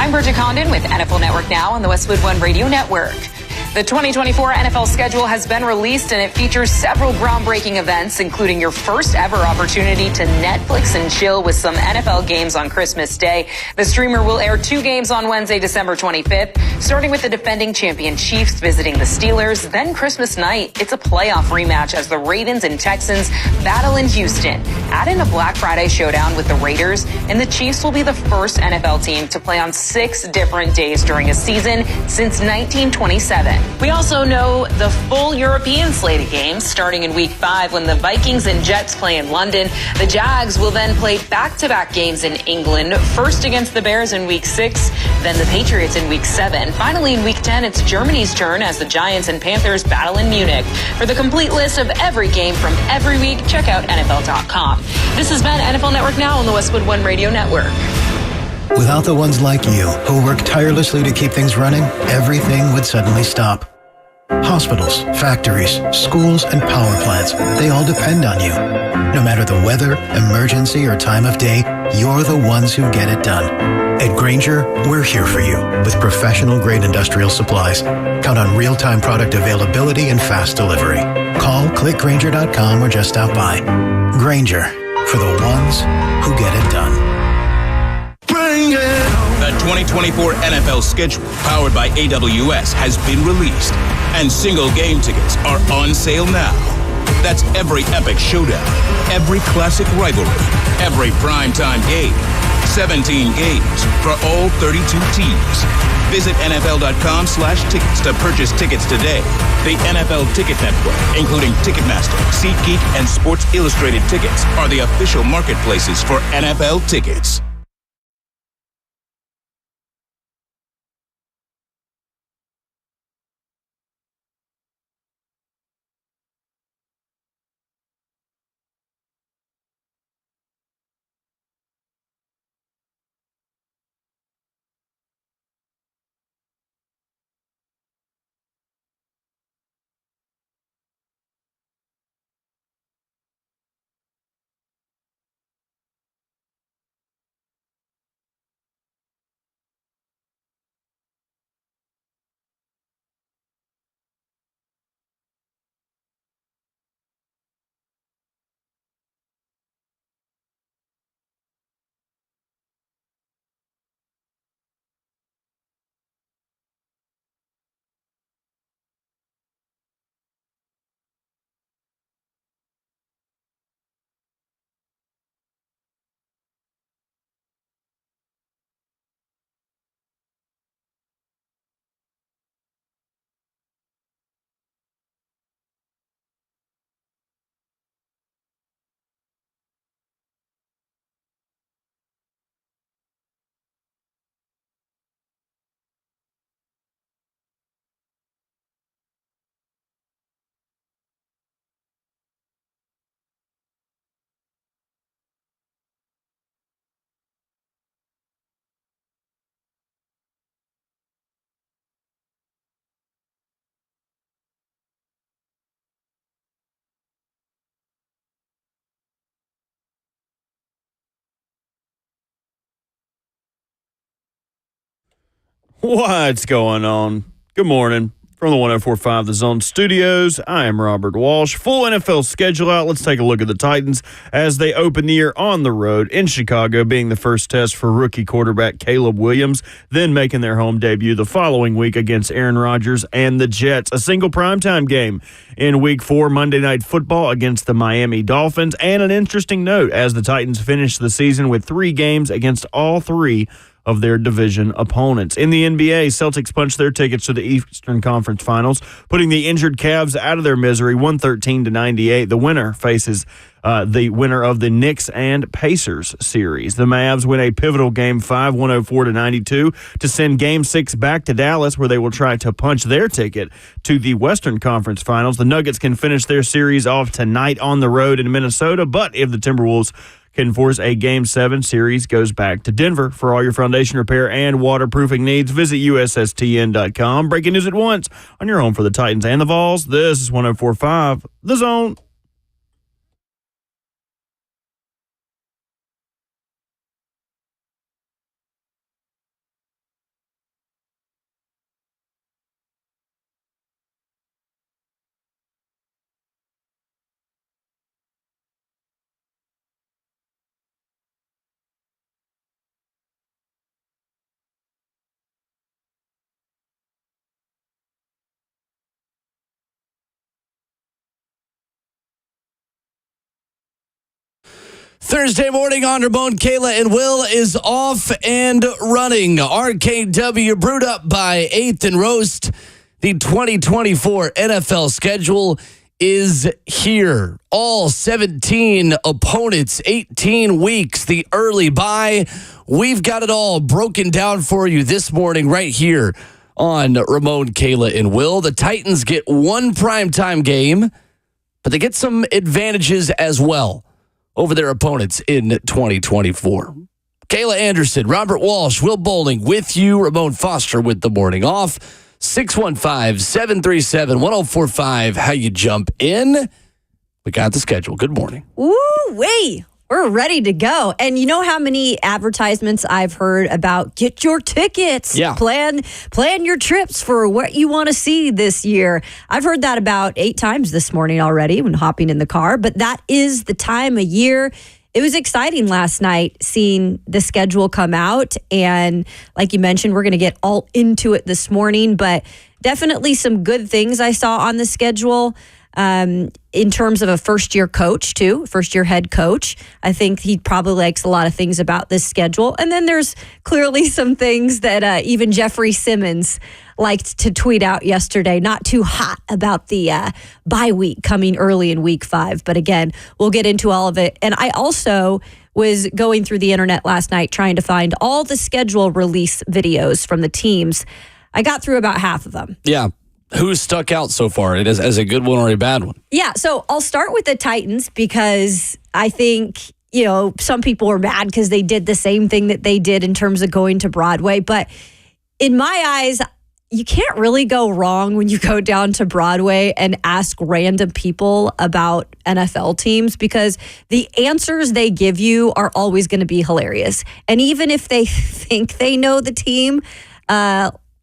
I'm Bridget Condon with NFL Network Now on the Westwood One Radio Network. The 2024 NFL schedule has been released, and it features several groundbreaking events, including your first ever opportunity to Netflix and chill with some NFL games on Christmas Day. The streamer will air 2 games on Wednesday, December 25th, starting with the defending champion Chiefs visiting the Steelers. Then Christmas night, it's a playoff rematch as the Ravens and Texans battle in Houston. Add in a Black Friday showdown with the Raiders, and the Chiefs will be the first NFL team to play on 6 different days during a season since 1927. We also know the full European slate of games starting in Week 5 when the Vikings and Jets play in London. The Jags will then play back-to-back games in England, first against the Bears in Week 6, then the Patriots in Week 7. Finally, in Week 10, it's Germany's turn as the Giants and Panthers battle in Munich. For the complete list of every game from every week, check out NFL.com. This has been NFL Network Now on the Westwood One Radio Network. Without the ones like you, who work tirelessly to keep things running, everything would suddenly stop. Hospitals, factories, schools, and power plants, they all depend on you. No matter the weather, emergency, or time of day, you're the ones who get it done. At Grainger, we're here for you with professional-grade industrial supplies. Count on real-time product availability and fast delivery. Call, clickgrainger.com, or just stop by. Grainger, for the ones who get it done. The 2024 NFL schedule, powered by AWS, has been released, and single game tickets are on sale now. That's every epic showdown, every classic rivalry, every primetime game. 17 games for all 32 teams. Visit NFL.com/tickets to purchase tickets today. The NFL Ticket Network, including Ticketmaster, SeatGeek, and Sports Illustrated Tickets, are the official marketplaces for NFL tickets. What's going on? Good morning. From the 104.5 The Zone Studios, I am Robert Walsh. Full NFL schedule out. Let's take a look at the Titans as they open the year on the road in Chicago, being the first test for rookie quarterback Caleb Williams, then making their home debut the following week against Aaron Rodgers and the Jets. A single primetime game in Week 4, Monday Night Football against the Miami Dolphins. And an interesting note, as the Titans finish the season with 3 games against all 3 of their division opponents. In the NBA, Celtics punched their tickets to the Eastern Conference Finals, putting the injured Cavs out of their misery 113-98. The winner faces the winner of the Knicks and Pacers series. The Mavs win a pivotal Game 5, 104-92, to send Game 6 back to Dallas, where they will try to punch their ticket to the Western Conference Finals. The Nuggets can finish their series off tonight on the road in Minnesota, but if the Timberwolves can force a Game 7 series, goes back to Denver. For all your foundation repair and waterproofing needs, visit USSTN.com. Breaking news at once on your home for the Titans and the Vols. This is 104.5 The Zone. Thursday morning on Ramon, Kayla, and Will is off and running. RKW brewed up by 8th and Roast. The 2024 NFL schedule is here. All 17 opponents, 18 weeks, the early bye. We've got it all broken down for you this morning right here on Ramon, Kayla, and Will. The Titans get one primetime game, but they get some advantages as well over their opponents in 2024. Kayla Anderson, Robert Walsh, Will Bowling with you. Ramon Foster with the morning off. 615-737-1045. How you jump in? We got the schedule. Good morning. Ooh-wee. We're ready to go. And you know how many advertisements I've heard about get your tickets, plan your trips for what you want to see this year. I've heard that about 8 times this morning already when hopping in the car, but that is the time of year. It was exciting last night seeing the schedule come out. And like you mentioned, we're going to get all into it this morning, but definitely some good things I saw on the schedule. In terms of a first-year coach, too, first-year head coach. I think he probably likes a lot of things about this schedule. And then there's clearly some things that even Jeffrey Simmons liked to tweet out yesterday. Not too hot about the bye week coming early in week 5. But again, we'll get into all of it. And I also was going through the internet last night trying to find all the schedule release videos from the teams. I got through about half of them. Yeah. Who's stuck out so far? It is as a good one or a bad one? Yeah, so I'll start with the Titans because I think, some people are mad because they did the same thing that they did in terms of going to Broadway. But in my eyes, you can't really go wrong when you go down to Broadway and ask random people about NFL teams because the answers they give you are always going to be hilarious. And even if they think they know the team,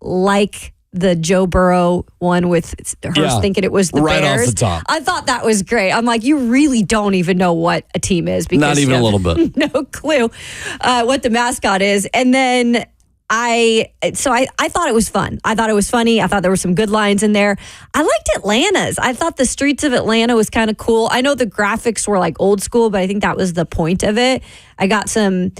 like the Joe Burrow one with her thinking it was the right Bears. Off the top. I thought that was great. I'm like, you really don't even know what a team is. Because not even a little bit. No clue what the mascot is. And then I thought it was fun. I thought it was funny. I thought there were some good lines in there. I liked Atlanta's. I thought the streets of Atlanta was kind of cool. I know the graphics were like old school, but I think that was the point of it. I got some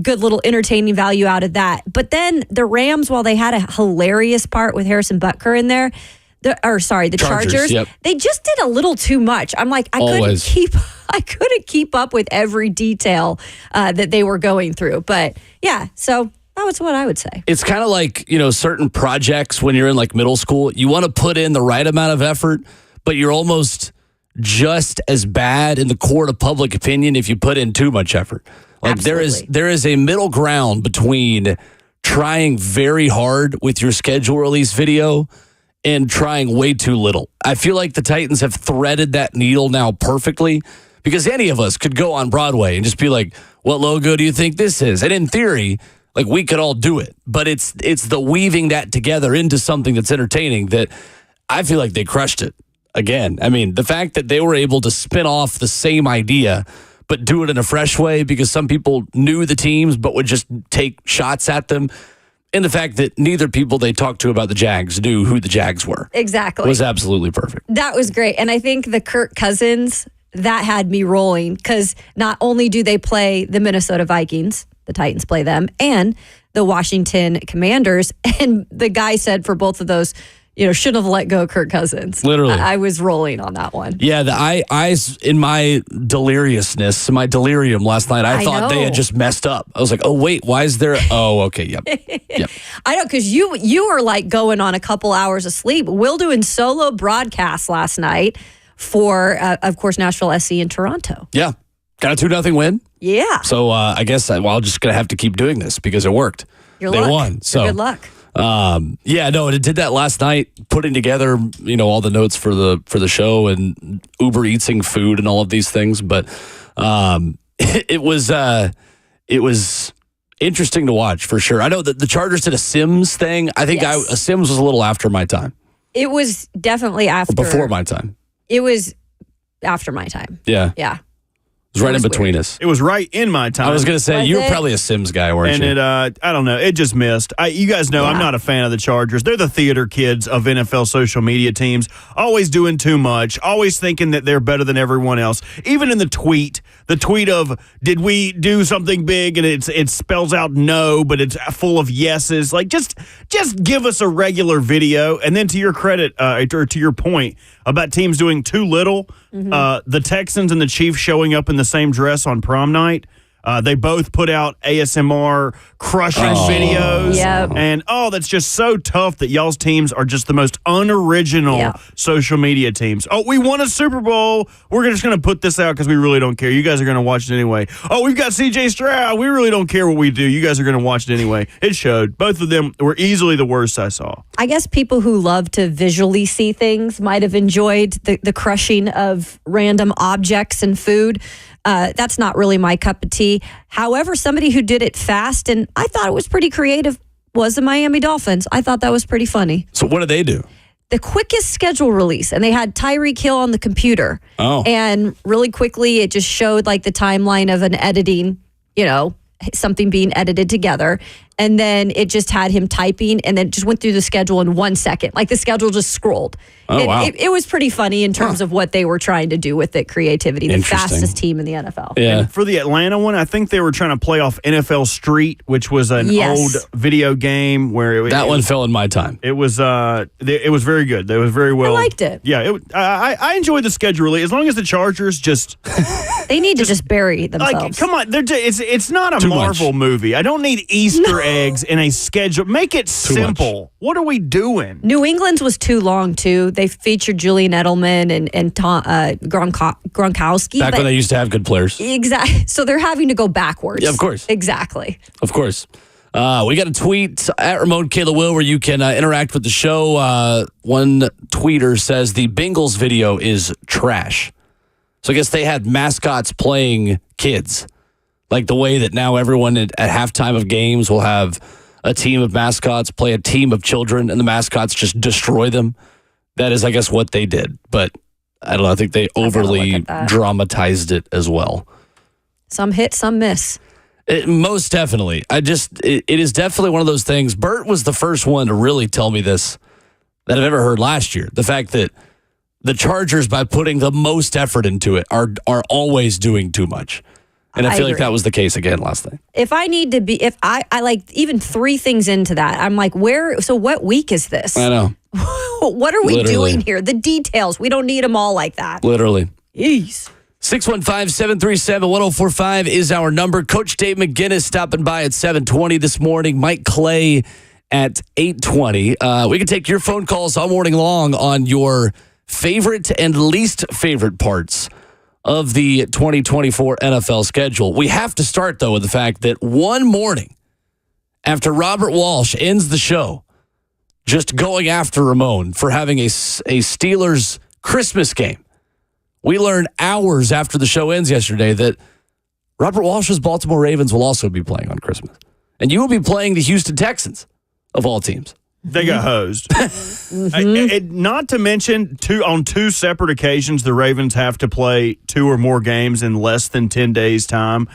good little entertaining value out of that. But then the Rams, while they had a hilarious part with Harrison Butker in there, the Chargers, they just did a little too much. I'm like, I couldn't keep up with every detail that they were going through. But yeah, so that was what I would say. It's kind of like, certain projects when you're in like middle school, you want to put in the right amount of effort, but you're almost just as bad in the court of public opinion if you put in too much effort. Like there is a middle ground between trying very hard with your schedule release video and trying way too little. I feel like the Titans have threaded that needle now perfectly because any of us could go on Broadway and just be like, what logo do you think this is? And in theory, like we could all do it, but it's the weaving that together into something that's entertaining that I feel like they crushed it again. I mean, the fact that they were able to spin off the same idea but do it in a fresh way because some people knew the teams but would just take shots at them. And the fact that neither people they talked to about the Jags knew who the Jags were. Exactly. Was absolutely perfect. That was great. And I think the Kirk Cousins, that had me rolling because not only do they play the Minnesota Vikings, the Titans play them, and the Washington Commanders. And the guy said for both of those, should have let go Kirk Cousins. Literally. I was rolling on that one. Yeah, I in my deliriousness, my delirium last night, I thought they had just messed up. I was like, oh, wait, why is there? Oh, okay, yep. I know, because you were like going on a couple hours of sleep. Will doing solo broadcasts last night for, of course, Nashville SC in Toronto. Yeah, got a 2-0 win. Yeah. So I guess I'm just going to have to keep doing this because it worked. They won. So good luck. It did that last night, putting together, all the notes for the show and Uber Eatsing food and all of these things. But it was interesting to watch for sure. I know that the Chargers did a Sims thing. I think a Sims was a little after my time. It was definitely after. Before my time. It was after my time. Yeah. Yeah. It was right in between us. It was right in my time. I was going to say, you were probably a Sims guy, weren't you? And I don't know. It just missed. You guys know I'm not a fan of the Chargers. They're the theater kids of NFL social media teams, always doing too much, always thinking that they're better than everyone else. Even in the tweet the tweet of, did we do something big? And it spells out no, but it's full of yeses. Like, just give us a regular video. And then to your credit, or to your point about teams doing too little, the Texans and the Chiefs showing up in the same dress on prom night. They both put out ASMR crushing videos. Yep. And, that's just so tough that y'all's teams are just the most unoriginal social media teams. Oh, we won a Super Bowl. We're just going to put this out because we really don't care. You guys are going to watch it anyway. Oh, we've got CJ Stroud. We really don't care what we do. You guys are going to watch it anyway. It showed. Both of them were easily the worst I saw. I guess people who love to visually see things might have enjoyed the crushing of random objects and food. That's not really my cup of tea. However, somebody who did it fast, and I thought it was pretty creative, was the Miami Dolphins. I thought that was pretty funny. So what did they do? The quickest schedule release, and they had Tyreek Hill on the computer. Oh. And really quickly, it just showed like the timeline of an editing, something being edited together. And then it just had him typing, and then just went through the schedule in 1 second. Like the schedule just scrolled. Oh, wow. It was pretty funny in terms of what they were trying to do with it, creativity. The fastest team in the NFL. Yeah. And for the Atlanta one, I think they were trying to play off NFL Street, which was an old video game where that one fell in my time. It was very good. It was very well. I liked it. Yeah, I enjoyed the schedule really. As long as the Chargers just they need to just bury themselves. Like, come on, it's not a Marvel movie. I don't need Easter eggs in a schedule. Make it simple. What are we doing? New England's was too long too. They featured Julian Edelman and Gronkowski. Back when they used to have good players. Exactly. So they're having to go backwards. Yeah, of course. Exactly. Of course. We got a tweet at Ramon Kayla Will where you can interact with the show. One tweeter says the Bengals video is trash. So I guess they had mascots playing kids. Like the way that now everyone at halftime of games will have a team of mascots play a team of children and the mascots just destroy them. That is, I guess, what they did. But I don't know. I think they overly dramatized it as well. Some hit, some miss. Most definitely. It is definitely one of those things. Bert was the first one to really tell me this that I've ever heard last year. The fact that the Chargers, by putting the most effort into it, are always doing too much. And I feel like that was the case again last night. If I need to be, if I like even 3 things into that, I'm like, what week is this? I know. What are we doing here? The details. We don't need them all like that. Literally. Jeez. 615-737-1045 is our number. Coach Dave McGinnis stopping by at 7:20 this morning. Mike Clay at 8:20. We can take your phone calls all morning long on your favorite and least favorite parts of the 2024 NFL schedule. We have to start, though, with the fact that one morning after Robert Walsh ends the show, just going after Ramon for having a Steelers Christmas game, we learned hours after the show ends yesterday that Robert Walsh's Baltimore Ravens will also be playing on Christmas. And you will be playing the Houston Texans, of all teams. They got hosed. Not to mention, on 2 separate occasions, the Ravens have to play 2 or more games in less than 10 days' time.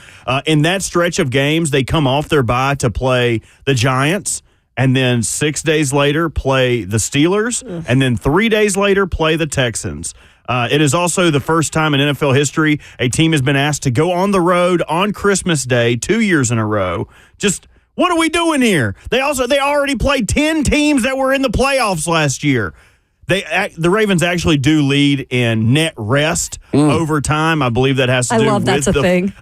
In that stretch of games, they come off their bye to play the Giants, and then 6 days later play the Steelers, and then 3 days later play the Texans. It is also the first time in NFL history a team has been asked to go on the road on Christmas Day 2 years in a row. Just what are we doing here? They already played 10 teams that were in the playoffs last year. The Ravens actually do lead in net rest over time. I believe that has to do with that's a thing.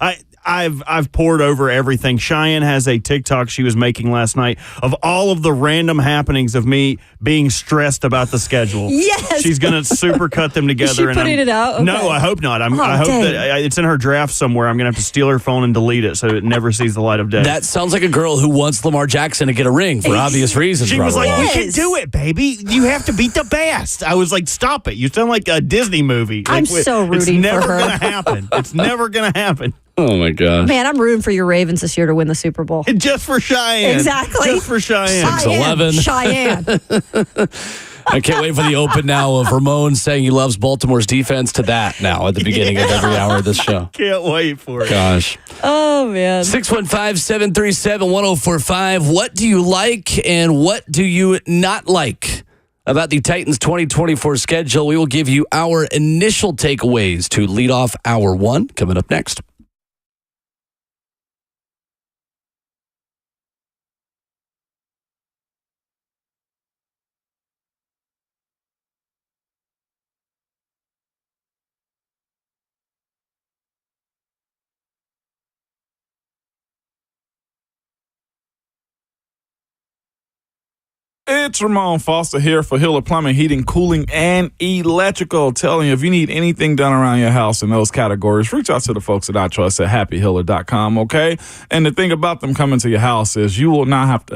I've poured over everything. Cheyenne has a TikTok she was making last night of all of the random happenings of me being stressed about the schedule. Yes. She's going to super cut them together. Is she putting it out? Okay. No, I hope not. I hope that it's in her draft somewhere. I'm going to have to steal her phone and delete it so it never sees the light of day. That sounds like a girl who wants Lamar Jackson to get a ring for obvious reasons. She was like, "We can do it, baby. You have to beat the best." I was like, "Stop it. You sound like a Disney movie." I'm so rooting for her. It's never going to happen. It's never going to happen. Oh, my gosh. Man, I'm rooting for your Ravens this year to win the Super Bowl. Just for Cheyenne. Exactly. Just for Cheyenne. 6'11". Cheyenne. I can't wait for the open now of Ramon saying he loves Baltimore's defense to that now at the beginning of every hour of this show. Can't wait for it. Gosh. Oh, man. 615-737-1045. What do you like and what do you not like about the Titans 2024 schedule? We will give you our initial takeaways to lead off hour 1 coming up next. It's Ramon Foster here for Hiller Plumbing, Heating, Cooling, and Electrical. Telling you, if you need anything done around your house in those categories, reach out to the folks that I trust at happyhiller.com, okay? And the thing about them coming to your house is you will not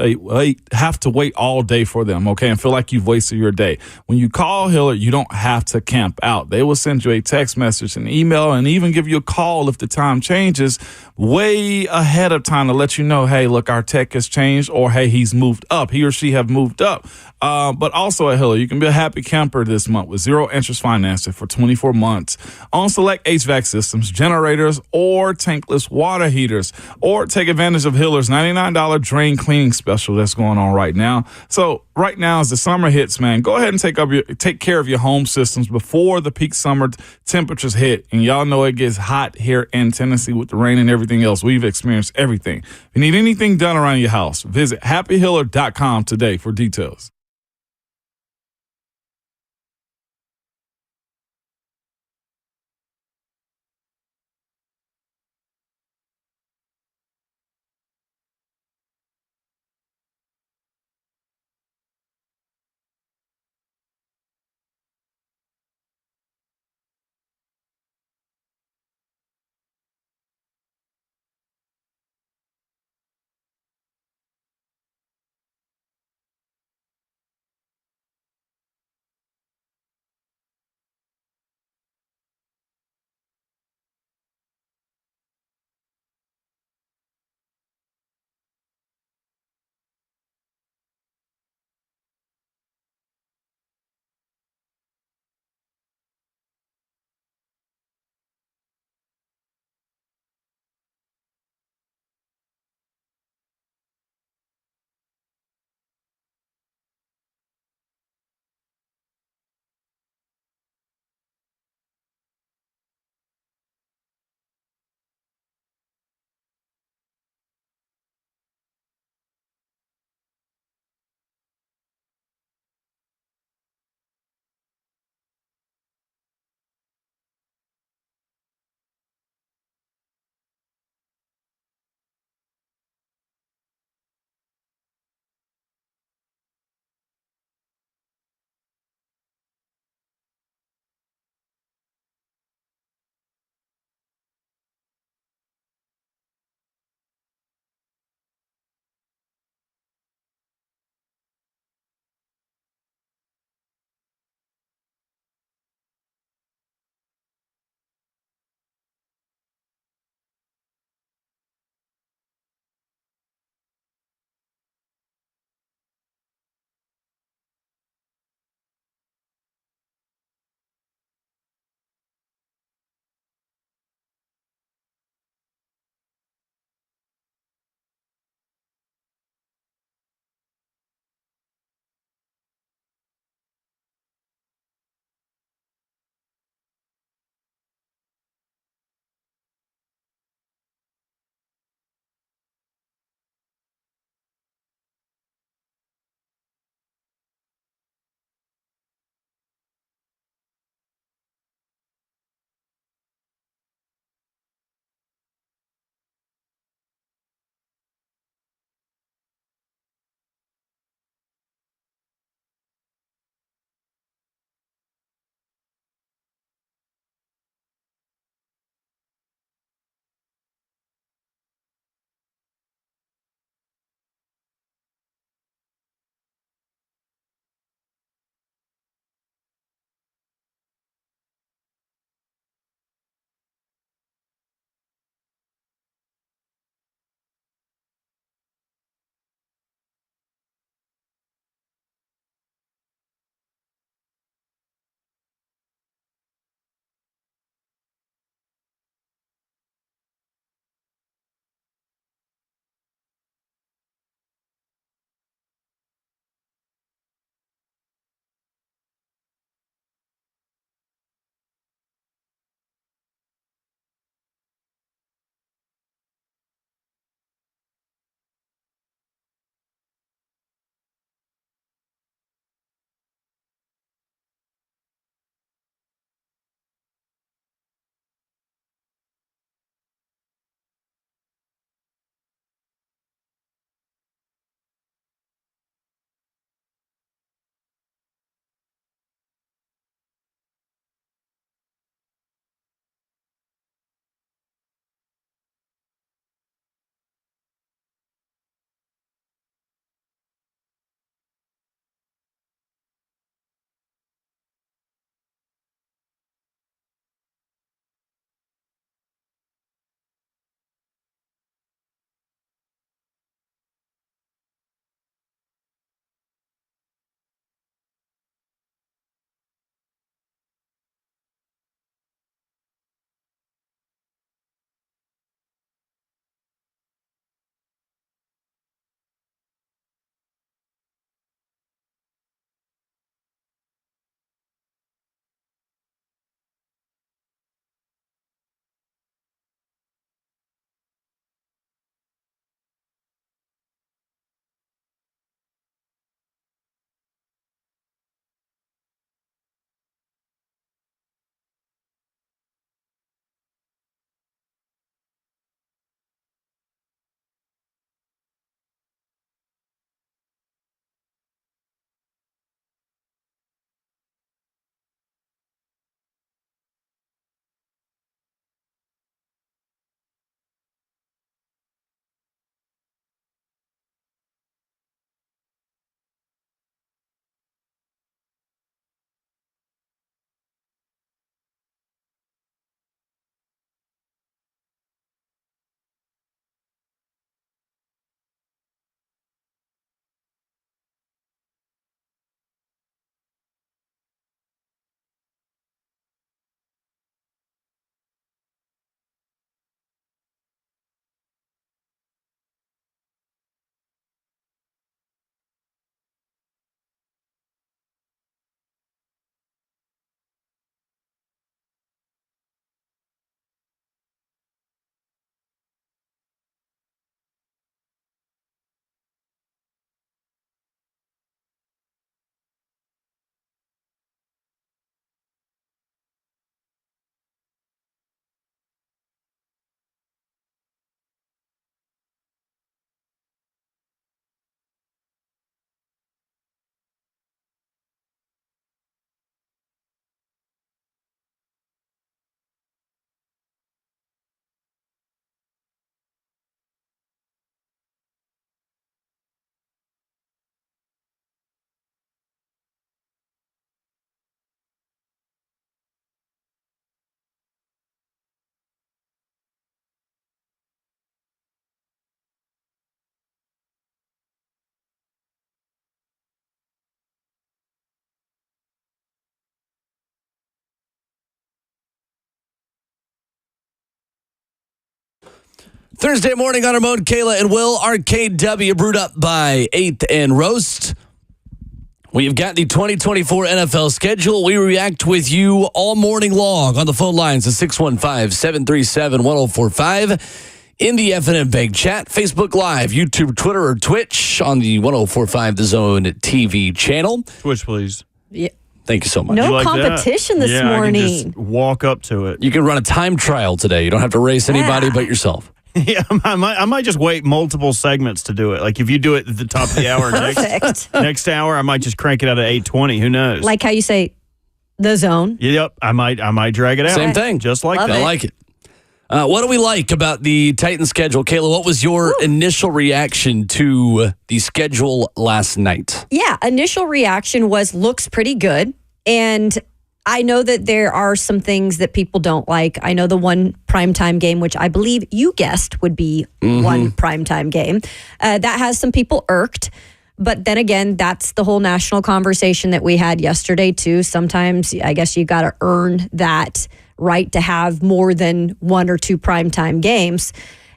have to wait all day for them, okay, and feel like you've wasted your day. When you call Hiller, you don't have to camp out. They will send you a text message, an email, and even give you a call if the time changes way ahead of time to let you know, hey, look, our tech has changed, or hey, he's moved up. He or she have moved up. But also at Hiller, you can be a happy camper this month with 0 interest financing for 24 months on select HVAC systems, generators, or tankless water heaters. Or take advantage of Hiller's $99 drain cleaning special that's going on right now. So right now, as the summer hits, man, go ahead and take care of your home systems before the peak summer temperatures hit. And y'all know it gets hot here in Tennessee with the rain and everything else. We've experienced everything. If you need anything done around your house, visit happyhiller.com today for details. Thursday morning on our mode, Kayla and Will, RKW brewed up by 8th and Roast. We've got the 2024 NFL schedule. We react with you all morning long on the phone lines at 615-737-1045. In the FNM Bank chat, Facebook Live, YouTube, Twitter, or Twitch on the 1045 The Zone TV channel. Twitch, please. Yeah. Thank you so much. No like competition this morning. I can just walk up to it. You can run a time trial today. You don't have to race anybody but yourself. Yeah, I might just wait multiple segments to do it. Like if you do it at the top of the hour next hour, I might just crank it out at 8:20. Who knows? Like how you say The Zone. Yep, I might drag it out. Same thing. Just like Love that. I like it. What do we like about the Titans schedule? Kayla, what was your initial reaction to the schedule last night? Yeah, initial reaction was looks pretty good. And I know that there are some things that people don't like. I know the one primetime game, which I believe you guessed would be one primetime game, that has some people irked. But then again, that's the whole national conversation that we had yesterday, too. Sometimes I guess you got to earn that right to have more than one or two primetime games.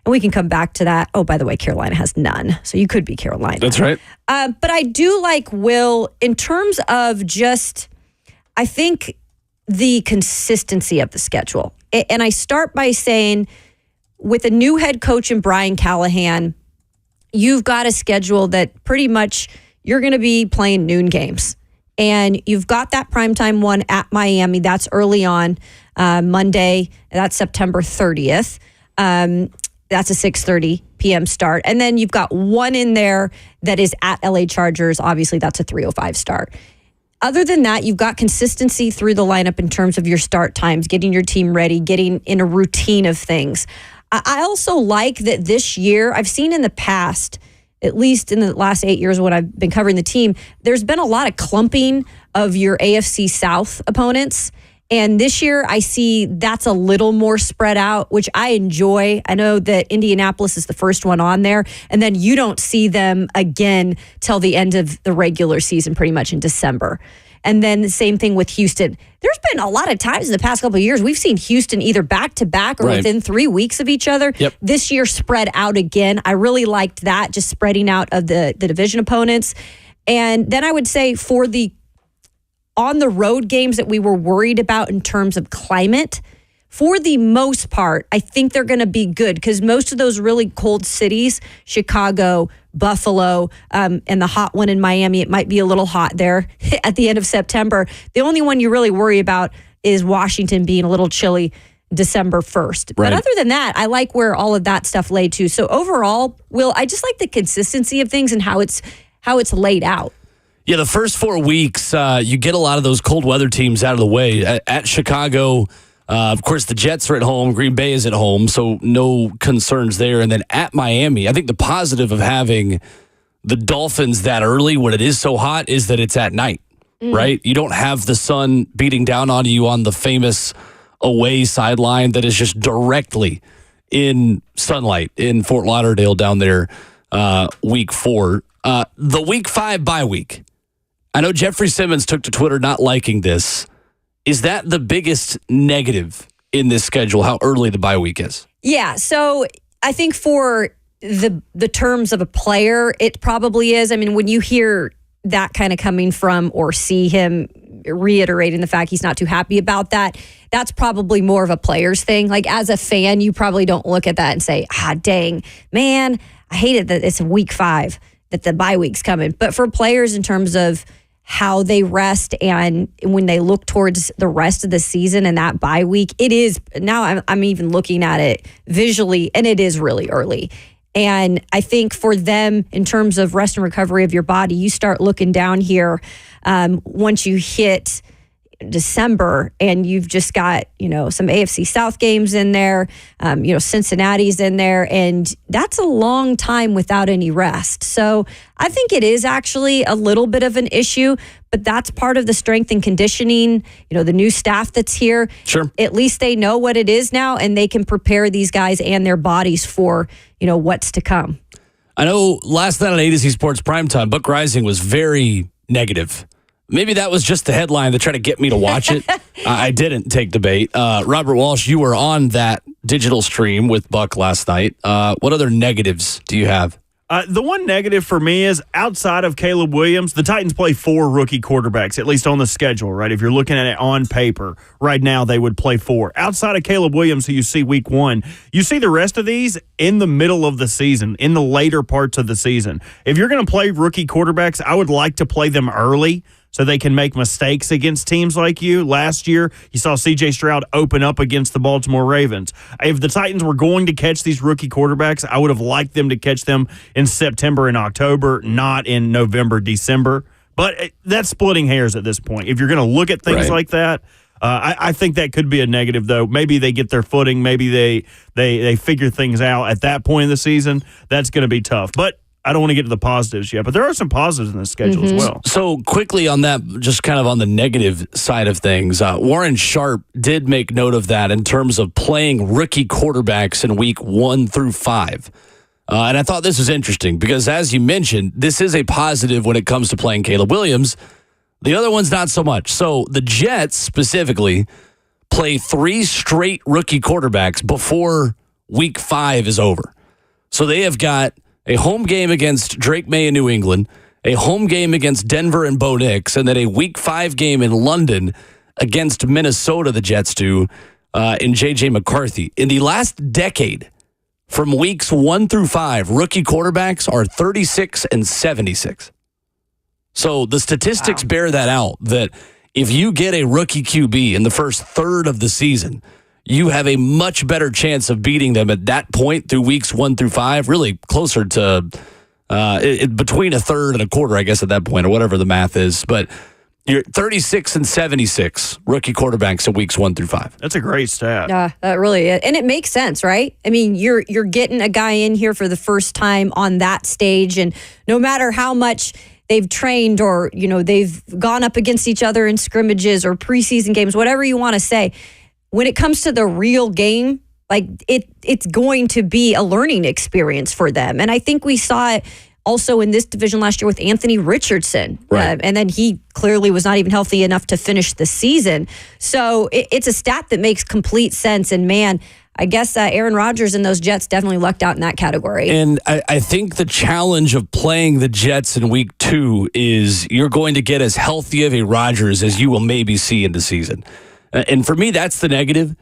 And we can come back to that. Oh, by the way, Carolina has none. So you could be Carolina. That's right. But I do like Will in terms of just, I think, the consistency of the schedule. And I start by saying with a new head coach in Brian Callahan, you've got a schedule that pretty much you're going to be playing noon games. And you've got that primetime one at Miami. That's early on Monday. That's September 30th. That's a 6:30 p.m. start. And then you've got one in there that is at LA Chargers. Obviously, that's a 3:05 start. Other than that, you've got consistency through the lineup in terms of your start times, getting your team ready, getting in a routine of things. I also like that this year, I've seen in the past, at least in the last 8 years when I've been covering the team, there's been a lot of clumping of your AFC South opponents. And this year, I see that's a little more spread out, which I enjoy. I know that Indianapolis is the first one on there, and then you don't see them again till the end of the regular season, pretty much in December. And then the same thing with Houston. There's been a lot of times in the past couple of years, we've seen Houston either back-to-back or within 3 weeks of each other. Yep. This year spread out again. I really liked that, just spreading out of the division opponents. And then I would say for the on the road games that we were worried about in terms of climate, for the most part, I think they're going to be good because most of those really cold cities, Chicago, Buffalo, and the hot one in Miami, it might be a little hot there at the end of September. The only one you really worry about is Washington being a little chilly December 1st. Right. But other than that, I like where all of that stuff laid to. So overall, Will, I just like the consistency of things and how it's laid out. Yeah, the first 4 weeks, you get a lot of those cold weather teams out of the way. At Chicago, of course, the Jets are at home. Green Bay is at home, so no concerns there. And then at Miami, I think the positive of having the Dolphins that early when it is so hot is that it's at night, right? You don't have the sun beating down on you on the famous away sideline that is just directly in sunlight in Fort Lauderdale down there week 4. The week 5 bye week. I know Jeffrey Simmons took to Twitter not liking this. Is that the biggest negative in this schedule, how early the bye week is? Yeah, so I think for the terms of a player, it probably is. I mean, when you hear that kind of coming from or see him reiterating the fact he's not too happy about that, that's probably more of a player's thing. Like as a fan, you probably don't look at that and say, dang, man, I hate it that it's week 5, that the bye week's coming. But for players in terms of how they rest and when they look towards the rest of the season and that bye week, it is, now I'm even looking at it visually, and it is really early. And I think for them, in terms of rest and recovery of your body, you start looking down here once you hit December and you've just got, some AFC South games in there, Cincinnati's in there, and that's a long time without any rest. So I think it is actually a little bit of an issue, but that's part of the strength and conditioning, the new staff that's here. Sure. At least they know what it is now and they can prepare these guys and their bodies for, what's to come. I know last night on A to Z Sports Primetime, Buck Rising was very negative Maybe that was just the headline to try to get me to watch it. I didn't take the bait. Robert Walsh, you were on that digital stream with Buck last night. What other negatives do you have? The one negative for me is outside of Caleb Williams, the Titans play 4 rookie quarterbacks, at least on the schedule, right? If you're looking at it on paper, right now they would play 4. Outside of Caleb Williams, who you see week 1, you see the rest of these in the middle of the season, in the later parts of the season. If you're going to play rookie quarterbacks, I would like to play them early so they can make mistakes against teams like you. Last year, you saw C.J. Stroud open up against the Baltimore Ravens. If the Titans were going to catch these rookie quarterbacks, I would have liked them to catch them in September and October, not in November, December. But that's splitting hairs at this point. If you're going to look at things like that, I think that could be a negative, though. Maybe they get their footing. Maybe they figure things out at that point in the season. That's going to be tough. But I don't want to get to the positives yet, but there are some positives in this schedule as well. So quickly on that, just kind of on the negative side of things, Warren Sharp did make note of that in terms of playing rookie quarterbacks in week 1 through 5. And I thought this was interesting because, as you mentioned, this is a positive when it comes to playing Caleb Williams. The other one's not so much. So the Jets specifically play 3 straight rookie quarterbacks before week 5 is over. So they have got a home game against Drake May in New England, a home game against Denver and Bo Nix, and then a week 5 game in London against Minnesota, the Jets do, in J.J. McCarthy. In the last decade, from weeks 1 through 5, rookie quarterbacks are 36 and 76. So the statistics bear that out, that if you get a rookie QB in the first third of the season, you have a much better chance of beating them at that point through weeks 1 through 5, really closer to between a third and a quarter, I guess, at that point, or whatever the math is. But you're 36 and 76 rookie quarterbacks in weeks 1 through 5. That's a great stat. Yeah, that really is. And it makes sense, right? I mean, you're getting a guy in here for the first time on that stage, and no matter how much they've trained or, they've gone up against each other in scrimmages or preseason games, whatever you want to say, when it comes to the real game, like it's going to be a learning experience for them. And I think we saw it also in this division last year with Anthony Richardson. Right. And then he clearly was not even healthy enough to finish the season. So it's a stat that makes complete sense. And man, I guess Aaron Rodgers and those Jets definitely lucked out in that category. And I think the challenge of playing the Jets in week 2 is you're going to get as healthy of a Rodgers as you will maybe see in the season. And for me, that's the negative.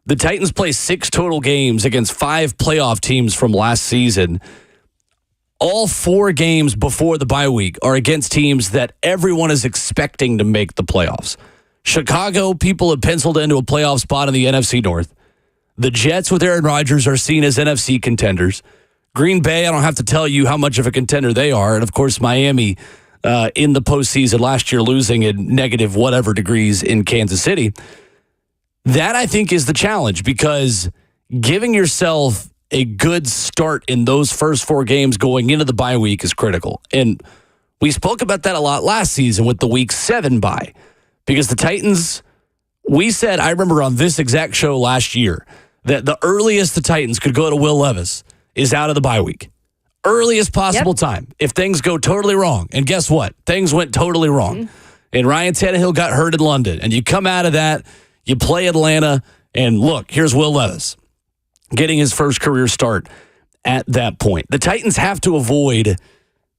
The Titans play 6 total games against 5 playoff teams from last season. All 4 games before the bye week are against teams that everyone is expecting to make the playoffs. Chicago, people have penciled into a playoff spot in the NFC North. The Jets with Aaron Rodgers are seen as NFC contenders. Green Bay, I don't have to tell you how much of a contender they are. And, of course, Miami in the postseason last year, losing in negative whatever degrees in Kansas City. That, I think, is the challenge, because giving yourself a good start in those first 4 games going into the bye week is critical. And we spoke about that a lot last season with the week 7 bye, because the Titans, we said, I remember on this exact show last year, that the earliest the Titans could go to Will Levis is out of the bye week. Earliest possible time, if things go totally wrong. And guess what? Things went totally wrong. And Ryan Tannehill got hurt in London. And you come out of that, you play Atlanta, and look, here's Will Levis getting his first career start at that point. The Titans have to avoid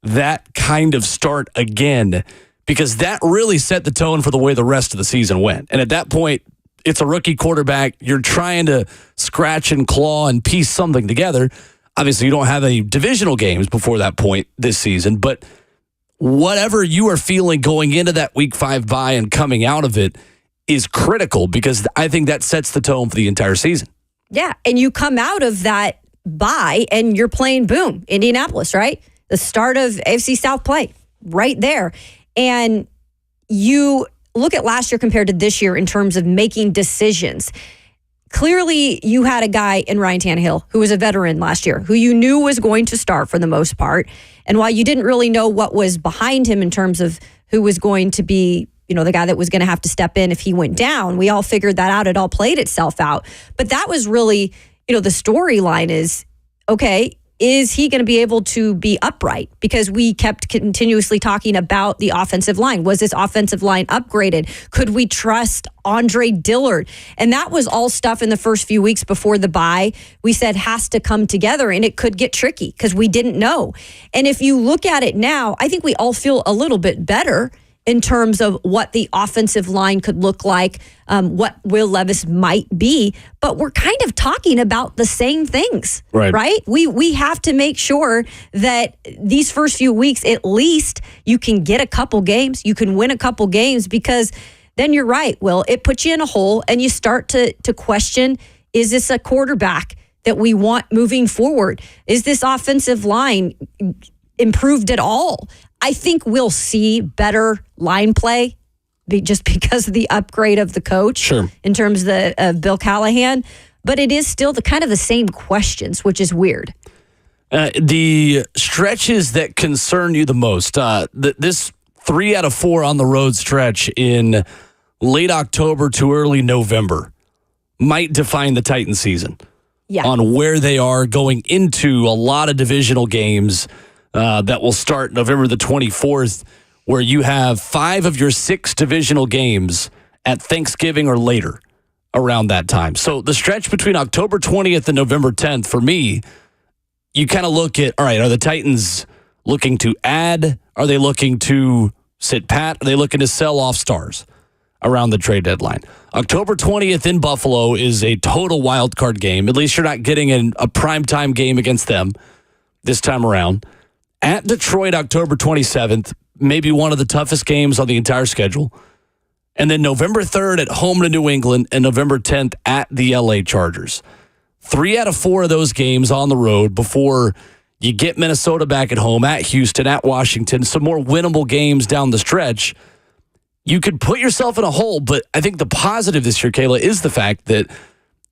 that kind of start again, because that really set the tone for the way the rest of the season went. And at that point, it's a rookie quarterback. You're trying to scratch and claw and piece something together. Obviously, you don't have any divisional games before that point this season, but whatever you are feeling going into that week 5 bye and coming out of it is critical, because I think that sets the tone for the entire season. Yeah, and you come out of that bye and you're playing, boom, Indianapolis, right? The start of AFC South play right there. And you look at last year compared to this year in terms of making decisions. Clearly, you had a guy in Ryan Tannehill who was a veteran last year, who you knew was going to start for the most part. And while you didn't really know what was behind him in terms of who was going to be, the guy that was going to have to step in if he went down, we all figured that out. It all played itself out. But that was really, the storyline is, okay, is he going to be able to be upright? Because we kept continuously talking about the offensive line. Was this offensive line upgraded? Could we trust Andre Dillard? And that was all stuff in the first few weeks before the bye we said has to come together, and it could get tricky because we didn't know. And if you look at it now, I think we all feel a little bit better in terms of what the offensive line could look like, what Will Levis might be, but we're kind of talking about the same things, right? We have to make sure that these first few weeks, at least you can get a couple games, you can win a couple games, because then you're right, Will, it puts you in a hole and you start to question, is this a quarterback that we want moving forward? Is this offensive line improved at all? I think we'll see better line play just because of the upgrade of the coach in terms of Bill Callahan. But it is still the kind of the same questions, which is weird. The stretches that concern you the most, this 3 out of 4 on the road stretch in late October to early November might define the Titans season on where they are going into a lot of divisional games. That will start November the 24th, where you have 5 of your 6 divisional games at Thanksgiving or later around that time. So the stretch between October 20th and November 10th, for me, you kind of look at, all right, are the Titans looking to add? Are they looking to sit pat? Are they looking to sell off stars around the trade deadline? October 20th in Buffalo is a total wild card game. At least you're not getting a primetime game against them this time around. At Detroit, October 27th, maybe one of the toughest games on the entire schedule. And then November 3rd at home to New England, and November 10th at the LA Chargers. 3 out of 4 of those games on the road before you get Minnesota back at home, at Houston, at Washington, some more winnable games down the stretch. You could put yourself in a hole, but I think the positive this year, Kayla, is the fact that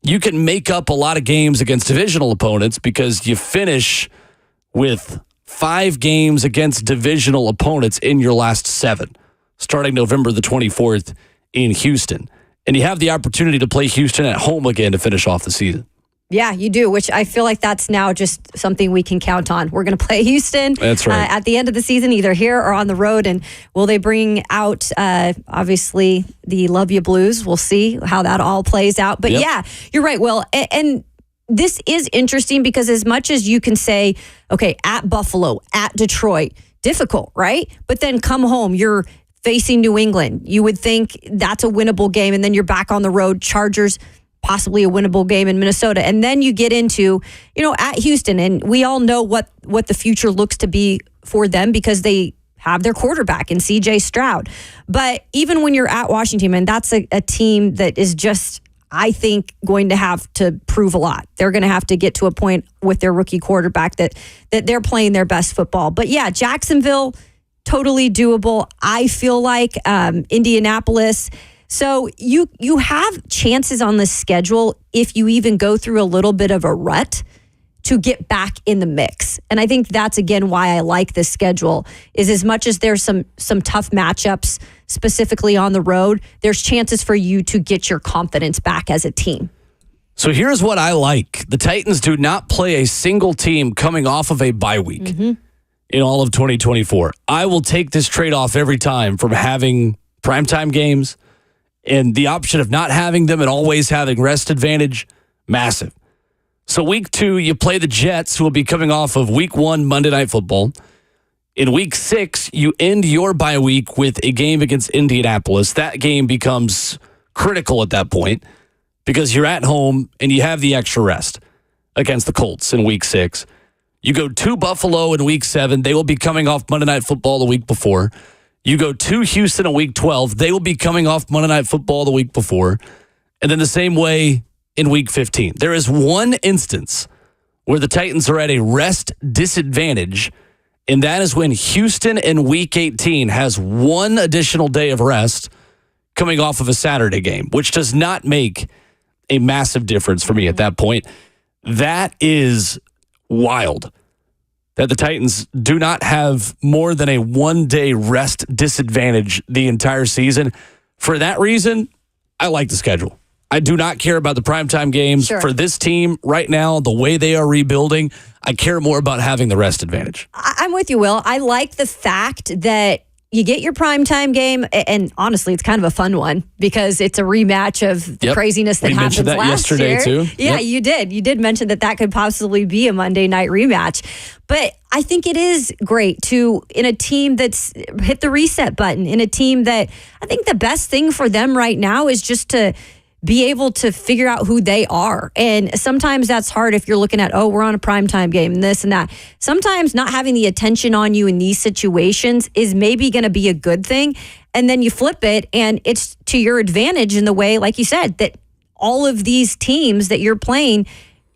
you can make up a lot of games against divisional opponents because you finish with 5 games against divisional opponents in your last 7, starting November the 24th in Houston. And you have the opportunity to play Houston at home again to finish off the season. Yeah, you do, which I feel like that's now just something we can count on. We're going to play Houston that's right. At the end of the season, either here or on the road. And will they bring out, obviously, the Love You Blues? We'll see how that all plays out. But yeah, you're right, Will. And this is interesting because as much as you can say, okay, at Buffalo, at Detroit, difficult, right? But then come home, you're facing New England. You would think that's a winnable game, and then you're back on the road, Chargers, possibly a winnable game in Minnesota. And then you get into, at Houston, and we all know what the future looks to be for them because they have their quarterback in C.J. Stroud. But even when you're at Washington, and that's a team that is just, I think, going to have to prove a lot. They're going to have to get to a point with their rookie quarterback that they're playing their best football. But yeah, Jacksonville, totally doable. I feel like Indianapolis. So you have chances on the schedule if you even go through a little bit of a rut to get back in the mix. And I think that's, again, why I like this schedule, is as much as there's some tough matchups specifically on the road, there's chances for you to get your confidence back as a team. So here's what I like. The Titans do not play a single team coming off of a bye week in all of 2024. I will take this trade-off every time from having primetime games and the option of not having them and always having rest advantage, massive. So week 2, you play the Jets, who will be coming off of week 1 Monday Night Football. In week 6, you end your bye week with a game against Indianapolis. That game becomes critical at that point because you're at home and you have the extra rest against the Colts in week 6. You go to Buffalo in week 7. They will be coming off Monday Night Football the week before. You go to Houston in week 12. They will be coming off Monday Night Football the week before. And then the same way in week 15. There is one instance where the Titans are at a rest disadvantage, and that is when Houston in week 18 has one additional day of rest coming off of a Saturday game, which does not make a massive difference for me at that point. That is wild that the Titans do not have more than a one-day rest disadvantage the entire season. For that reason, I like the schedule. I do not care about the primetime games. For this team right now, the way they are rebuilding, I care more about having the rest advantage. I'm with you, Will. I like the fact that you get your primetime game, and honestly, it's kind of a fun one because it's a rematch of the craziness that happened last year. Too. Yeah, you did. You did mention that could possibly be a Monday night rematch. But I think it is great in a team that's hit the reset button, in a team that I think the best thing for them right now is just to be able to figure out who they are. And sometimes that's hard if you're looking at, we're on a primetime game and this and that. Sometimes not having the attention on you in these situations is maybe going to be a good thing. And then you flip it and it's to your advantage in the way, like you said, that all of these teams that you're playing,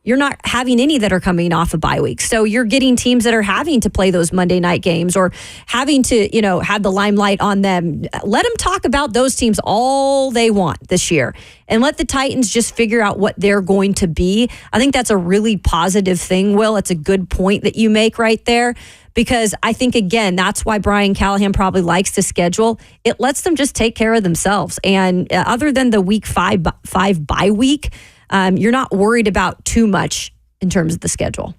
you're not having any that are coming off a bye week. So you're getting teams that are having to play those Monday night games or having to, have the limelight on them. Let them talk about those teams all they want this year and let the Titans just figure out what they're going to be. I think that's a really positive thing, Will. It's a good point that you make right there because I think, again, that's why Brian Callahan probably likes the schedule. It lets them just take care of themselves. And other than the week five bye week, you're not worried about too much in terms of the schedule.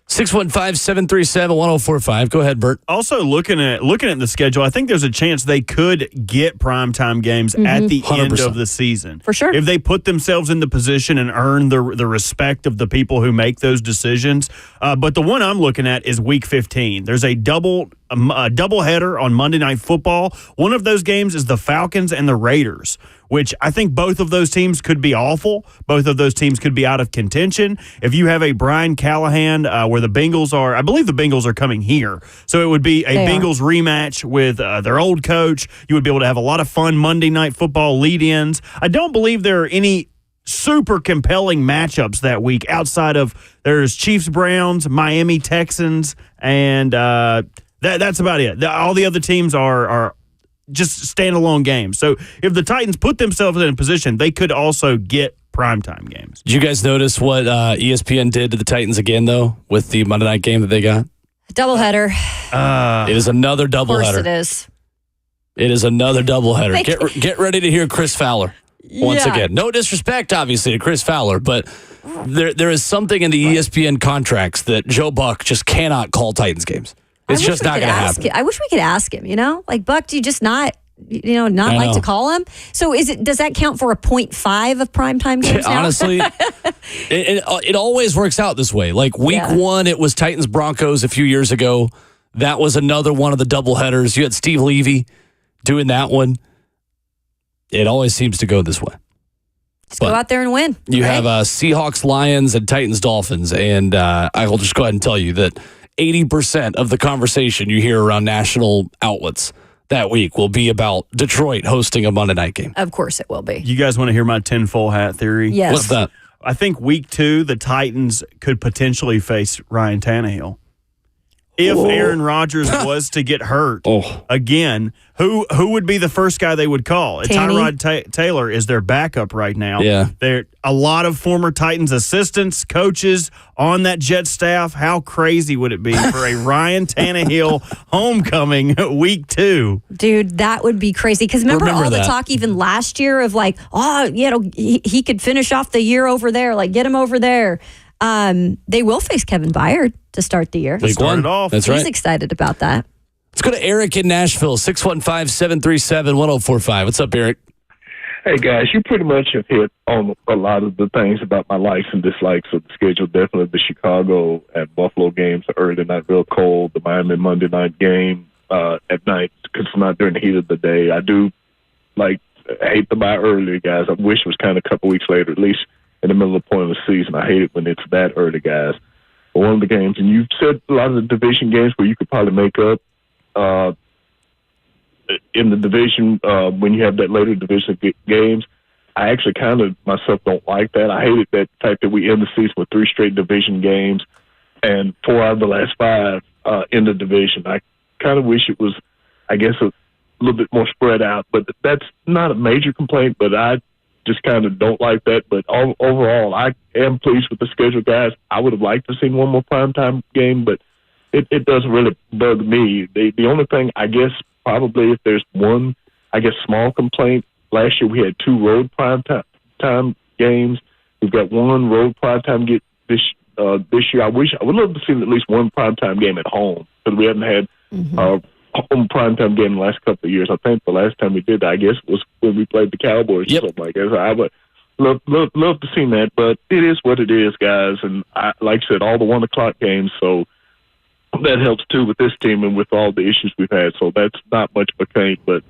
615-737-1045. Go ahead, Bert. Also, looking at the schedule, I think there's a chance they could get primetime games at the 100%. end of the season. For sure. If they put themselves in the position and earn the respect of the people who make those decisions. But the one I'm looking at is Week 15. There's a double header on Monday Night Football. One of those games is the Falcons and the Raiders, which I think both of those teams could be awful. Both of those teams could be out of contention. If you have a Brian Callahan where the Bengals are, I believe the Bengals are coming here. So it would be a Bengals rematch with their old coach. You would be able to have a lot of fun Monday Night Football lead-ins. I don't believe there are any super compelling matchups that week outside of there's Chiefs-Browns, Miami-Texans, and that's about it. All the other teams are just standalone games. So if the Titans put themselves in a position, they could also get primetime games. Did you guys notice what ESPN did to the Titans again, though, with the Monday night game that they got? Doubleheader. It is another doubleheader. Of course it is. It is another doubleheader. Get ready to hear Chris Fowler once again. No disrespect, obviously, to Chris Fowler, but there is something in the ESPN contracts that Joe Buck just cannot call Titans games. It's just not going to happen. I wish we could ask him, like, Buck, do you just not like to call him? So does that count for a 0.5 of primetime games now? Honestly, it always works out this way. Like week one, it was Titans Broncos a few years ago. That was another one of the doubleheaders. You had Steve Levy doing that one. It always seems to go this way. Just go out there and win. You have Seahawks, Lions, and Titans, Dolphins. And I will just go ahead and tell you that 80% of the conversation you hear around national outlets that week will be about Detroit hosting a Monday night game. Of course it will be. You guys want to hear my tinfoil hat theory? Yes. What's that? I think week 2, the Titans could potentially face Ryan Tannehill. If Aaron Rodgers was to get hurt again, who would be the first guy they would call? Tyrod Taylor is their backup right now. Yeah. There a lot of former Titans assistants, coaches on that Jet staff. How crazy would it be for a Ryan Tannehill homecoming week 2? Dude, that would be crazy. Because remember all the talk even last year of like, he could finish off the year over there, like get him over there. They will face Kevin Byard to start the year. Start it off. That's right. He's excited about that. Let's go to Eric in Nashville, 615-737-1045. What's up, Eric? Hey, guys, you pretty much have hit on a lot of the things about my likes and dislikes of the schedule. Definitely the Chicago and Buffalo games early night, real cold. The Miami Monday night game at night because it's not during the heat of the day. I do I hate the bye early, guys. I wish it was kind of a couple weeks later, at least in the middle of the point of the season. I hate it when it's that early, guys. But one of the games, and you said a lot of the division games where you could probably make up in the division when you have that later division games. I actually kind of myself don't like that. I hated that fact that we end the season with 3 straight division games and 4 out of the last 5 in the division. I kind of wish it was, I guess, a little bit more spread out. But that's not a major complaint, but I just kind of don't like that. But overall, I am pleased with the schedule, guys. I would have liked to see one more primetime game, but it doesn't really bug me. The only thing, I guess, probably if there's one, I guess, small complaint, last year we had 2 road primetime games. We've got 1 road primetime this year. I would love to see at least one primetime game at home, because we haven't had home primetime game in the last couple of years. I think the last time we did that, I guess, was when we played the Cowboys or something like that. So I would love to see that, but it is what it is, guys. And like I said, all the 1 o'clock games, so that helps too with this team and with all the issues we've had. So that's not much of a change, but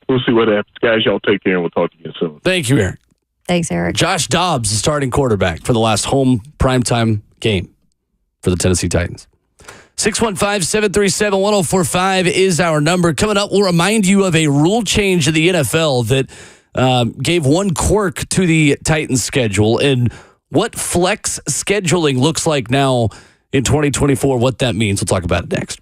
we'll see what happens. Guys, y'all take care, and we'll talk to you soon. Thank you, Eric. Thanks, Eric. Josh Dobbs, the starting quarterback for the last home primetime game for the Tennessee Titans. 615-737-1045 is our number. Coming up, we'll remind you of a rule change in the NFL that gave one quirk to the Titans schedule and what flex scheduling looks like now in 2024, what that means. We'll talk about it next.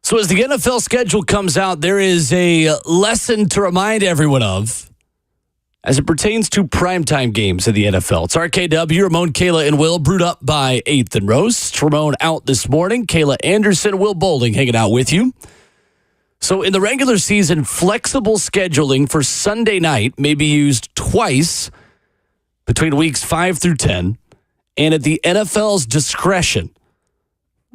So as the NFL schedule comes out, there is a lesson to remind everyone of as it pertains to primetime games in the NFL. It's RKW, Ramon, Kayla, and Will, brewed up by 8th and Roast. Ramon out this morning. Kayla Anderson, Will Bowling hanging out with you. So in the regular season, flexible scheduling for Sunday night may be used twice between weeks 5 through 10, and at the NFL's discretion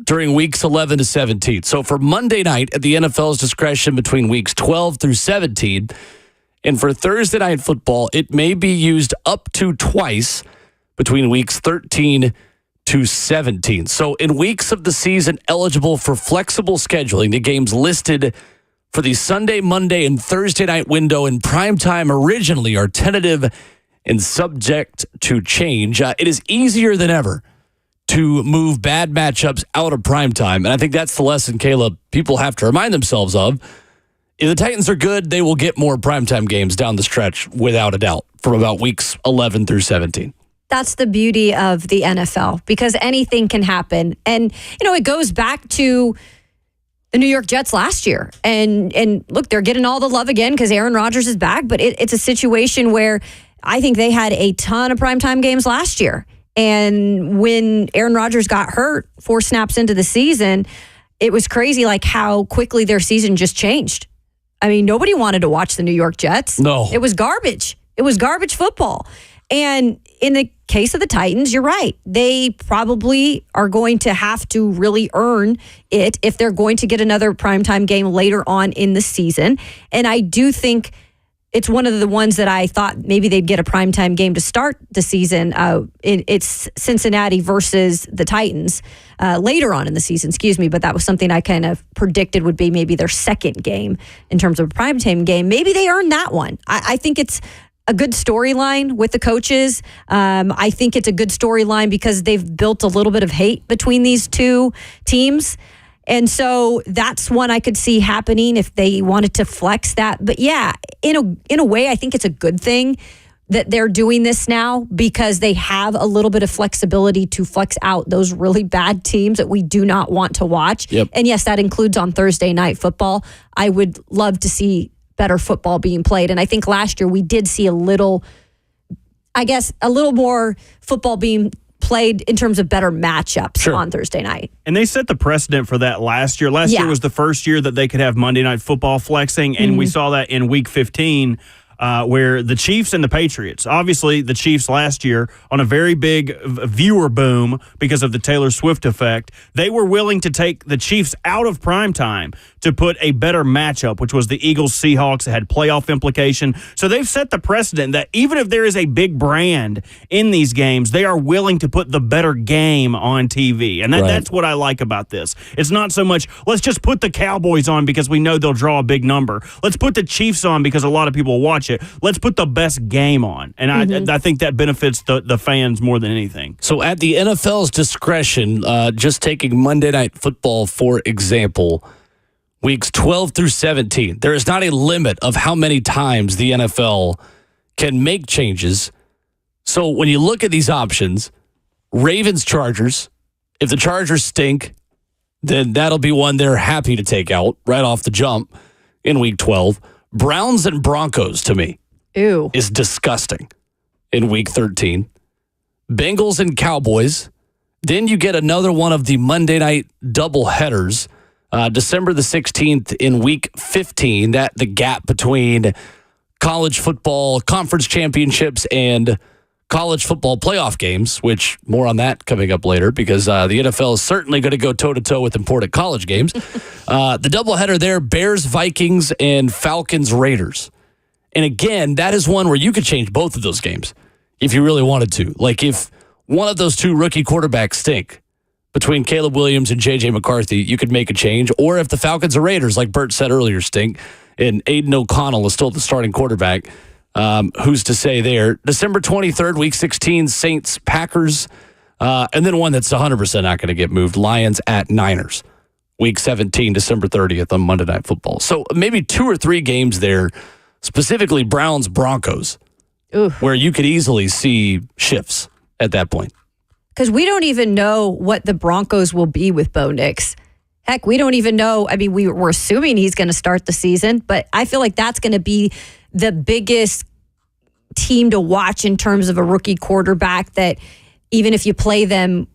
during weeks 11 to 17. So for Monday night, at the NFL's discretion between weeks 12 through 17, and for Thursday night football, it may be used up to twice between weeks 13 to 17. So in weeks of the season eligible for flexible scheduling, the games listed for the Sunday, Monday, and Thursday night window in primetime originally are tentative and subject to change. It is easier than ever to move bad matchups out of primetime. And I think that's the lesson, Caleb, people have to remind themselves of. If the Titans are good, they will get more primetime games down the stretch without a doubt from about weeks 11 through 17. That's the beauty of the NFL because anything can happen. And, it goes back to the New York Jets last year. And look, they're getting all the love again because Aaron Rodgers is back. But it's a situation where I think they had a ton of primetime games last year. And when Aaron Rodgers got hurt 4 snaps into the season, it was crazy like how quickly their season just changed. I mean, nobody wanted to watch the New York Jets. No. It was garbage. It was garbage football. And in the case of the Titans, you're right. They probably are going to have to really earn it if they're going to get another primetime game later on in the season. And I do think it's one of the ones that I thought maybe they'd get a primetime game to start the season. It's Cincinnati versus the Titans later on in the season, but that was something I kind of predicted would be maybe their second game in terms of a primetime game. Maybe they earned that one. I think it's a good storyline with the coaches. I think it's a good storyline because they've built a little bit of hate between these two teams. And so that's one I could see happening if they wanted to flex that. But yeah, in a way, I think it's a good thing that they're doing this now because they have a little bit of flexibility to flex out those really bad teams that we do not want to watch. Yep. And yes, that includes on Thursday night football. I would love to see better football being played. And I think last year we did see a little more football being played in terms of better matchups on Thursday night. And they set the precedent for that last year. Last year was the first year that they could have Monday Night Football flexing, and we saw that in Week 15 where the Chiefs and the Patriots, obviously the Chiefs last year on a very big viewer boom because of the Taylor Swift effect, they were willing to take the Chiefs out of primetime to put a better matchup, which was the Eagles-Seahawks. It had playoff implication. So they've set the precedent that even if there is a big brand in these games, they are willing to put the better game on TV. And that's what I like about this. It's not so much, let's just put the Cowboys on because we know they'll draw a big number. Let's put the Chiefs on because a lot of people watch it. Let's put the best game on. And I think that benefits the fans more than anything. So at the NFL's discretion, just taking Monday Night Football, for example, weeks 12 through 17, there is not a limit of how many times the NFL can make changes. So when you look at these options, Ravens-Chargers, if the Chargers stink, then that'll be one they're happy to take out right off the jump in week 12. Browns and Broncos, to me, is disgusting in week 13. Bengals and Cowboys. Then you get another one of the Monday night double headers, December the 16th in week 15. That the gap between college football conference championships and college football playoff games, which more on that coming up later because the NFL is certainly going to go toe-to-toe with important college games. The doubleheader there, Bears, Vikings, and Falcons, Raiders. And again, that is one where you could change both of those games if you really wanted to. Like if one of those two rookie quarterbacks stink between Caleb Williams and J.J. McCarthy, you could make a change. Or if the Falcons or Raiders, like Bert said earlier, stink, and Aiden O'Connell is still the starting quarterback, who's to say there? December 23rd, week 16, Saints, Packers, and then one that's 100% not going to get moved, Lions at Niners. Week 17, December 30th on Monday Night Football. So maybe 2 or 3 games there, specifically Browns, Broncos, where you could easily see shifts at that point. Because we don't even know what the Broncos will be with Bo Nix. Heck, we don't even know. I mean, we're assuming he's going to start the season, but I feel like that's going to be the biggest team to watch in terms of a rookie quarterback that even if you play them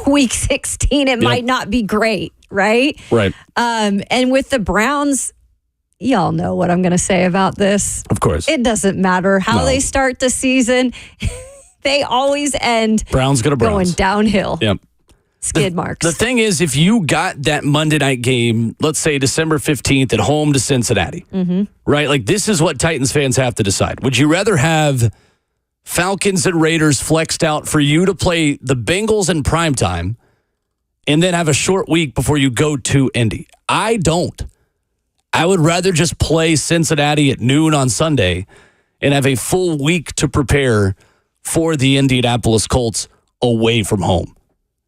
week 16, it might not be great, right? Right. And with the Browns, y'all know what I'm going to say about this. Of course. It doesn't matter how they start the season. They always end Browns going downhill. Yep. Skid marks. The thing is, if you got that Monday night game, let's say December 15th at home to Cincinnati, right? Like, this is what Titans fans have to decide. Would you rather have Falcons and Raiders flexed out for you to play the Bengals in primetime and then have a short week before you go to Indy? I don't. I would rather just play Cincinnati at noon on Sunday and have a full week to prepare for the Indianapolis Colts away from home.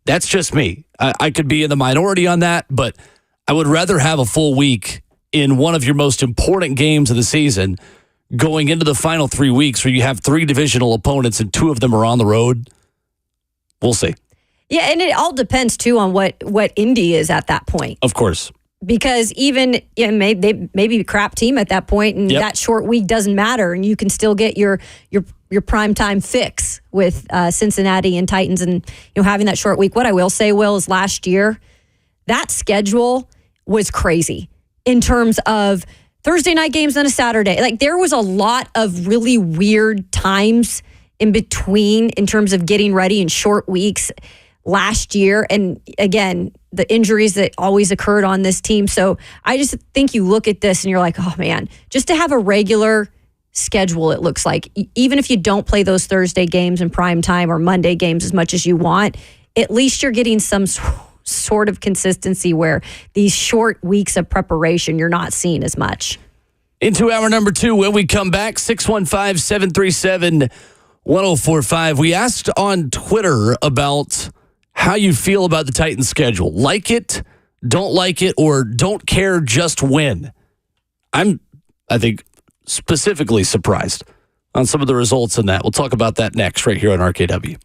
That's just me. I could be in the minority on that, but I would rather have a full week in one of your most important games of the season going into the final 3 weeks where you have 3 divisional opponents and 2 of them are on the road. We'll see. Yeah, and it all depends, too, on what Indy is at that point. Of course. Because even they may be a crap team at that point, and that short week doesn't matter, and you can still get your primetime fix with Cincinnati and Titans, and having that short week. What I will say, Will, is last year that schedule was crazy in terms of Thursday night games and a Saturday. Like, there was a lot of really weird times in between in terms of getting ready in short weeks last year. And again, the injuries that always occurred on this team. So I just think you look at this and you're like, oh man, just to have a regular schedule, it looks like, even if you don't play those Thursday games in prime time or Monday games as much as you want, at least you're getting some sort of consistency where these short weeks of preparation, you're not seeing as much. Into hour number 2, when we come back, 615-737-1045. We asked on Twitter about how you feel about the Titans schedule. Like it, don't like it, or don't care, just win. I think, specifically surprised on some of the results in that. We'll talk about that next right here on RKW.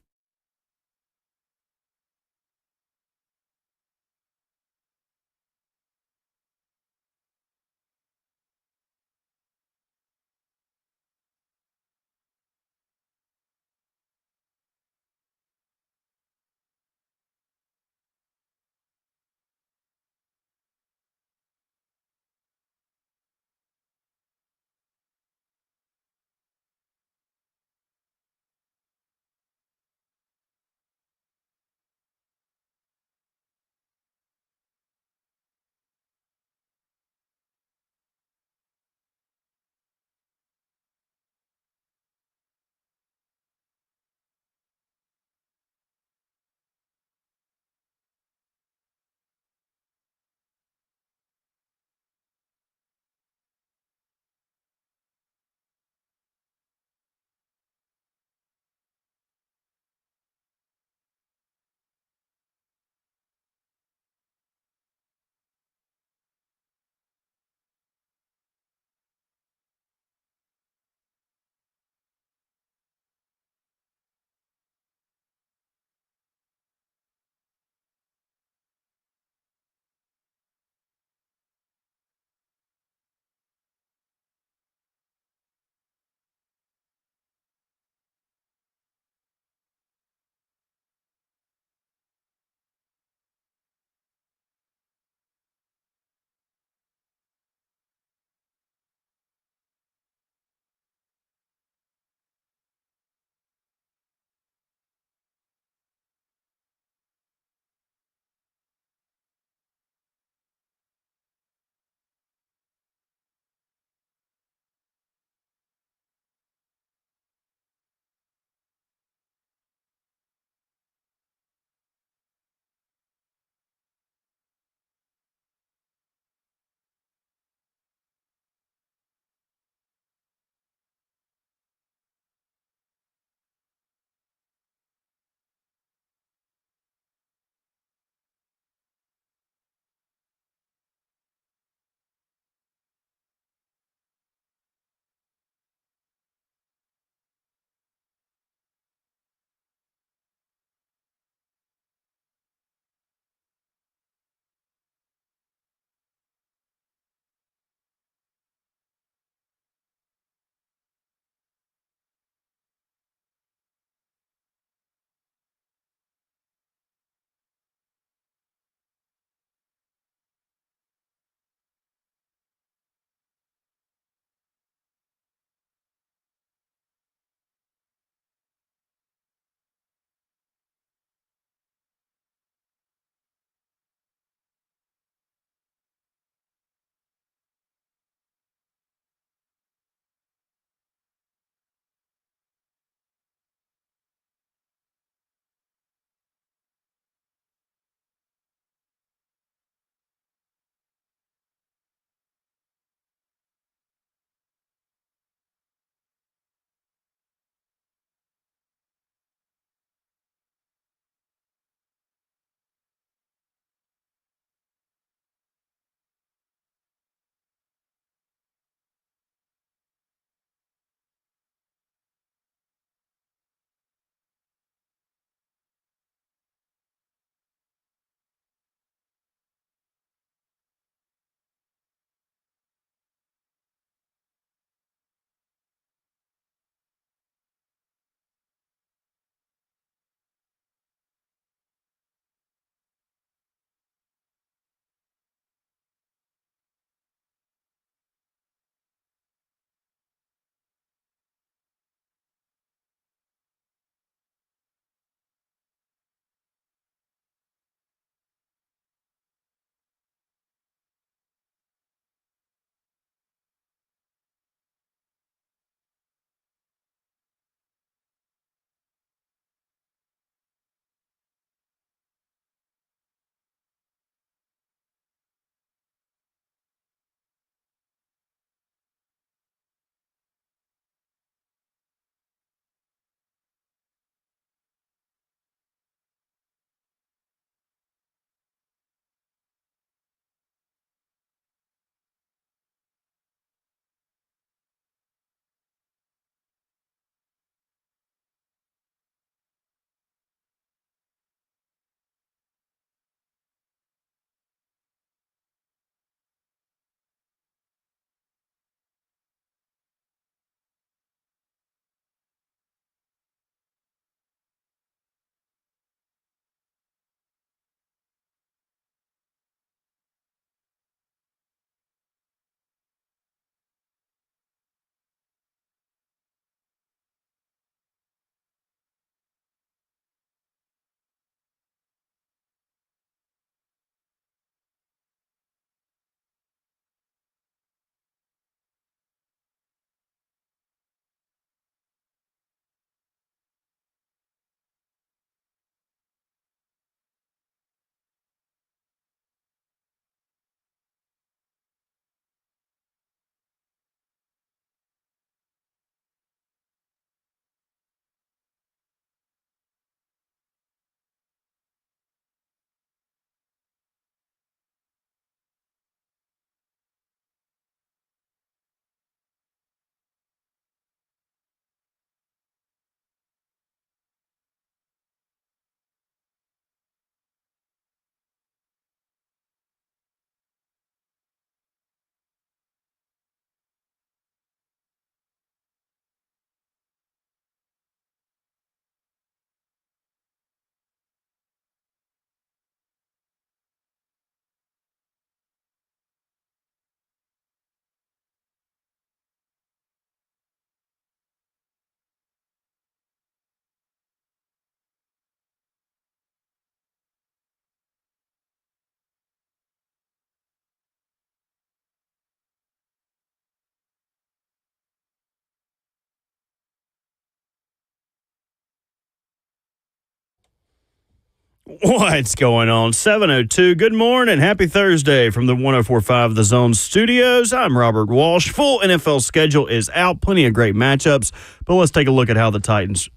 What's going on? 7:02. Good morning. Happy Thursday from the 104.5 The Zone studios. I'm Robert Walsh. Full NFL schedule is out. Plenty of great matchups. But let's take a look at how the Titans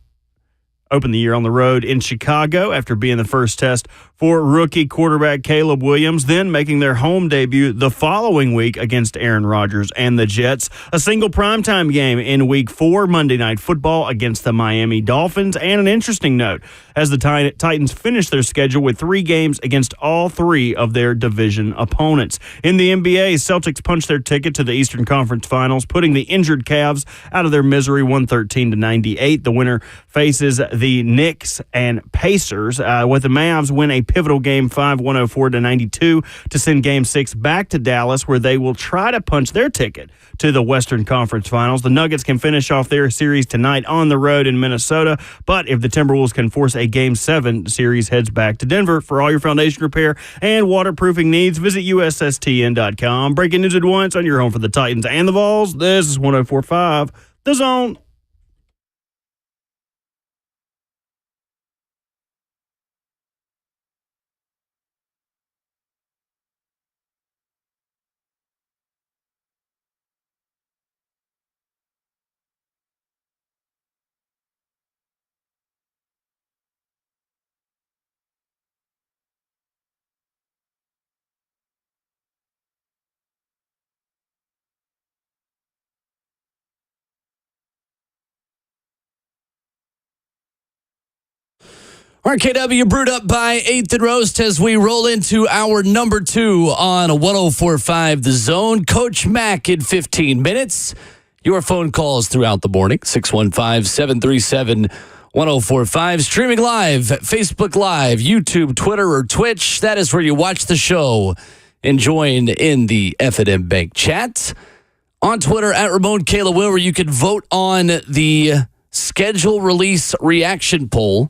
open the year on the road in Chicago after being the first test for rookie quarterback Caleb Williams, then making their home debut the following week against Aaron Rodgers and the Jets. A single primetime game in Week 4, Monday Night Football against the Miami Dolphins. And an interesting note, as the Titans finish their schedule with 3 games against all 3 of their division opponents. In the NBA, Celtics punched their ticket to the Eastern Conference Finals, putting the injured Cavs out of their misery 113-98. The winner faces the Knicks and Pacers, with the Mavs win a pivotal Game 5, 104-92, to send Game 6 back to Dallas, where they will try to punch their ticket to the Western Conference Finals. The Nuggets can finish off their series tonight on the road in Minnesota, but if the Timberwolves can force a Game 7, series heads back to Denver. For all your foundation repair and waterproofing needs, visit USSTN.com. Breaking news at once on your home for the Titans and the Vols. This is 104.5 The Zone. RKW brewed up by 8th and Roast as we roll into our number 2 on 104.5 The Zone. Coach Mack in 15 minutes. Your phone calls throughout the morning, 615-737-1045. Streaming live, Facebook Live, YouTube, Twitter, or Twitch. That is where you watch the show and join in the F&M Bank chat. On Twitter, at Ramon Kayla Will, where you can vote on the schedule release reaction poll.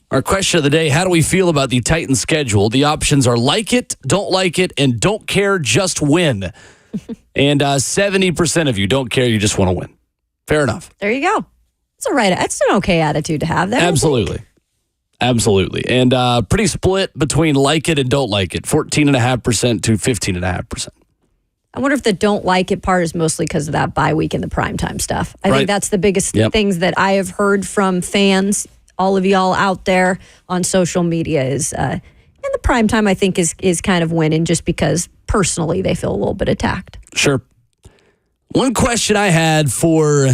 Our question of the day, how do we feel about the Titans schedule? The options are like it, and don't care, just win. And 70% of you don't care, you just want to win. Fair enough. There you go. That's an okay attitude to have there. Absolutely. And pretty split between like it and don't like it, 14.5% to 15.5%. I wonder if the don't like it part is mostly because of that bye week and the primetime stuff. I think that's the biggest things that I have heard from fans. All of y'all out there on social media is, and the primetime I think is kind of winning just because personally they feel a little bit attacked. Sure. One question I had for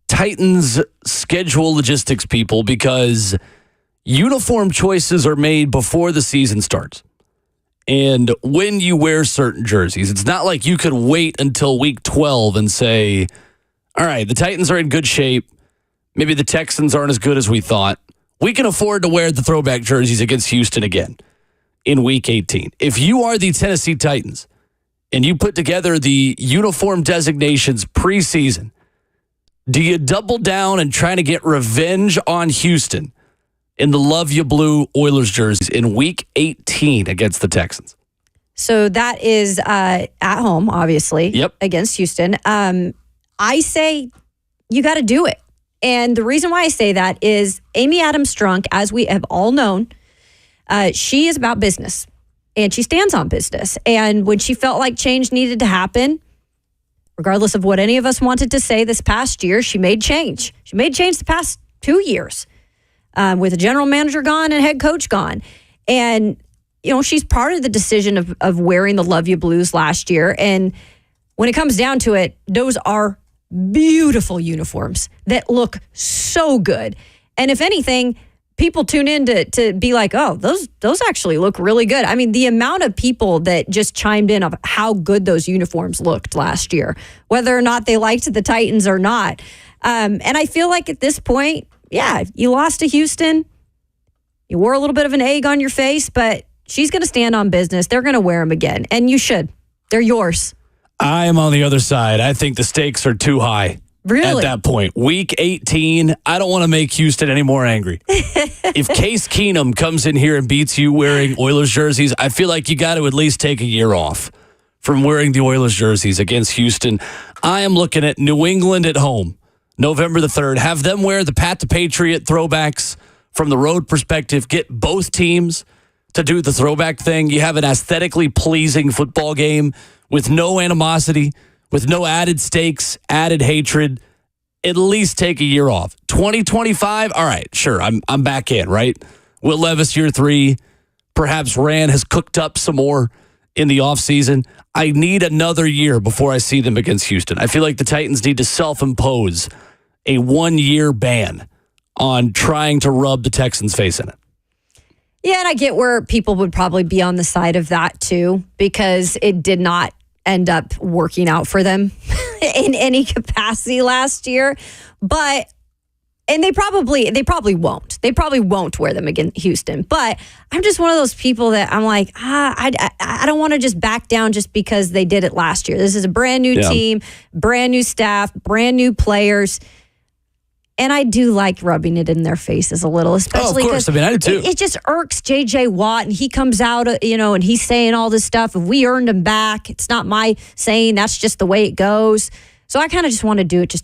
Titans schedule logistics people, because uniform choices are made before the season starts. And when you wear certain jerseys, it's not like you could wait until week 12 and say, all right, the Titans are in good shape. Maybe the Texans aren't as good as we thought. We can afford to wear the throwback jerseys against Houston again in Week 18. If you are the Tennessee Titans and you put together the uniform designations preseason, do you double down and try to get revenge on Houston in the Love You Blue Oilers jerseys in Week 18 against the Texans? So that is at home, obviously, against Houston. I say you got to do it. And the reason why I say that is Amy Adams-Strunk, as we have all known, she is about business and she stands on business. And when she felt like change needed to happen, regardless of what any of us wanted to say this past year, she made change. She made change the past 2 years with a general manager gone and head coach gone. And, you know, she's part of the decision of wearing the Love You Blues last year. And when it comes down to it, those are beautiful uniforms that look so good. And if anything, people tune in to be like, oh, those actually look really good. I mean, the amount of people that just chimed in of how good those uniforms looked last year, whether or not they liked the Titans or not. And I feel like at this point, you lost to Houston. You wore a little bit of an egg on your face, but she's going to stand on business. They're going to wear them again. And you should. They're yours. I am on the other side. I think the stakes are too high. Really? At that point. Week 18, I don't want to make Houston any more angry. If Case Keenum comes in here and beats you wearing Oilers jerseys, I feel like you got to at least take a year off from wearing the Oilers jerseys against Houston. I am looking at New England at home, November the 3rd. Have them wear the Pat the Patriot throwbacks from the road perspective, get both teams to do the throwback thing. You have an aesthetically pleasing football game with no animosity, with no added stakes, added hatred. At least take a year off. 2025, all right, sure, I'm back in, right? Will Levis, year 3. Perhaps Rand has cooked up some more in the offseason. I need another year before I see them against Houston. I feel like the Titans need to self-impose a 1-year ban on trying to rub the Texans' face in it. Yeah, and I get where people would probably be on the side of that too, because it did not end up working out for them in any capacity last year. And they probably won't. They probably won't wear them against Houston. But I'm just one of those people that I'm like, I don't want to just back down just because they did it last year. This is a brand new team, brand new staff, brand new players. And I do like rubbing it in their faces a little, especially because I do too. It just irks J.J. Watt, and he comes out, and he's saying all this stuff. If we earned him back, it's not my saying. That's just the way it goes. So I kind of just want to do it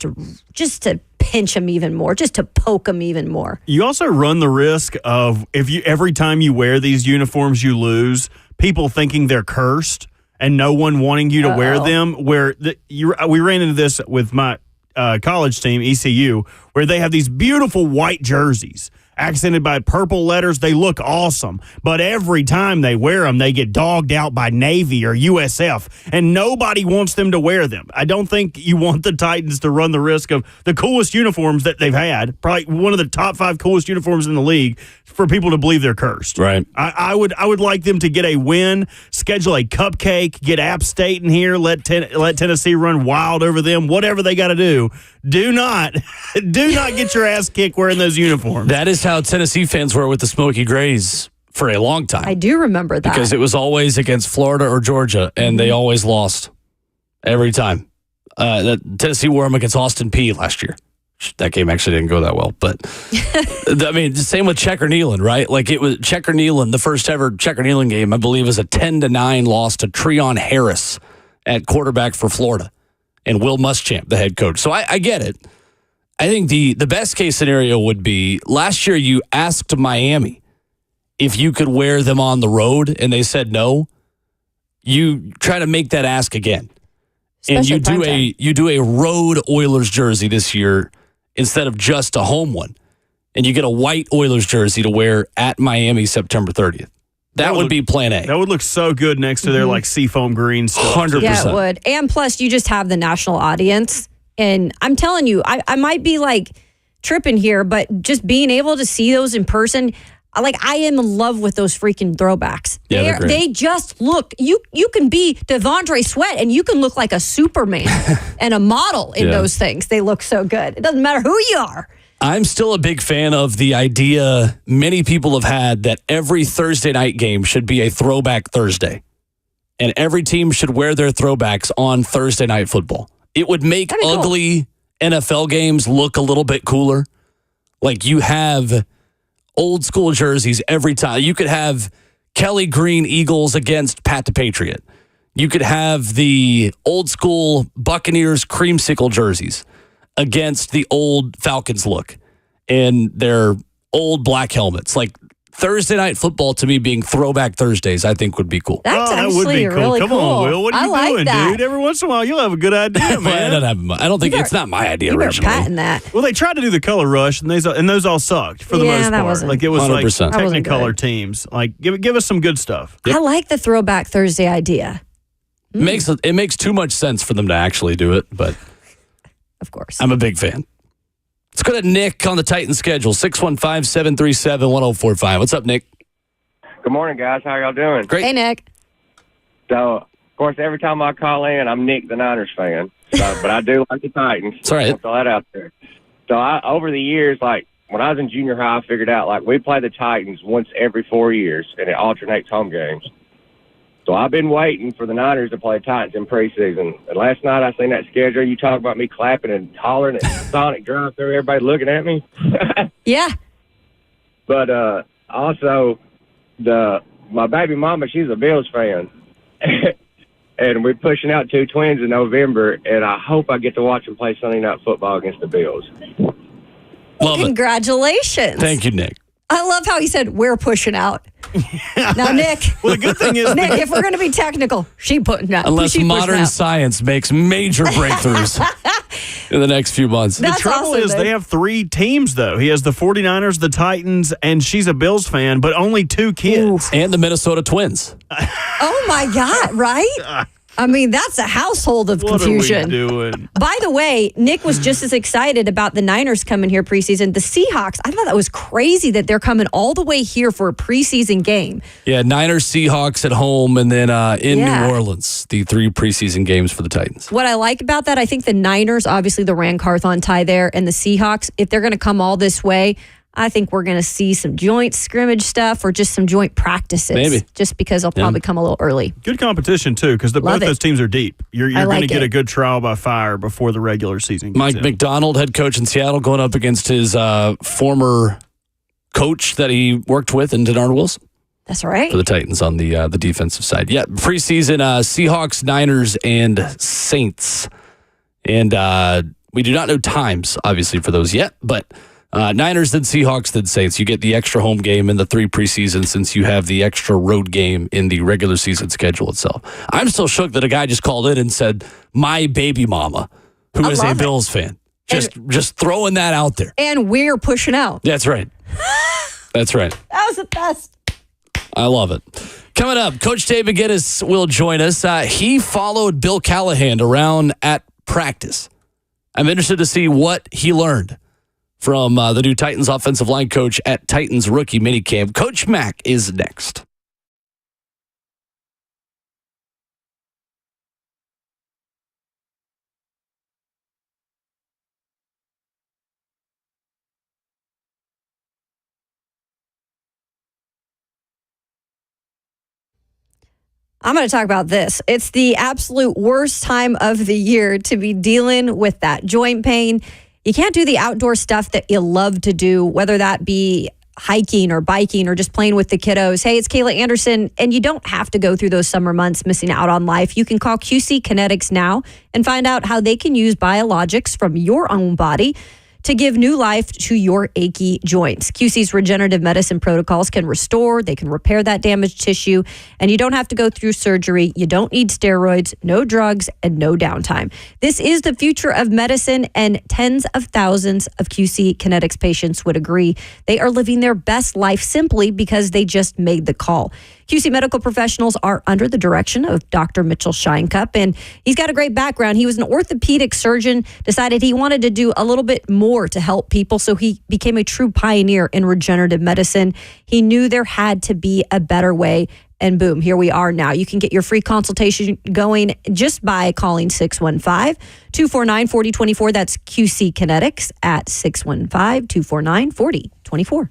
just to pinch him even more, just to poke him even more. You also run the risk of every time you wear these uniforms, you lose. People thinking they're cursed and no one wanting you to wear them. We ran into this with my college team, ECU, where they have these beautiful white jerseys accented by purple letters. They look awesome. But every time they wear them, they get dogged out by Navy or USF, and nobody wants them to wear them. I don't think you want the Titans to run the risk of the coolest uniforms that they've had, probably one of the top 5 coolest uniforms in the league, for people to believe they're cursed. Right. I would like them to get a win, schedule a cupcake, get App State in here, let Tennessee run wild over them, whatever they got to do. Do not get your ass kicked wearing those uniforms. That is how Tennessee fans were with the Smoky Grays for a long time. I do remember that. Because it was always against Florida or Georgia, and they always lost every time. Tennessee wore them against Austin Peay last year. That game actually didn't go that well, but I mean, the same with Checker Neyland, right? Like it was Checker Neyland, the first ever Checker Neyland game, I believe, was a 10-9 loss to Treon Harris at quarterback for Florida, and Will Muschamp, the head coach. So I get it. I think the best case scenario would be last year you asked Miami if you could wear them on the road, and they said no. You try to make that ask again, and you do a road Oilers jersey this year instead of just a home one, and you get a white Oilers jersey to wear at Miami September 30th. That would be plan A. That would look so good next to their seafoam green stuff. 100%. Yeah, it would. And plus, you just have the national audience. And I'm telling you, I might be tripping here, but just being able to see those in person, I am in love with those freaking throwbacks. Yeah, they're great. They just look, you can be Devondre Sweat and you can look like a Superman and a model in those things. They look so good. It doesn't matter who you are. I'm still a big fan of the idea many people have had that every Thursday night game should be a throwback Thursday. And every team should wear their throwbacks on Thursday night football. It would make ugly NFL games look a little bit cooler. Like you have old school jerseys every time. You could have Kelly Green Eagles against Pat the Patriot. You could have the old school Buccaneers creamsicle jerseys against the old Falcons look and their old black helmets. Like Thursday night football, to me, being throwback Thursdays, I think would be cool. That's that would be cool. Really Come cool. on, Will. What are you doing, dude? Every once in a while, you'll have a good idea, man. I don't think it's not my idea originally. Patent that. Well, they tried to do the color rush, and those all sucked for the most part. Wasn't, it was 100%. Technicolor teams. Give us some good stuff. I like the throwback Thursday idea. It makes too much sense for them to actually do it, but of course, I'm a big fan. Let's go to Nick on the Titans schedule, 615-737-1045. What's up, Nick? Good morning, guys. How y'all doing? Great. Hey, Nick. So, of course, every time I call in, I'm Nick, the Niners fan. But I do like the Titans. That's right. I'll throw that out there. So, over the years, when I was in junior high, I figured out, we play the Titans once every 4 years, and it alternates home games. So, I've been waiting for the Niners to play Titans in preseason. And last night, I seen that schedule. You talk about me clapping and hollering at Sonic drive-through, everybody looking at me. Yeah. But also... my baby mama, she's a Bills fan. And we're pushing out 2 twins in November, and I hope I get to watch them play Sunday night football against the Bills. Love Congratulations. it. Thank you, Nick. I love how he said, we're pushing out. Now, Nick. Well, the good thing is, Nick, if we're going to be technical, she putting out. Unless modern science makes major breakthroughs in the next few months. The trouble is they have 3 teams, though. He has the 49ers, the Titans, and she's a Bills fan, but only 2 kids. And the Minnesota Twins. Oh, my God, right? I mean, that's a household of confusion. What are we doing? By the way, Nick was just as excited about the Niners coming here preseason. The Seahawks, I thought that was crazy that they're coming all the way here for a preseason game. Yeah, Niners, Seahawks at home, and then in New Orleans, the 3 preseason games for the Titans. What I like about that, I think the Niners, obviously the Rand Carthon tie there, and the Seahawks, if they're going to come all this way, I think we're going to see some joint scrimmage stuff or just some joint practices. Maybe. Just because they'll probably come a little early. Good competition, too, because both those teams are deep. You're going to get a good trial by fire before the regular season gets Mike McDonald, head coach in Seattle, going up against his former coach that he worked with in Denard Wilson. That's right. For the Titans on the defensive side. Yeah, preseason Seahawks, Niners, and Saints. And we do not know times, obviously, for those yet, but... Niners, then Seahawks, then Saints. You get the extra home game in the 3 preseason since you have the extra road game in the regular season schedule itself. I'm still shook that a guy just called in and said, my baby mama, who is a Bills fan. Just throwing that out there. And we're pushing out. That's right. That's right. That was the best. I love it. Coming up, Coach David Geddes will join us. He followed Bill Callahan around at practice. I'm interested to see what he learned from the new Titans offensive line coach at Titans rookie minicamp. Coach Mack is next. I'm going to talk about this. It's the absolute worst time of the year to be dealing with that joint pain. You can't do the outdoor stuff that you love to do, whether that be hiking or biking or just playing with the kiddos. Hey, it's Kayla Anderson, and you don't have to go through those summer months missing out on life. You can call QC Kinetics now and find out how they can use biologics from your own body to give new life to your achy joints. QC's regenerative medicine protocols can restore, they can repair that damaged tissue, and you don't have to go through surgery. You don't need steroids, no drugs, and no downtime. This is the future of medicine, and tens of thousands of QC Kinetics patients would agree. They are living their best life simply because they just made the call. QC medical professionals are under the direction of Dr. Mitchell Shinecup, and he's got a great background. He was an orthopedic surgeon, decided he wanted to do a little bit more to help people, so he became a true pioneer in regenerative medicine. He knew there had to be a better way, and boom, here we are now. You can get your free consultation going just by calling 615-249-4024. That's QC Kinetics at 615-249-4024.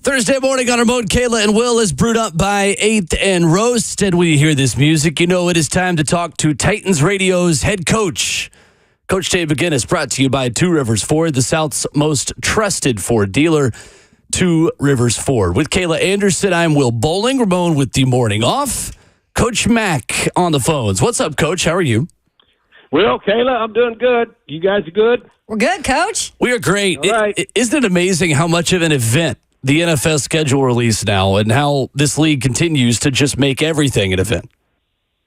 Thursday morning on our mode, Kayla and Will is brewed up by 8th and Roast. And when you hear this music, you know it is time to talk to Titans Radio's head coach. Coach Dave McGinnis, brought to you by Two Rivers Ford, the South's most trusted Ford dealer. Two Rivers Ford. With Kayla Anderson, I'm Will Bowling. Ramon with the morning off. Coach Mack on the phones. What's up, Coach? How are you? Well, Kayla, I'm doing good. You guys are good? We're good, Coach. We are great. All right. Isn't it amazing how much of an event the NFL schedule release now and how this league continues to just make everything an event?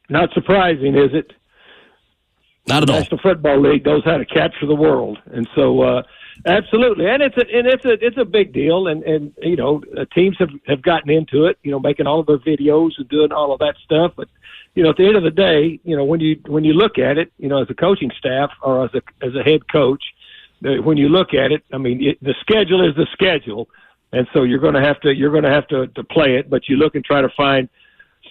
Not surprising, is it? Not at all. The National Football League knows how to capture the world, and so absolutely, and it's a big deal, and you know, teams have gotten into it, you know, making all of their videos and doing all of that stuff. But you know, at the end of the day, you know, when you look at it, you know, as a coaching staff or as a head coach, when you look at it, I mean, the schedule is the schedule, and so you're going to have to play it. But you look and try to find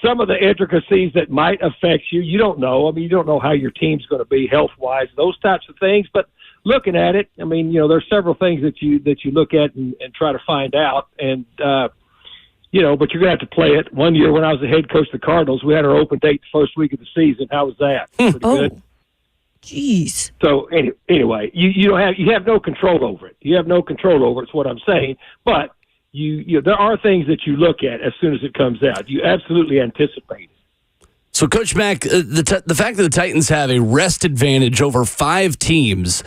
some of the intricacies that might affect you. You don't know. I mean, you don't know how your team's going to be health-wise, those types of things. But looking at it, I mean, you know, there's several things that you look at and try to find out. And, you know, but you're going to have to play it. One year when I was the head coach of the Cardinals, we had our open date the first week of the season. How was that? Pretty good. Jeez. So anyway, you have no control over it. You have no control over it, is what I'm saying. But you there are things that you look at as soon as it comes out. You absolutely anticipate it. So, Coach Mack, the fact that the Titans have a rest advantage over 5 teams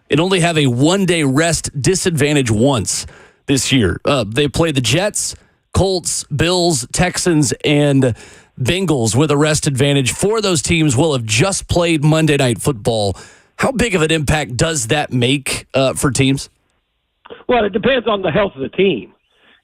and only have a one-day rest disadvantage once this year. They play the Jets, Colts, Bills, Texans, and Bengals with a rest advantage. 4 of those teams will have just played Monday Night Football. How big of an impact does that make for teams? Well, it depends on the health of the team.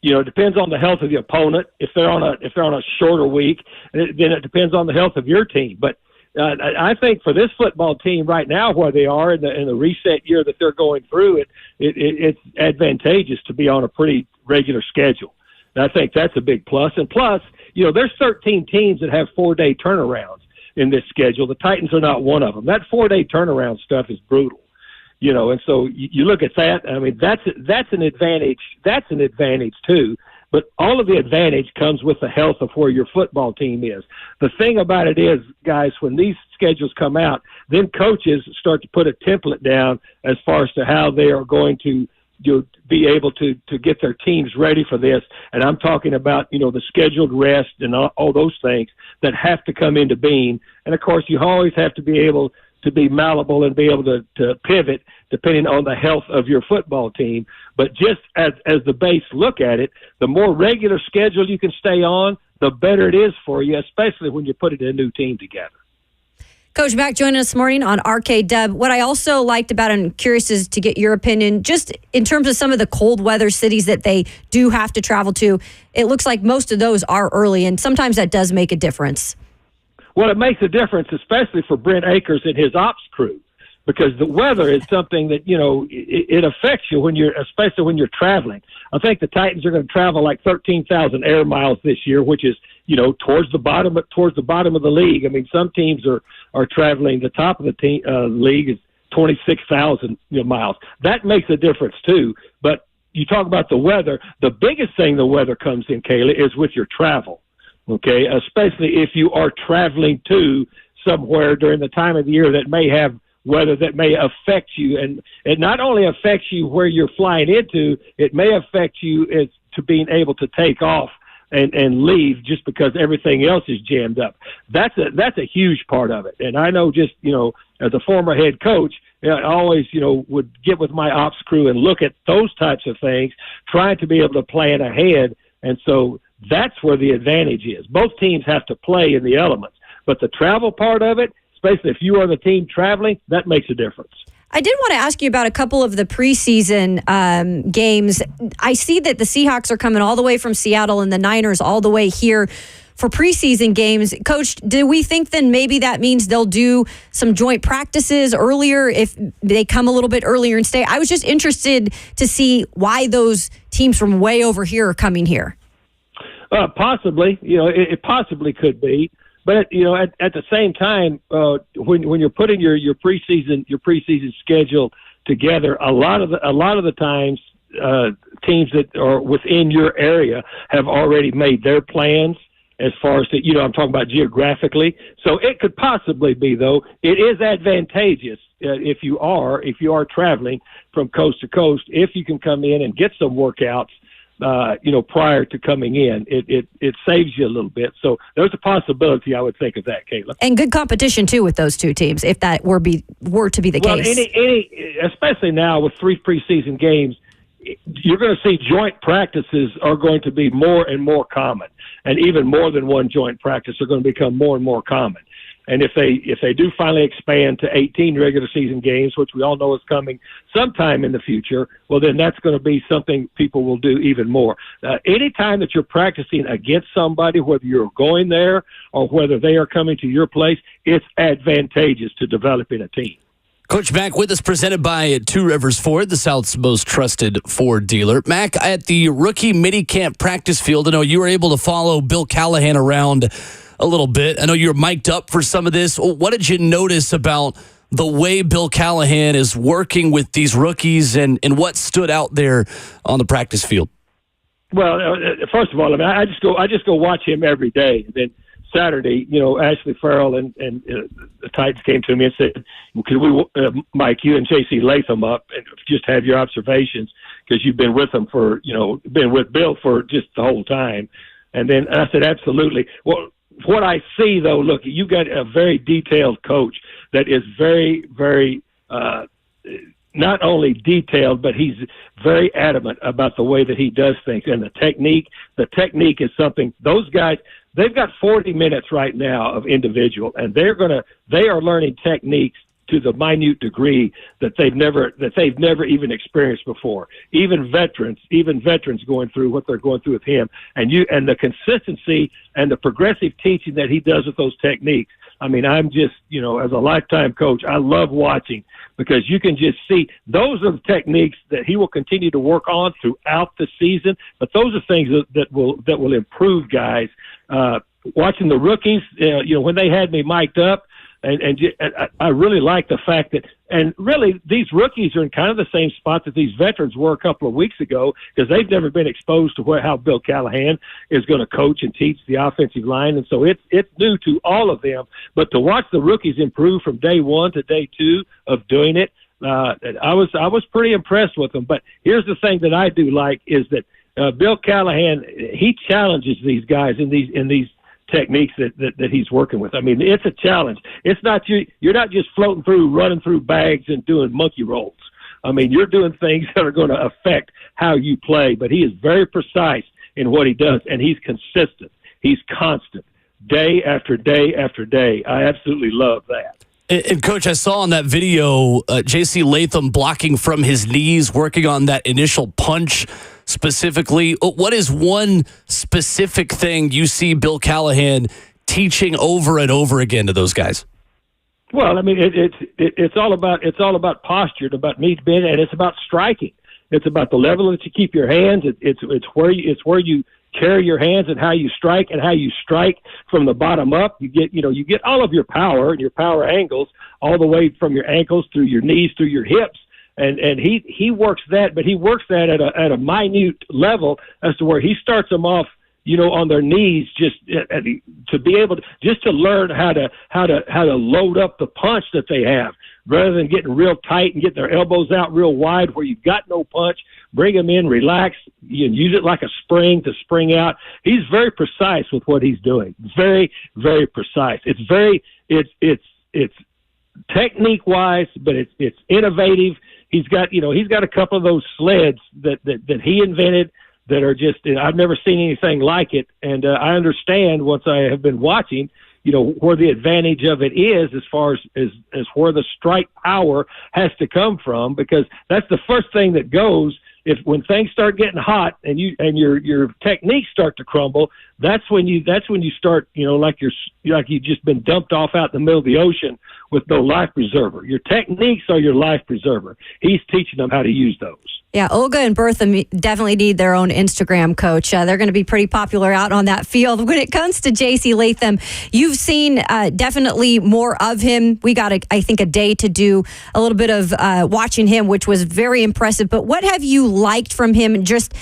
You know, it depends on the health of the opponent. If they're on a shorter week, then it depends on the health of your team. But I think for this football team right now, where they are in the reset year that they're going through, it's advantageous to be on a pretty regular schedule. And I think that's a big plus. And plus, you know, there's 13 teams that have 4-day turnarounds in this schedule. The Titans are not one of them. That 4-day turnaround stuff is brutal. You know, and so you look at that. I mean, that's an advantage. That's an advantage too. But all of the advantage comes with the health of where your football team is. The thing about it is, guys, when these schedules come out, then coaches start to put a template down as far as to how they are going to be able to get their teams ready for this. And I'm talking about, you know, the scheduled rest and all those things that have to come into being. And of course, you always have to be able to be malleable and be able to pivot depending on the health of your football team. But just as the base look at it, the more regular schedule you can stay on, the better it is for you, especially when you put a new team together. Coach Mack joining us this morning on RKW. What I also liked about it, and curious is to get your opinion, just in terms of some of the cold weather cities that they do have to travel to, it looks like most of those are early, and sometimes that does make a difference. Well, it makes a difference, especially for Brent Akers and his ops crew, because the weather is something that, you know, it affects you especially when you're traveling. I think the Titans are going to travel like 13,000 air miles this year, which is, you know, towards the bottom of the league. I mean, some teams are traveling. The top of the league is 26,000 miles. That makes a difference too. But you talk about the weather. The biggest thing the weather comes in, Kayla, is with your travel. Okay, especially if you are traveling to somewhere during the time of the year that may have weather that may affect you. And it not only affects you where you're flying into, it may affect you as to being able to take off and leave just because everything else is jammed up. That's a huge part of it. And I know, just, you know, as a former head coach, I always, you know, would get with my ops crew and look at those types of things, trying to be able to plan ahead. And so that's where the advantage is. Both teams have to play in the elements, but the travel part of it, especially if you are the team traveling, that makes a difference. I did want to ask you about a couple of the preseason games. I see that the Seahawks are coming all the way from Seattle and the Niners all the way here for preseason games. Coach, do we think then maybe that means they'll do some joint practices earlier if they come a little bit earlier and stay? I was just interested to see why those teams from way over here are coming here. Possibly, you know, it possibly could be, but you know, at the same time, when you're putting your preseason schedule together, a lot of the times teams that are within your area have already made their plans as far as I'm talking about geographically. So it could possibly be, though, it is advantageous if you are traveling from coast to coast, if you can come in and get some workouts, prior to coming in. It saves you a little bit. So there's a possibility, I would think, of that, Caleb. And good competition, too, with those two teams, if that were to be the case. Especially now with 3 preseason games, you're going to see joint practices are going to be more and more common. And even more than one joint practice are going to become more and more common. And if they do finally expand to 18 regular season games, which we all know is coming sometime in the future, well, then that's going to be something people will do even more. Anytime that you're practicing against somebody, whether you're going there or whether they are coming to your place, it's advantageous to developing a team. Coach Mack with us, presented by Two Rivers Ford, the South's most trusted Ford dealer. Mack, at the rookie minicamp practice field, I know you were able to follow Bill Callahan around a little bit. I know you're mic'd up for some of this. What did you notice about the way Bill Callahan is working with these rookies and what stood out there on the practice field? Well, first of all, I just go watch him every day. And then Saturday, Ashley Farrell and the Titans came to me and said, could we, Mike, you and J.C. Latham up and just have your observations because you've been with them been with Bill for just the whole time. And then I said, absolutely. Well, what I see, though, look, you got a very detailed coach that is very, very not only detailed, but he's very adamant about the way that he does things. And the technique is something those guys, they've got 40 minutes right now of individual, and they are learning techniques to the minute degree that they've never even experienced before. Even veterans going through what they're going through with him, and the consistency and the progressive teaching that he does with those techniques. I mean, I'm just, as a lifetime coach, I love watching because you can just see those are the techniques that he will continue to work on throughout the season. But those are things that will improve guys. Watching the rookies, when they had me mic'd up, and I really like the fact that, and really these rookies are in kind of the same spot that these veterans were a couple of weeks ago because they've never been exposed to how Bill Callahan is going to coach and teach the offensive line. And so it's new to all of them. But to watch the rookies improve from day 1 to day 2 of doing it, I was pretty impressed with them. But here's the thing that I do like is that Bill Callahan, he challenges these guys in these techniques that he's working with. I mean, it's a challenge. It's not you're not just floating through, running through bags and doing monkey rolls. I mean, you're doing things that are going to affect how you play, but he is very precise in what he does, and he's consistent. He's constant, day after day after day. I absolutely love that. And, Coach, I saw on that video J.C. Latham blocking from his knees, working on that initial punch specifically. What is one specific thing you see Bill Callahan teaching over and over again to those guys? Well, I mean, it's all about posture, it's about meat bend, and it's about striking. It's about the level that you keep your hands. It's where you carry your hands and how you strike from the bottom up. You get all of your power and your power angles all the way from your ankles through your knees through your hips. And he works that, but he works that at a minute level as to where he starts them off, on their knees, just to be able to just to learn how to load up the punch that they have, rather than getting real tight and getting their elbows out real wide where you've got no punch. Bring them in, relax, use it like a spring to spring out. He's very precise with what he's doing. Very, very precise. It's technique wise, but it's innovative. He's got a couple of those sleds that he invented that are just, I've never seen anything like it. And I understand once I have been watching, where the advantage of it is as far as where the strike power has to come from, because that's the first thing that goes. When things start getting hot and your techniques start to crumble, that's when you start, like you've just been dumped off out in the middle of the ocean with no life preserver. Your techniques are your life preserver. He's teaching them how to use those. Yeah, Olga and Bertha definitely need their own Instagram coach. They're going to be pretty popular out on that field. When it comes to J.C. Latham, you've seen definitely more of him. We got, I think, a day to do a little bit of watching him, which was very impressive. But what have you liked from him just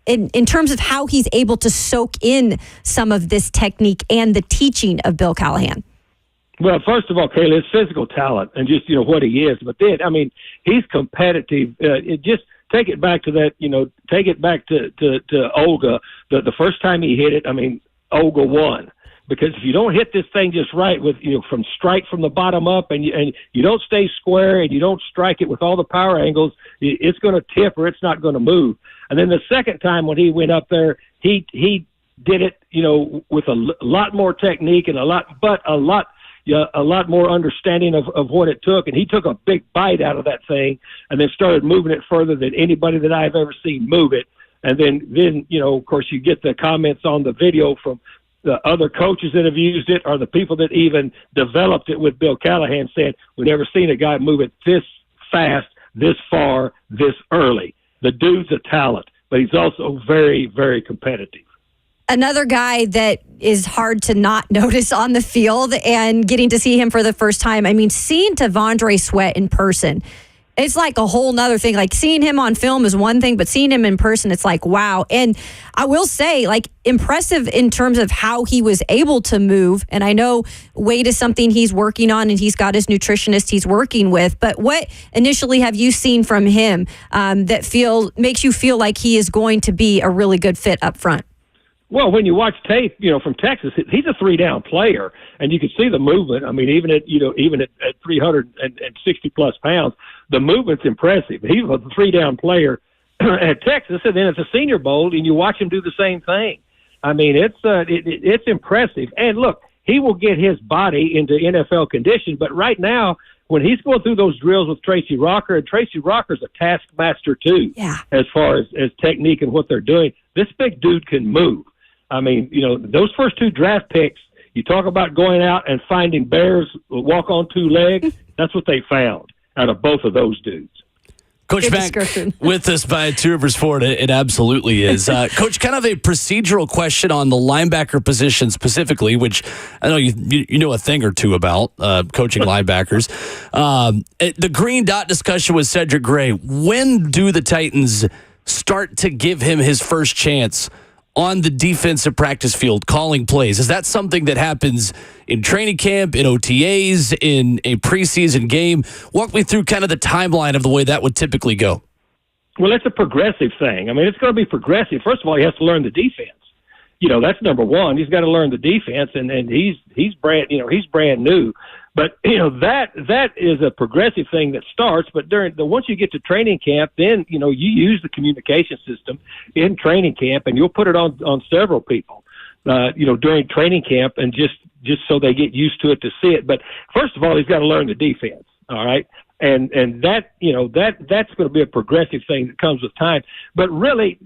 in terms of how he's able to soak in some of this technique and the teaching of Bill Callahan? Well, first of all, Kayla, his physical talent and just, what he is. But then, he's competitive. Just take it back to that, take it back to Olga. The first time he hit it, Olga won. Because if you don't hit this thing just right with, from strike from the bottom up and you don't stay square and you don't strike it with all the power angles, it's going to tip or it's not going to move. And then the second time when he went up there, he did it, with a lot more technique and a lot more understanding of what it took. And he took a big bite out of that thing and then started moving it further than anybody that I've ever seen move it. And then of course, you get the comments on the video from the other coaches that have used it or the people that even developed it with Bill Callahan saying, we've never seen a guy move it this fast, this far, this early. The dude's a talent, but he's also very, very competitive. Another guy that is hard to not notice on the field and getting to see him for the first time. Seeing Tavondre Sweat in person, it's like a whole nother thing. Like seeing him on film is one thing, but seeing him in person, it's like, wow. And I will say, impressive in terms of how he was able to move. And I know weight is something he's working on and he's got his nutritionist he's working with. But what initially have you seen from him that makes you feel like he is going to be a really good fit up front? Well, when you watch tape, from Texas, he's a 3-down player, and you can see the movement. Even at 360 plus pounds, the movement's impressive. He's a 3-down player at Texas, and then at the Senior Bowl, and you watch him do the same thing. It's impressive. And look, he will get his body into NFL condition, but right now, when he's going through those drills with Tracy Rocker, and Tracy Rocker's a taskmaster too, as far as technique and what they're doing, this big dude can move. Those first 2 draft picks, you talk about going out and finding bears walk on 2 legs. That's what they found out of both of those dudes. Coach Mack with us by Two Rivers Ford. It absolutely is. Coach, kind of a procedural question on the linebacker position specifically, which I know you know a thing or two about coaching linebackers. The green dot discussion with Cedric Gray. When do the Titans start to give him his first chance on the defensive practice field, calling plays? Is that something that happens in training camp, in OTAs, in a preseason game? Walk me through kind of the timeline of the way that would typically go. Well, it's a progressive thing. It's going to be progressive. First of all, he has to learn the defense. That's number one. He's got to learn the defense, and he's brand new. But that is a progressive thing that starts. But once you get to training camp, then you use the communication system in training camp, and you'll put it on several people, during training camp, and just so they get used to it to see it. But first of all, he's got to learn the defense. All right, and that that's going to be a progressive thing that comes with time. But really,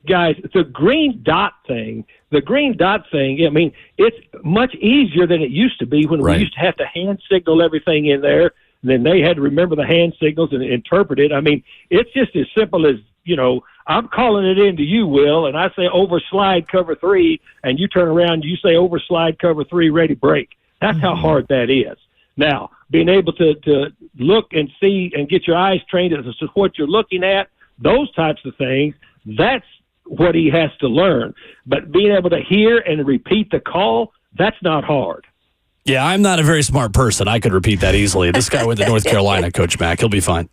guys, the green dot thing, it's much easier than it used to be when we used to have to hand signal everything in there. And then they had to remember the hand signals and interpret it. It's just as simple as, I'm calling it into you, Will, and I say over slide cover 3, and you turn around and you say over slide cover 3, ready, break. That's how hard that is. Now, being able to look and see and get your eyes trained as to what you're looking at, those types of things, that's what he has to learn. But being able to hear and repeat the call, that's not hard. Yeah, I'm not a very smart person. I could repeat that easily. This guy went to North Carolina, Coach Mack. He'll be fine.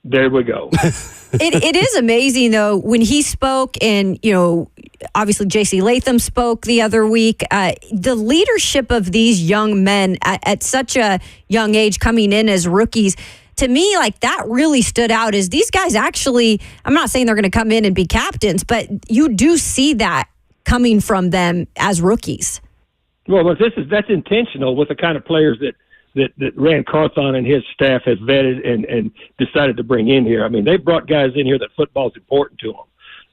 There we go. It is amazing, though, when he spoke, and, obviously J.C. Latham spoke the other week, the leadership of these young men at such a young age coming in as rookies, to me, that really stood out. Is these guys actually, I'm not saying they're going to come in and be captains, but you do see that coming from them as rookies. Well, that's intentional with the kind of players that Rand Carthon and his staff has vetted and decided to bring in here. They brought guys in here that football's important to them.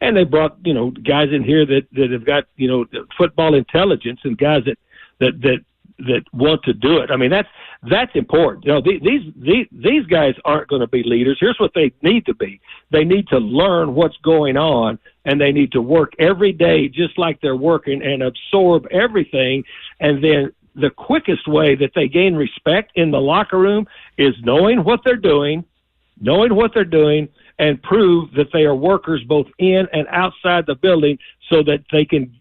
And they brought, guys in here that have got, football intelligence, and guys that that want to do it. I mean, that's important. You know, these guys aren't going to be leaders. Here's what they need to be. They need to learn what's going on, and they need to work every day just like they're working and absorb everything. And then the quickest way that they gain respect in the locker room is knowing what they're doing, and prove that they are workers both in and outside the building so that they can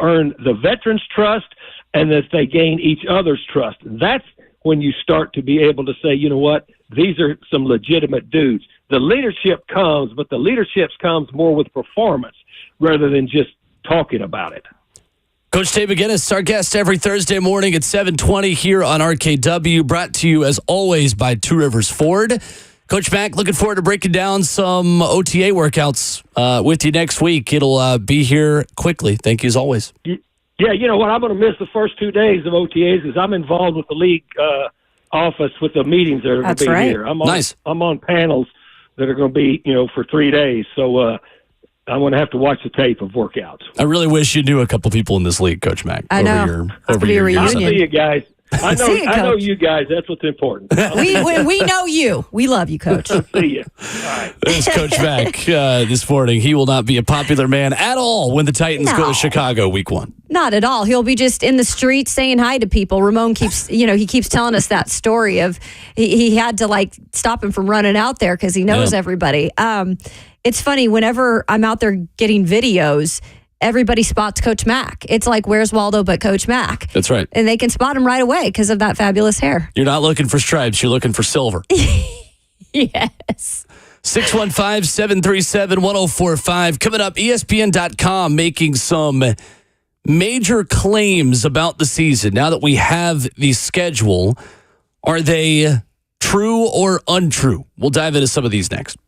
earn the veterans' trust and that they gain each other's trust. That's when you start to be able to say, you know what, these are some legitimate dudes. The leadership comes, but the leadership comes more with performance rather than just talking about it. Coach Dave McGinnis, our guest every Thursday morning at 7:20 here on RKW, brought to you as always by Two Rivers Ford. Coach Mack, looking forward to breaking down some OTA workouts with you next week. It'll be here quickly. Thank you as always. Yeah, you know what? I'm going to miss the first 2 days of OTAs because I'm involved with the league office with the meetings that are going to be here. I'm on panels that are going to be, for 3 days. So I'm going to have to watch the tape of workouts. I really wish you knew a couple people in this league, Coach Mack. I know. Over your reunion. I'll see you guys. I know you guys. That's what's important. We know you. We love you, Coach. See you. All right. This is Coach Mack this morning. He will not be a popular man at all when the Titans go to Chicago week 1. Not at all. He'll be just in the streets saying hi to people. Ramon keeps, he keeps telling us that story of he had to stop him from running out there because he knows everybody. It's funny, whenever I'm out there getting videos, everybody spots Coach Mack. It's like, where's Waldo but Coach Mack? That's right. And they can spot him right away because of that fabulous hair. You're not looking for stripes. You're looking for silver. Yes. 615-737-1045. Coming up, ESPN.com making some major claims about the season. Now that we have the schedule, are they true or untrue? We'll dive into some of these next.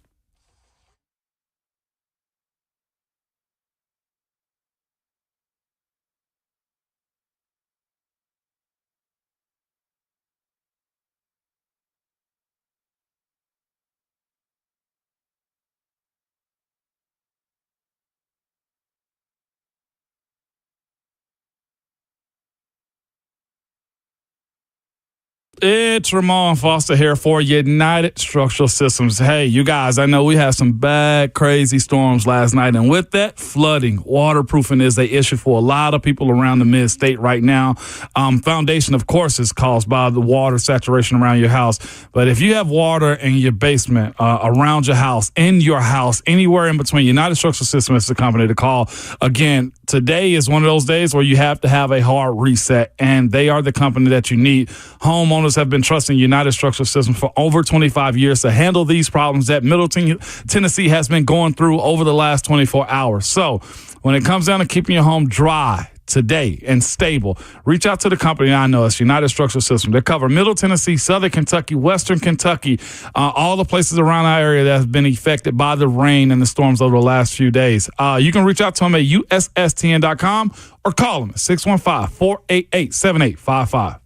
It's Ramon Foster here for United Structural Systems. Hey, you guys, I know we had some bad, crazy storms last night, and with that, flooding, waterproofing is an issue for a lot of people around the mid-state right now. Foundation, of course, is caused by the water saturation around your house, but if you have water in your basement, around your house, in your house, anywhere in between, United Structural Systems is the company to call. Again, today is one of those days where you have to have a hard reset, and they are the company that you need. Homeowners have been trusting United Structural Systems for over 25 years to handle these problems that Middleton, Tennessee has been going through over the last 24 hours. So when it comes down to keeping your home dry today and stable, reach out to the company. I know it's United Structural Systems. They cover Middle Tennessee, Southern Kentucky, Western Kentucky, all the places around our area that have been affected by the rain and the storms over the last few days. You can reach out to them at USSTN.com or call them at 615-488-7855.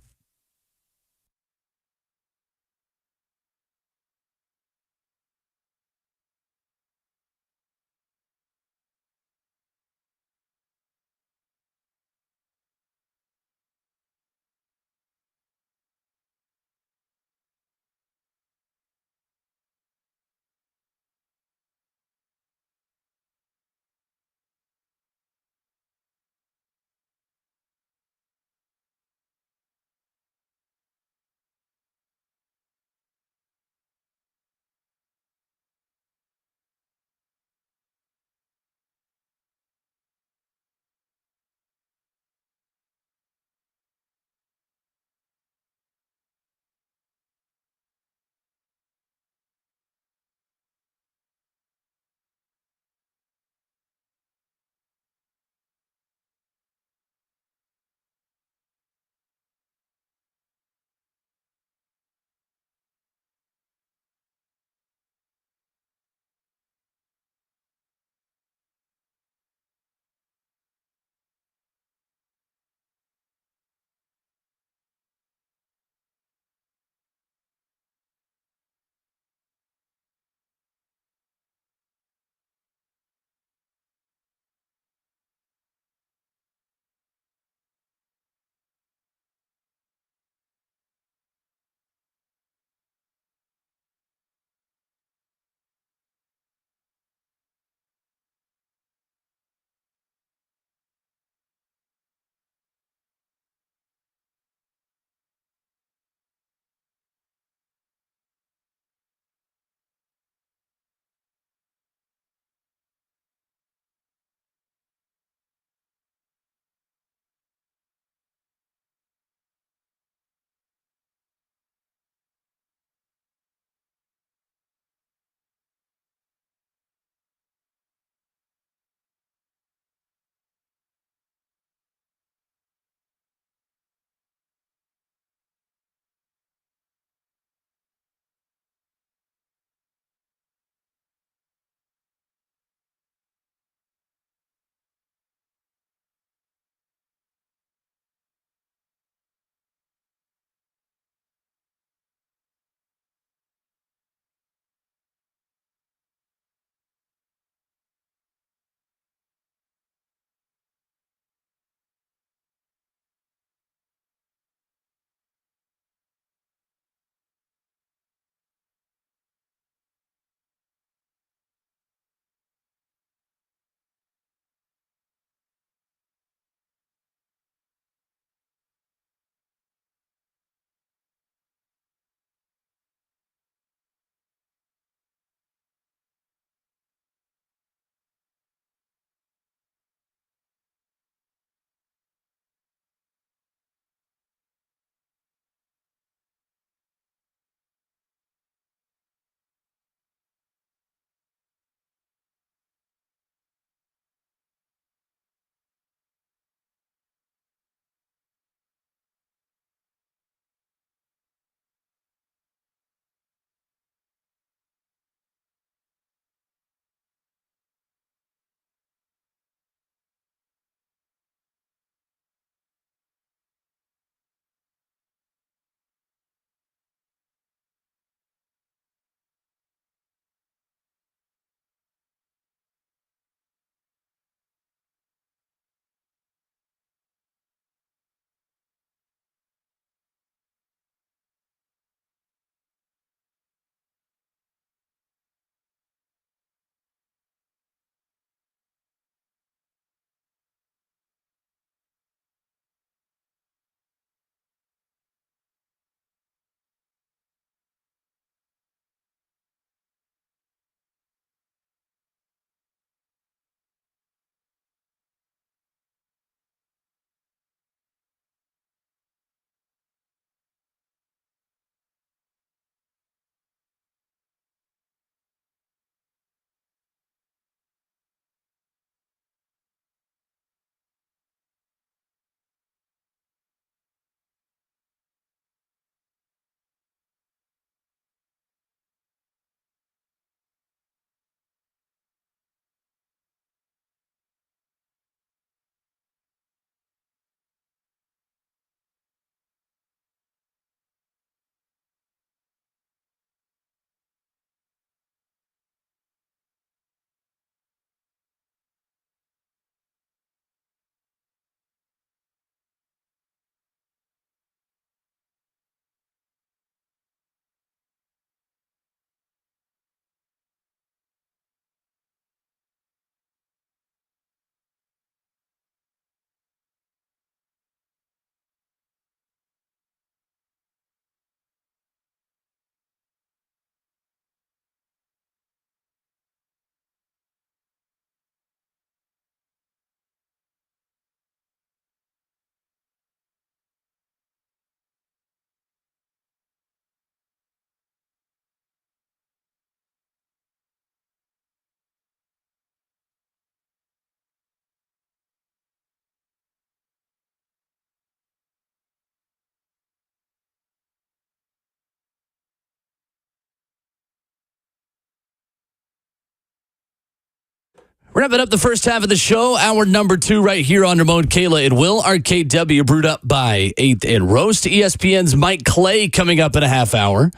Wrapping up the first half of the show, hour number 2 right here on Ramon, Kayla, and Will. RKW brewed up by 8th and Roast. ESPN's Mike Clay coming up in a half hour.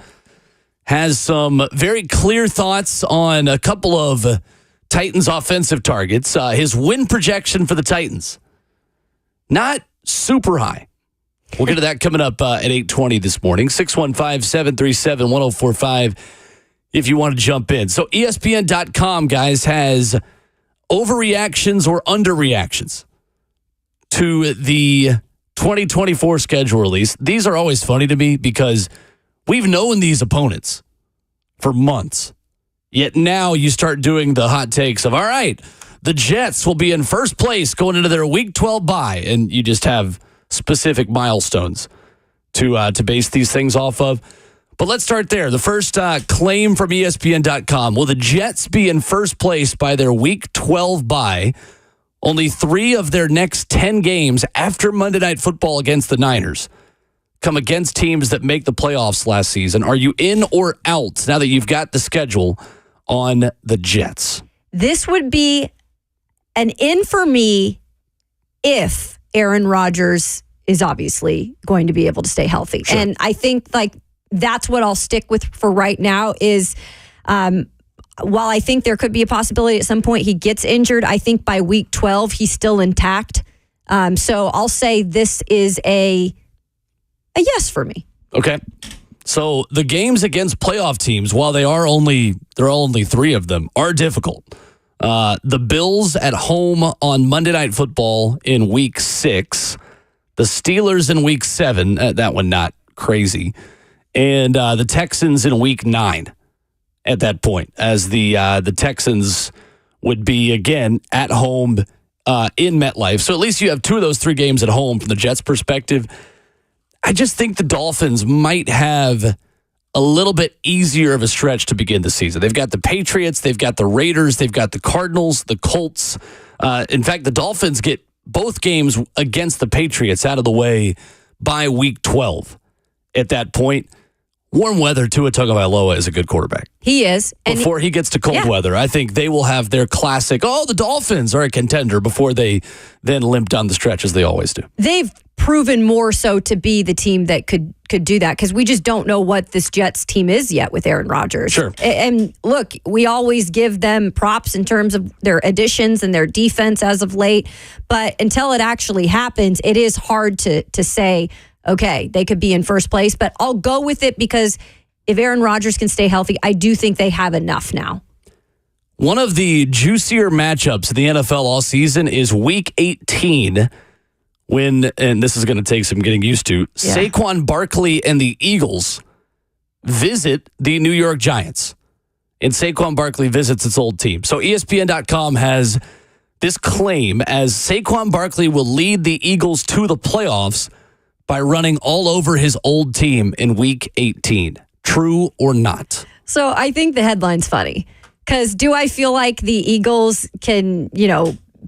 Has some very clear thoughts on a couple of Titans offensive targets. His win projection for the Titans, not super high. We'll get to that coming up at 8:20 this morning. 615-737-1045 if you want to jump in. So ESPN.com, guys, has overreactions or underreactions to the 2024 schedule release. These are always funny to me because we've known these opponents for months. Yet now you start doing the hot takes of, all right, the Jets will be in first place going into their Week 12 bye, and you just have specific milestones to base these things off of. But let's start there. The first claim from ESPN.com. Will the Jets be in first place by their Week 12 bye? Only 3 of their next 10 games after Monday Night Football against the Niners come against teams that make the playoffs last season. Are you in or out now that you've got the schedule on the Jets? This would be an in for me if Aaron Rodgers is obviously going to be able to stay healthy. Sure. And I think that's what I'll stick with for right now is while I think there could be a possibility at some point he gets injured, I think by week 12 he's still intact. So I'll say this is a yes for me. Okay. So the games against playoff teams, while there are only 3 of them, are difficult. The Bills at home on Monday Night Football in week 6. The Steelers in week 7. That one not crazy. And the Texans in week 9 at that point, as the Texans would be, again, at home in MetLife. So at least you have 2 of those 3 games at home from the Jets' perspective. I just think the Dolphins might have a little bit easier of a stretch to begin the season. They've got the Patriots, they've got the Raiders, they've got the Cardinals, the Colts. In fact, the Dolphins get both games against the Patriots out of the way by week 12. At that point, warm weather, Tua Tagovailoa is a good quarterback. He is. Before he gets to cold weather, I think they will have their classic, the Dolphins are a contender before they then limp down the stretch as they always do. They've proven more so to be the team that could do that because we just don't know what this Jets team is yet with Aaron Rodgers. Sure. And look, we always give them props in terms of their additions and their defense as of late. But until it actually happens, it is hard to say, okay, they could be in first place. But I'll go with it because if Aaron Rodgers can stay healthy, I do think they have enough now. One of the juicier matchups in the NFL all season is Week 18 when, and this is going to take some getting used to, Saquon Barkley and the Eagles visit the New York Giants. And Saquon Barkley visits its old team. So ESPN.com has this claim as Saquon Barkley will lead the Eagles to the playoffs by running all over his old team in Week 18. True or not? So I think the headline's funny because do I feel like the Eagles can,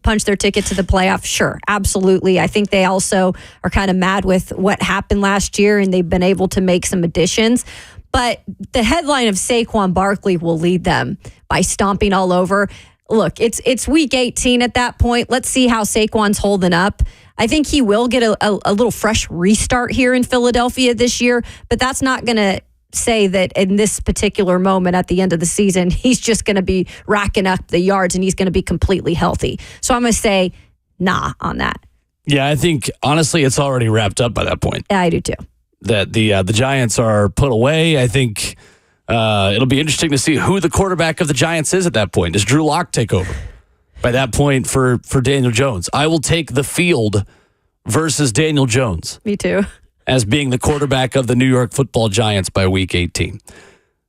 punch their ticket to the playoffs? Sure, absolutely. I think they also are kind of mad with what happened last year and they've been able to make some additions. But the headline of Saquon Barkley will lead them by stomping all over. Look, it's Week 18 at that point. Let's see how Saquon's holding up. I think he will get a little fresh restart here in Philadelphia this year, but that's not going to say that in this particular moment at the end of the season, he's just going to be racking up the yards and he's going to be completely healthy. So I'm going to say nah on that. Yeah, I think, honestly, it's already wrapped up by that point. Yeah, I do too. That the Giants are put away. I think it'll be interesting to see who the quarterback of the Giants is at that point. Does Drew Lock take over by that point for Daniel Jones? I will take the field versus Daniel Jones. Me too. As being the quarterback of the New York Football Giants by Week 18.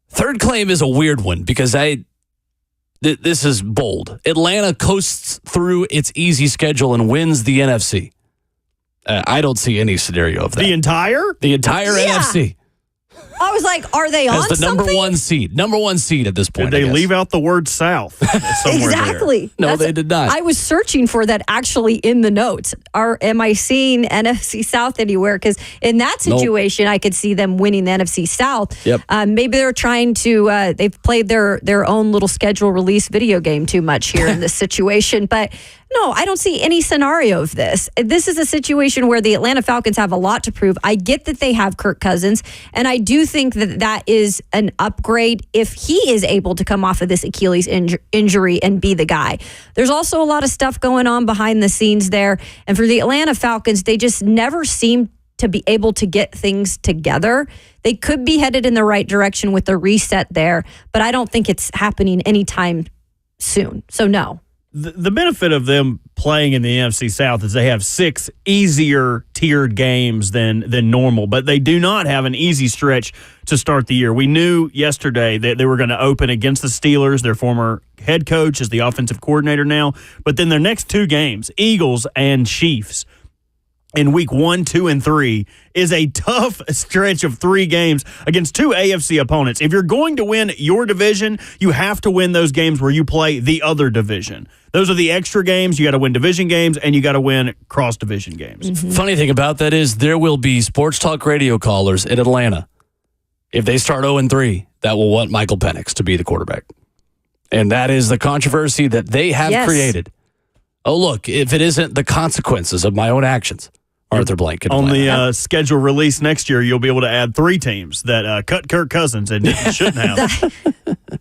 Third claim is a weird one because this is bold. Atlanta coasts through its easy schedule and wins the NFC. I don't see any scenario of that. The entire NFC. I was like, are they on the number something? number one seed at this point. Did they leave out the word South? Exactly. No, they did not. I was searching for that actually in the notes. Am I seeing NFC South anywhere? Because in that situation, I could see them winning the NFC South. Yep. Maybe they're trying to. They've played their own little schedule release video game too much here in this situation, but. No, I don't see any scenario of this. This is a situation where the Atlanta Falcons have a lot to prove. I get that they have Kirk Cousins, and I do think that is an upgrade if he is able to come off of this Achilles injury and be the guy. There's also a lot of stuff going on behind the scenes there, and for the Atlanta Falcons, they just never seem to be able to get things together. They could be headed in the right direction with the reset there, but I don't think it's happening anytime soon. So no. The benefit of them playing in the NFC South is they have 6 easier tiered games than normal, but they do not have an easy stretch to start the year. We knew yesterday that they were going to open against the Steelers. Their former head coach is the offensive coordinator now, but then their next 2 games, Eagles and Chiefs, in week 1, 2, and 3 is a tough stretch of 3 games against 2 AFC opponents. If you're going to win your division, you have to win those games where you play the other division. Those are the extra games. You got to win division games, and you got to win cross-division games. Mm-hmm. Funny thing about that is there will be sports talk radio callers in Atlanta. If they start 0-3, that will want Michael Penix to be the quarterback. And that is the controversy that they have created. Oh, look, if it isn't the consequences of my own actions. Arthur Blank. On the schedule release next year, you'll be able to add 3 teams that cut Kirk Cousins and shouldn't have.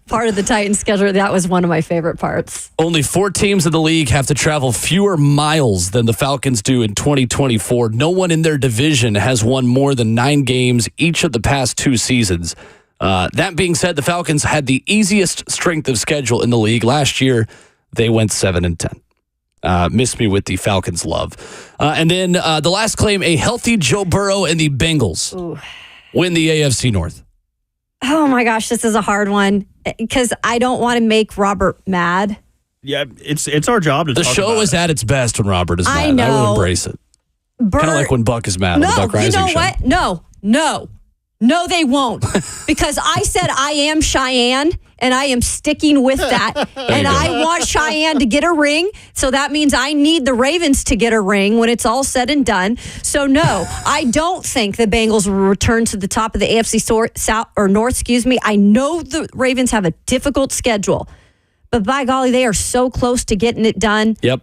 Part of the Titans schedule, that was one of my favorite parts. Only 4 teams in the league have to travel fewer miles than the Falcons do in 2024. No one in their division has won more than 9 games each of the past 2 seasons. That being said, the Falcons had the easiest strength of schedule in the league. Last year, they went 7-10. Miss me with the Falcons love. And then the last claim, a healthy Joe Burrow and the Bengals win the AFC North. Oh my gosh, this is a hard one because I don't want to make Robert mad. Yeah, it's our job to talk about it. The show is at its best when Robert is mad. I know. I will embrace it. Kind of like when Buck is mad on the Buck Rising show. You know what? No, they won't. Because I said I am Cheyenne, and I am sticking with that. And I want Cheyenne to get a ring, so that means I need the Ravens to get a ring when it's all said and done. So, no, I don't think the Bengals will return to the top of the AFC South or North, I know the Ravens have a difficult schedule, but by golly, they are so close to getting it done. Yep.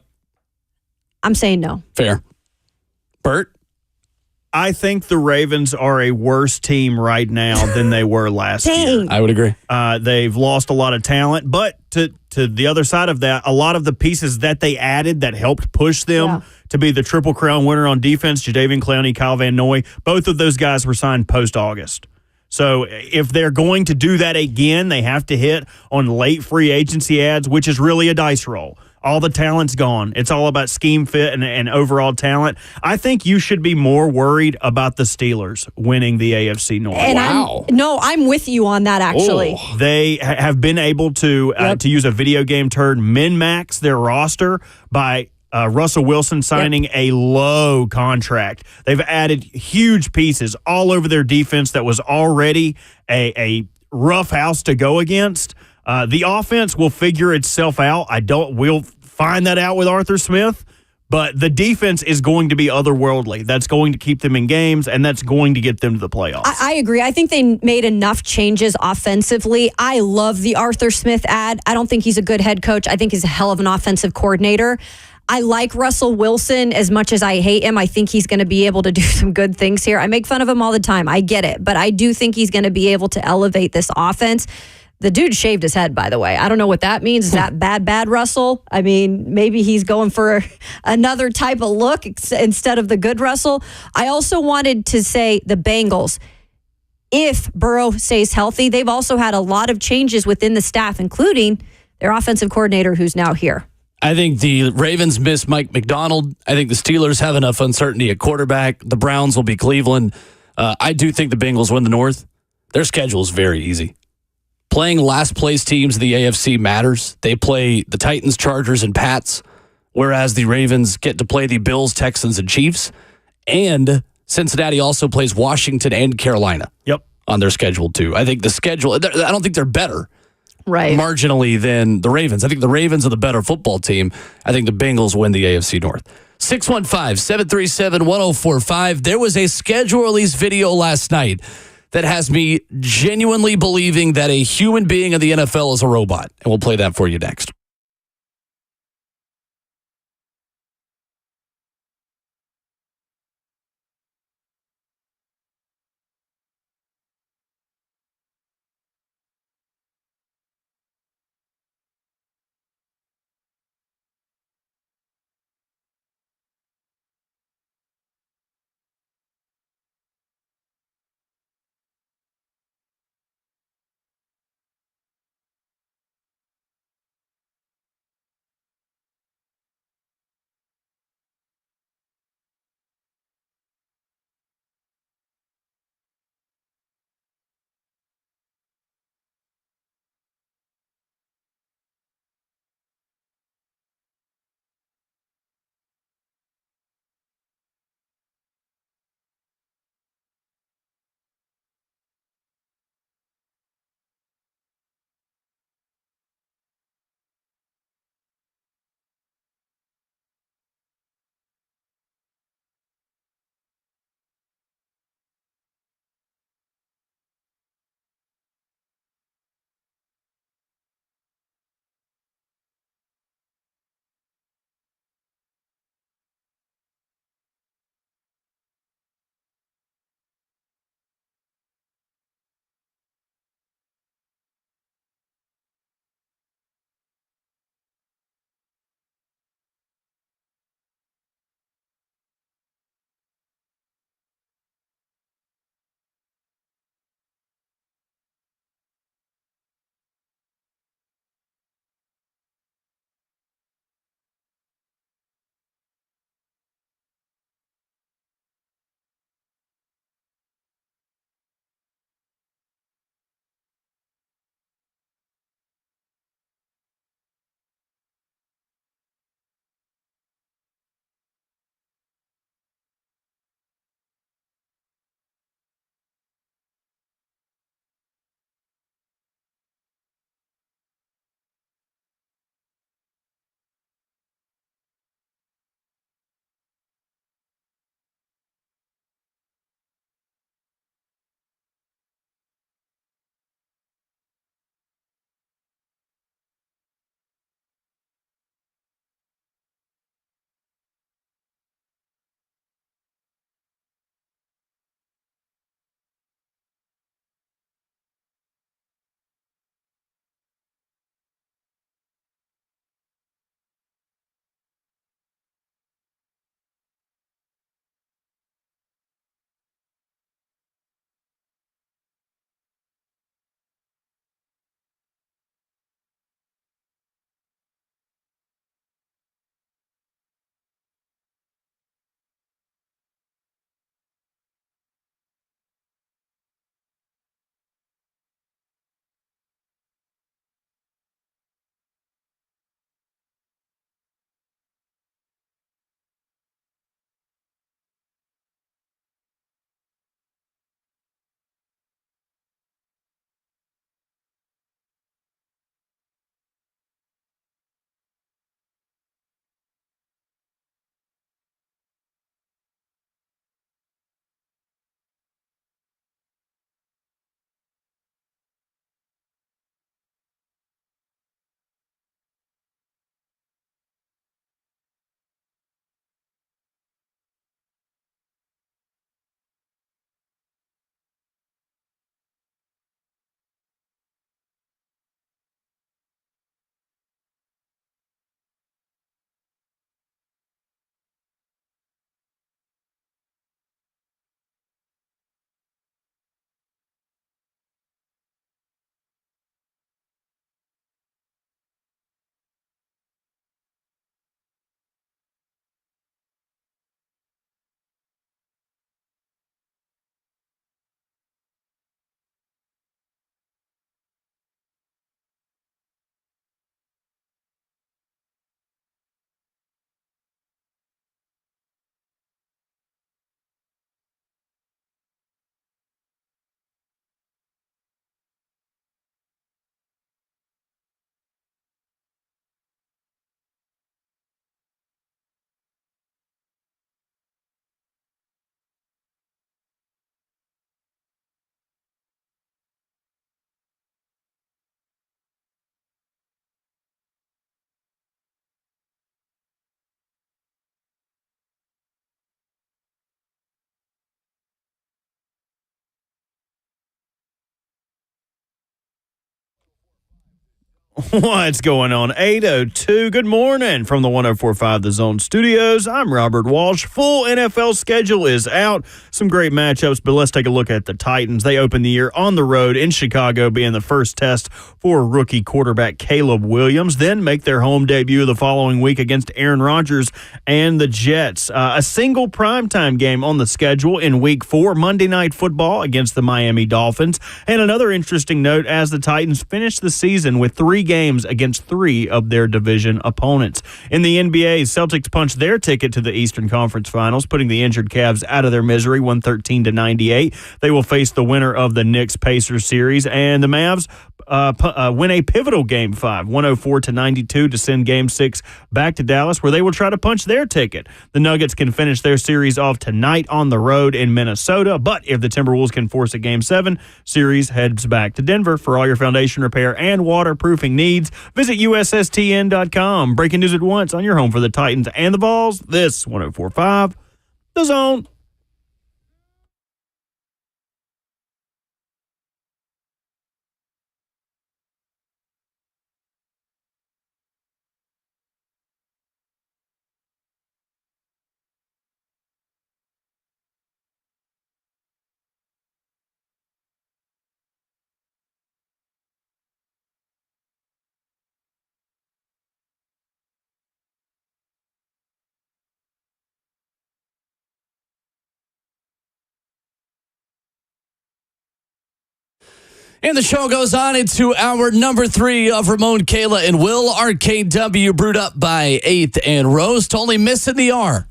I'm saying no. Fair. Bert? I think the Ravens are a worse team right now than they were last year. I would agree. They've lost a lot of talent, but to the other side of that, a lot of the pieces that they added that helped push them to be the Triple Crown winner on defense, Jadeveon Clowney, Kyle Van Noy, both of those guys were signed post-August. So if they're going to do that again, they have to hit on late free agency ads, which is really a dice roll. All the talent's gone. It's all about scheme fit and overall talent. I think you should be more worried about the Steelers winning the AFC North. And I'm with you on that, actually. Oh. They have been able to use a video game term, min-max their roster by Russell Wilson signing a low contract. They've added huge pieces all over their defense that was already a rough house to go against. The offense will figure itself out. We'll find that out with Arthur Smith, but the defense is going to be otherworldly. That's going to keep them in games, and that's going to get them to the playoffs. I agree. I think they made enough changes offensively. I love the Arthur Smith ad. I don't think he's a good head coach. I think he's a hell of an offensive coordinator. I like Russell Wilson as much as I hate him. I think he's going to be able to do some good things here. I make fun of him all the time. I get it, but I do think he's going to be able to elevate this offense. The dude shaved his head, by the way. I don't know what that means. Is that bad, Russell? I mean, maybe he's going for another type of look instead of the good Russell. I also wanted to say the Bengals, if Burrow stays healthy, they've also had a lot of changes within the staff, including their offensive coordinator who's now here. I think the Ravens miss Mike McDonald. I think the Steelers have enough uncertainty at quarterback. The Browns will be Cleveland. I do think the Bengals win the North. Their schedule is very easy. Playing last place teams in the AFC matters. They play the Titans, Chargers, and Pats, whereas the Ravens get to play the Bills, Texans, and Chiefs. And Cincinnati also plays Washington and Carolina. Yep. on their schedule, too. I think the schedule, I don't think they're better. Right. Marginally than the Ravens. I think the Ravens are the better football team. I think the Bengals win the AFC North. 615-737-1045. There was a schedule release video last night that has me genuinely believing that a human being in the NFL is a robot. And we'll play that for you next. What's going on? 8:02. Good morning from the 104.5 The Zone Studios. I'm Robert Walsh. Full NFL schedule is out. Some great matchups, but let's take a look at the Titans. They open the year on the road in Chicago, being the first test for rookie quarterback Caleb Williams. Then make their home debut the following week against Aaron Rodgers and the Jets. A single primetime game on the schedule in Week 4, Monday Night Football against the Miami Dolphins. And another interesting note, as the Titans finish the season with 3 games against 3 of their division opponents. In the NBA, Celtics punched their ticket to the Eastern Conference Finals, putting the injured Cavs out of their misery 113-98. They will face the winner of the Knicks-Pacers series, and the Mavs win a pivotal Game 5, 104-92, to send Game 6 back to Dallas, where they will try to punch their ticket. The Nuggets can finish their series off tonight on the road in Minnesota, but if the Timberwolves can force a Game 7, series heads back to Denver. For all your foundation repair and waterproofing needs, visit USSTN.com. Breaking news at once on your home for the Titans and the Vols. This 104.5 The Zone. And the show goes on into hour number 3 of Ramon, Kayla, and Will. RKW brewed up by 8th and Roast. Only missing the R.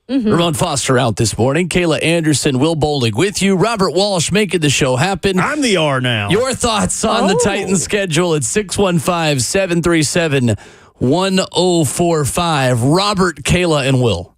Ramon Foster out this morning. Kayla Anderson, Will Bowling with you. Robert Walsh making the show happen. I'm the R now. Your thoughts on the Titans schedule at 615-737-1045. Robert, Kayla, and Will.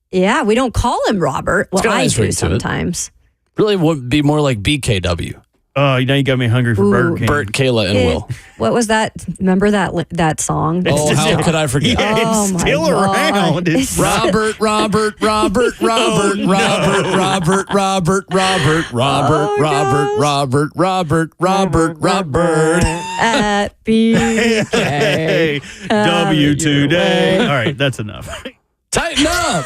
Yeah, we don't call him Robert. Well, I do to sometimes. Really would be more like BKW. Oh, now you got me hungry for Burger King. Bert, Kayla, and Will. What was that? Remember that song? Oh, how could I forget? Yeah, Oh, it's my still God. around. It's Robert, Robert, Robert, Robert, Robert, Robert, Robert, Robert, Robert, Robert, Robert, Robert, Robert. At BK. Hey, W today. All right, that's enough. Tighten up.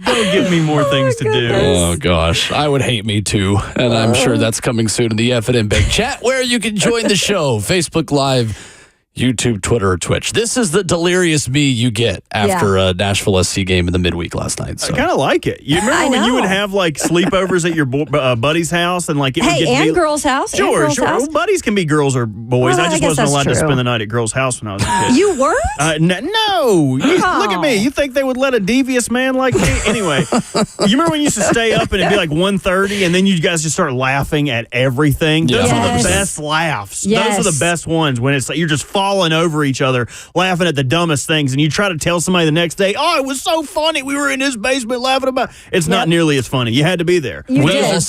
Don't give me more things to do. Oh, gosh. I would hate me, too. And I'm sure that's coming soon in the F&M Big Chat, where you can join the show. Facebook Live, YouTube, Twitter, or Twitch. This is the delirious me you get after a Nashville SC game in the midweek last night. So. I kind of like it. You remember when you would have like sleepovers at your buddy's house and like it would get and to be, girls' house. Sure, girls' sure. House. Well, buddies can be girls or boys. Well, I just guess wasn't that's allowed to true. spend the night at girls' house when I was a kid. You weren't? No. Look at me. You think they would let a devious man like me? Anyway, you remember when you used to stay up and it'd be like 1:30 and then you guys just start laughing at everything? Those are the best laughs. Yes. Those are the best ones when it's like you're just falling over each other, laughing at the dumbest things, and you try to tell somebody the next day, oh, it was so funny. We were in his basement laughing about it. It's not nearly as funny. You had to be there. You did.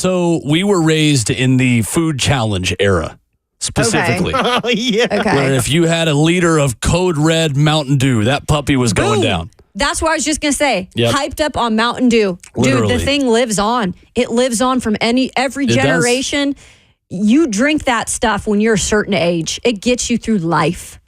We were raised in the food challenge era. Specifically. Oh, yeah. Okay. Where if you had a liter of Code Red Mountain Dew, that puppy was going down. That's what I was just going to say. Yep. Hyped up on Mountain Dew. Literally. Dude, the thing lives on. It lives on from every generation. You drink that stuff when you're a certain age. It gets you through life.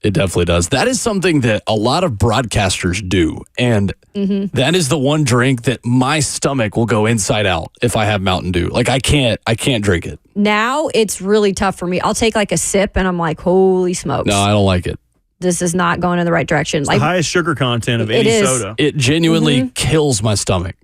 It definitely does. That is something that a lot of broadcasters do. And that is the one drink that my stomach will go inside out if I have Mountain Dew. Like I can't drink it. Now it's really tough for me. I'll take like a sip and I'm like, holy smokes. No, I don't like it. This is not going in the right direction. It's the highest sugar content of any soda. It genuinely kills my stomach.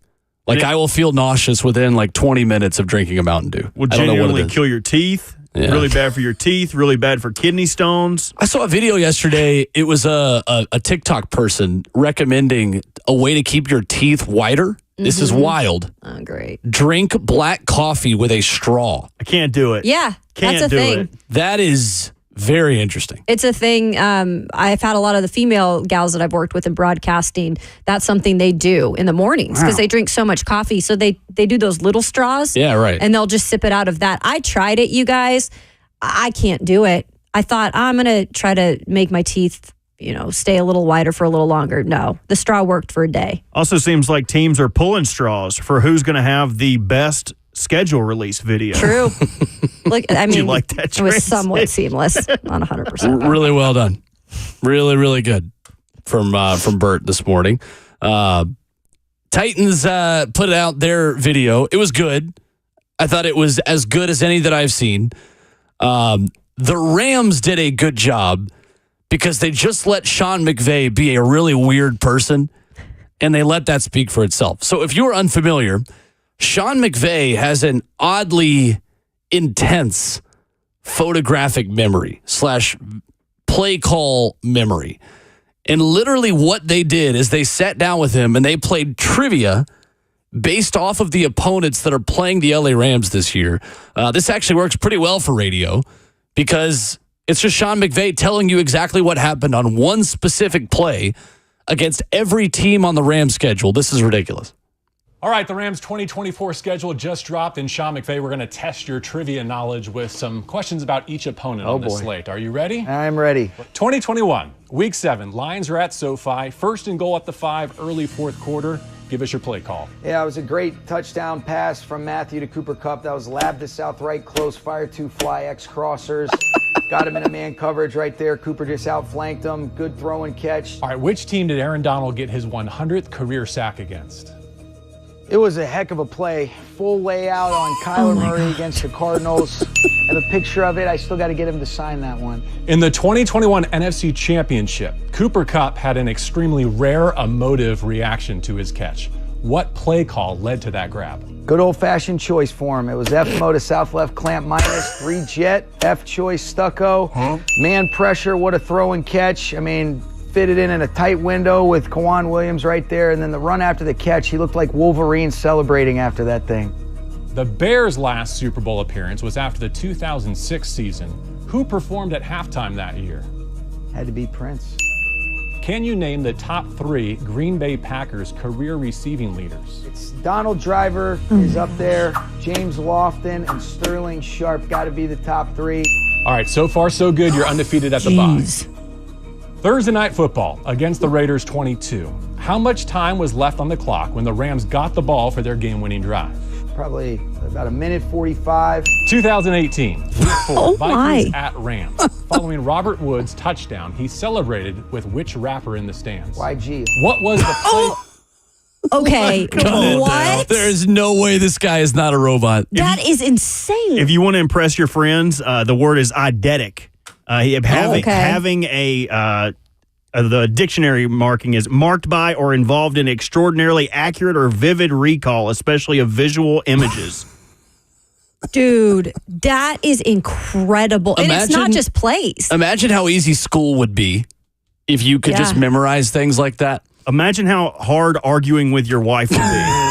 Like I will feel nauseous within like 20 minutes of drinking a Mountain Dew. Will I don't know what it genuinely is. kill your teeth. Yeah. Really bad for your teeth, really bad for kidney stones. I saw a video yesterday. It was a TikTok person recommending a way to keep your teeth whiter. This is wild. Oh, great. Drink black coffee with a straw. I can't do it. Yeah, Can't that's a do thing. it. That is very interesting. It's a thing. I've had a lot of the female gals that I've worked with in broadcasting. That's something they do in the mornings because they drink so much coffee. So they do those little straws. Yeah, right. And they'll just sip it out of that. I tried it, you guys. I can't do it. I thought I'm going to try to make my teeth, stay a little wider for a little longer. No, the straw worked for a day. Also seems like teams are pulling straws for who's going to have the best schedule release video. True. Look, I mean, you like that it was somewhat seamless, not 100%. Really well done. Really, really good from Bert this morning. Titans put out their video. It was good. I thought it was as good as any that I've seen. The Rams did a good job because they just let Sean McVay be a really weird person, and they let that speak for itself. So if you're unfamiliar, Sean McVay has an oddly intense photographic memory / play call memory. And literally what they did is they sat down with him and they played trivia based off of the opponents that are playing the LA Rams this year. This actually works pretty well for radio because it's just Sean McVay telling you exactly what happened on one specific play against every team on the Rams schedule. This is ridiculous. All right, the Rams 2024 schedule just dropped, and Sean McVay, we're going to test your trivia knowledge with some questions about each opponent on the slate. Are you ready? I'm ready. 2021, Week 7. Lions are at SoFi. First and goal at the 5, early fourth quarter. Give us your play call. Yeah, it was a great touchdown pass from Matthew to Cooper Kupp. That was lab to south right, close, fire 2 fly X crossers. Got him in a man coverage right there. Cooper just outflanked him. Good throw and catch. All right, which team did Aaron Donald get his 100th career sack against? It was a heck of a play. Full layout on Kyler Murray against the Cardinals. I have a picture of it. I still got to get him to sign that one. In the 2021 NFC Championship, Cooper Kupp had an extremely rare emotive reaction to his catch. What play call led to that grab? Good old-fashioned choice for him. It was F-mo to south-left clamp minus, 3 jet, F-choice stucco, man pressure, what a throw and catch. I mean, fitted in a tight window with Kwan Williams right there, and then the run after the catch, he looked like Wolverine celebrating after that thing. The Bears' last Super Bowl appearance was after the 2006 season. Who performed at halftime that year? Had to be Prince. Can you name the top 3 Green Bay Packers career receiving leaders? It's Donald Driver is up there, James Lofton, and Sterling Sharp got to be the top 3. All right, so far so good. You're undefeated at the bye. Thursday Night Football against the Raiders 22. How much time was left on the clock when the Rams got the ball for their game-winning drive? Probably about 1:45. 2018, Week 4, Vikings at Rams. Following Robert Woods' touchdown, he celebrated with which rapper in the stands? YG. What was the play? Okay, what? There is no way this guy is not a robot. That is insane. If you want to impress your friends, the word is eidetic. Having the dictionary marking is marked by or involved in extraordinarily accurate or vivid recall, especially of visual images. Dude, that is incredible. And it's not just plays. Imagine how easy school would be if you could just memorize things like that. Imagine how hard arguing with your wife would be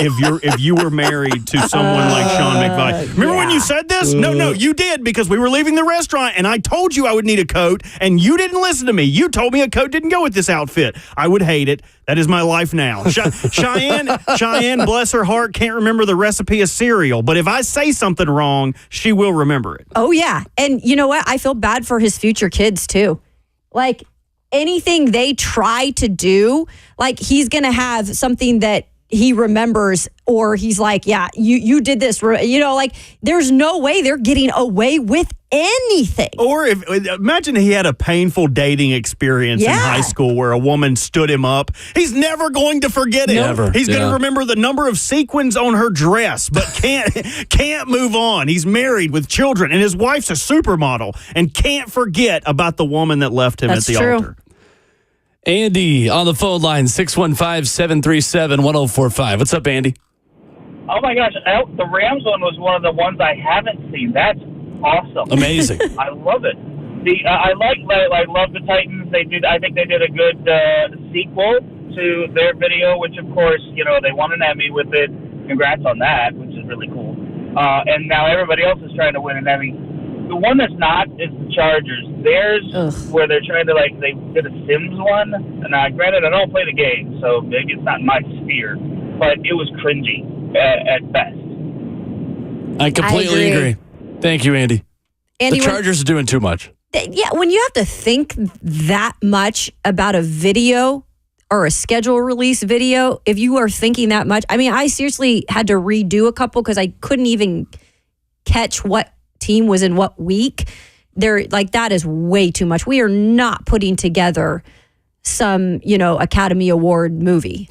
if you were married to someone like Sean McVay. Remember when you said this? No, you did, because we were leaving the restaurant and I told you I would need a coat and you didn't listen to me. You told me a coat didn't go with this outfit. I would hate it. That is my life now. Cheyenne, bless her heart, can't remember the recipe of cereal, but if I say something wrong, she will remember it. Oh, yeah. And you know what? I feel bad for his future kids, too. Like, anything they try to do, like, he's going to have something that he remembers, or he's like, yeah, you did this. You know, like, there's no way they're getting away with anything. Or imagine he had a painful dating experience in high school where a woman stood him up. He's never going to forget it. Never. He's going to remember the number of sequins on her dress, but can't move on. He's married with children, and his wife's a supermodel, and can't forget about the woman that left him at the altar. Andy on the phone line, 615-737-1045. What's up, Andy? Oh, my gosh. The Rams one was one of the ones I haven't seen. That's awesome. Amazing. I love it. I love the Titans. I think they did a good sequel to their video, which, of course, you know, they won an Emmy with it. Congrats on that, which is really cool. And now everybody else is trying to win an Emmy. The one that's not is the Chargers. Theirs, where they're trying to, they did a Sims one. And granted, I don't play the game, so maybe it's not my sphere. But it was cringy at best. I completely agree. Thank you, Andy. The Chargers are doing too much. Yeah, when you have to think that much about a video or a schedule release video, if you are thinking that much, I mean, I seriously had to redo a couple because I couldn't even catch what team was in what week. That is way too much. We are not putting together some, Academy Award movie.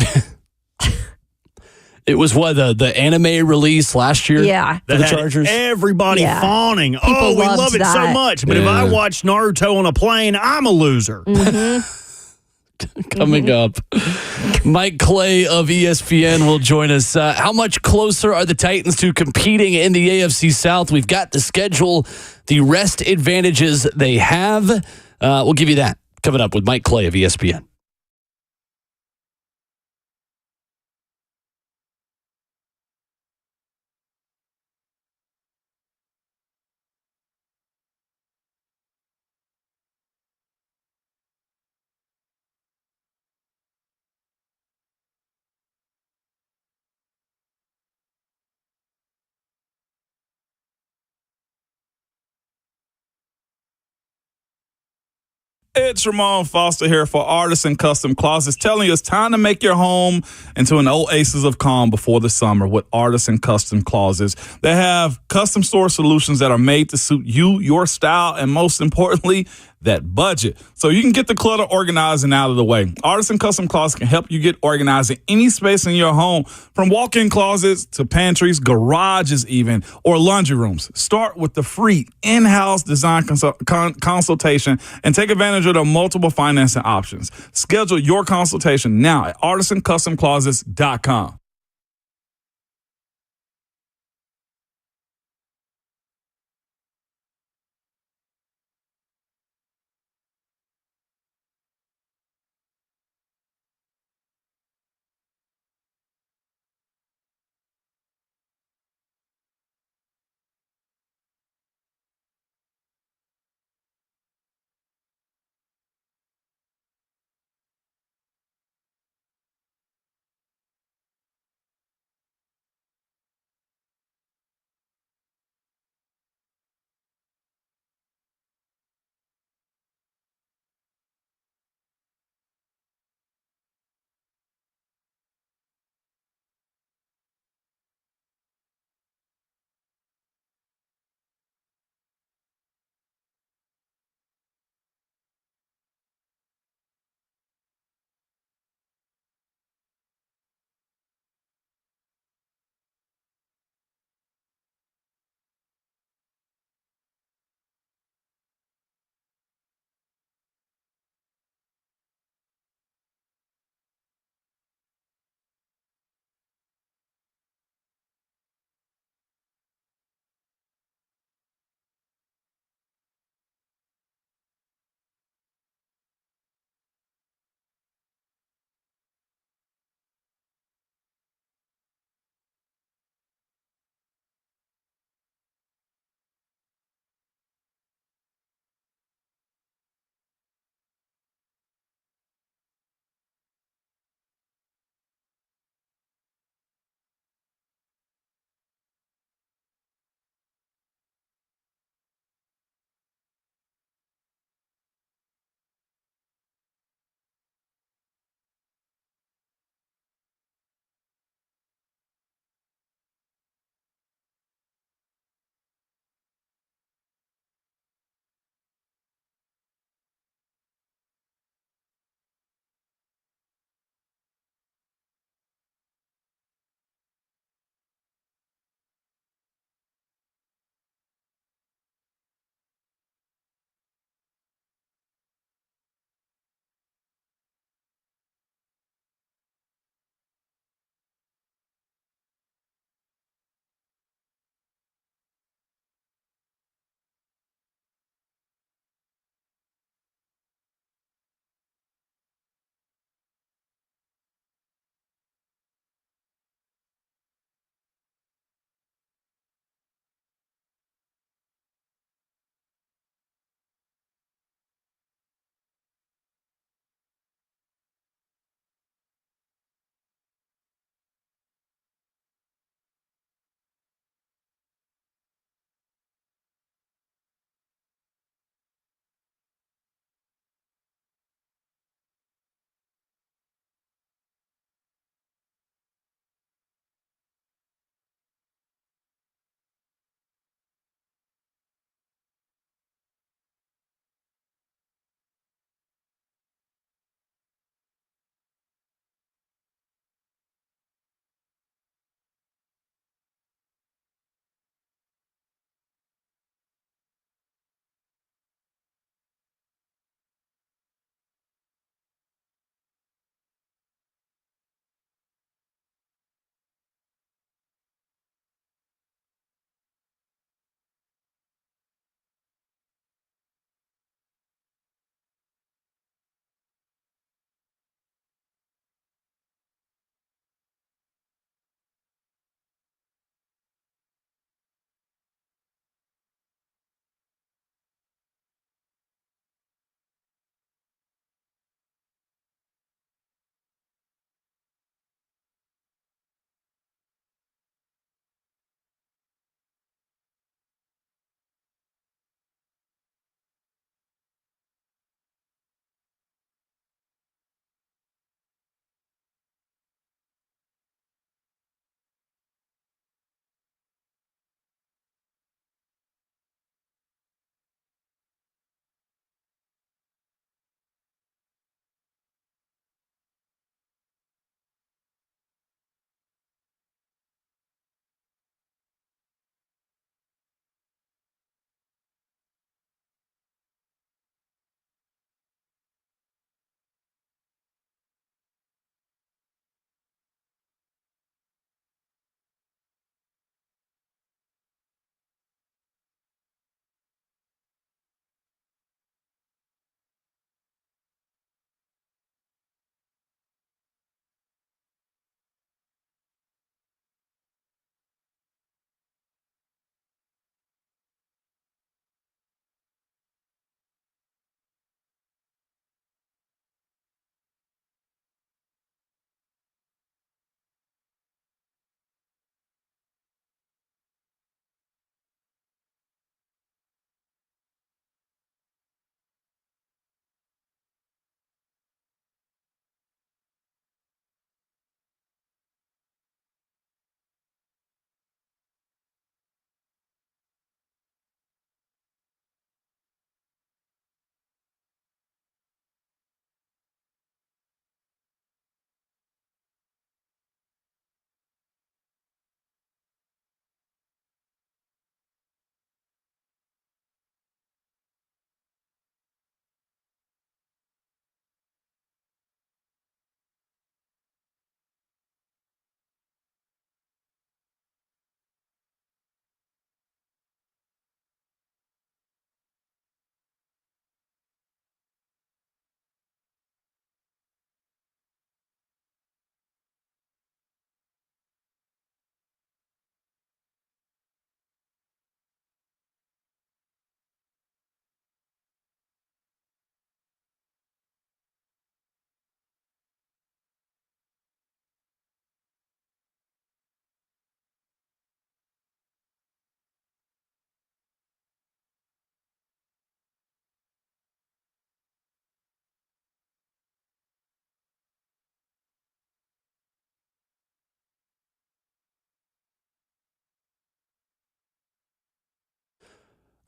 It was the anime release last year? Yeah. For the Chargers? Everybody fawning. People we love it that. so much. But if I watch Naruto on a plane, I'm a loser. Coming up, Mike Clay of ESPN will join us. How much closer are the Titans to competing in the AFC South? We've got the schedule, the rest advantages they have. We'll give you that coming up with Mike Clay of ESPN. It's Ramon Foster here for Artisan Custom Closets, telling you it's time to make your home into an oasis of calm before the summer with Artisan Custom Closets. They have custom store solutions that are made to suit you, your style, and most importantly, that budget. So you can get the clutter organized and out of the way. Artisan Custom Closets can help you get organized in any space in your home, from walk-in closets to pantries, garages even, or laundry rooms. Start with the free in-house design consultation and take advantage of the multiple financing options. Schedule your consultation now at artisancustomclosets.com.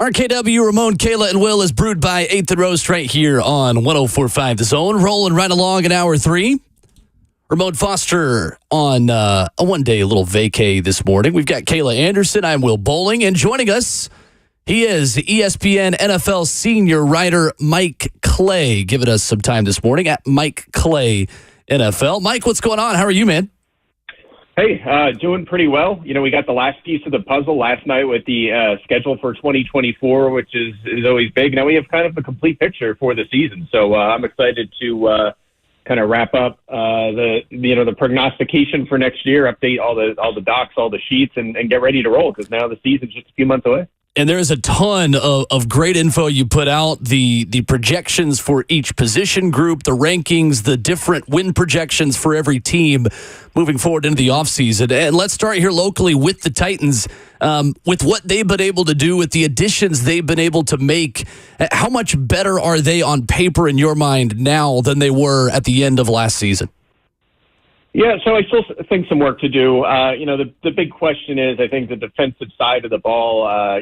RKW, Ramon, Kayla, and Will is brewed by 8th and Roast right here on 104.5 The Zone. Rolling right along in hour 3. Ramon Foster on a one-day little vacay this morning. We've got Kayla Anderson. I'm Will Bowling. And joining us, he is ESPN NFL senior writer Mike Clay, giving us some time this morning at Mike Clay NFL. Mike, what's going on? How are you, man? Hey, doing pretty well. You know, we got the last piece of the puzzle last night with the schedule for 2024, which is always big. Now we have kind of a complete picture for the season, so I'm excited to kind of wrap up the prognostication for next year, update all the docs, all the sheets, and get ready to roll because now the season's just a few months away. And there's a ton of great info you put out, the projections for each position group, the rankings, the different win projections for every team moving forward into the offseason. And let's start here locally with the Titans, with what they've been able to do, with the additions they've been able to make. How much better are they on paper in your mind now than they were at the end of last season? Yeah, so I still think some work to do. The big question is, I think, the defensive side of the ball.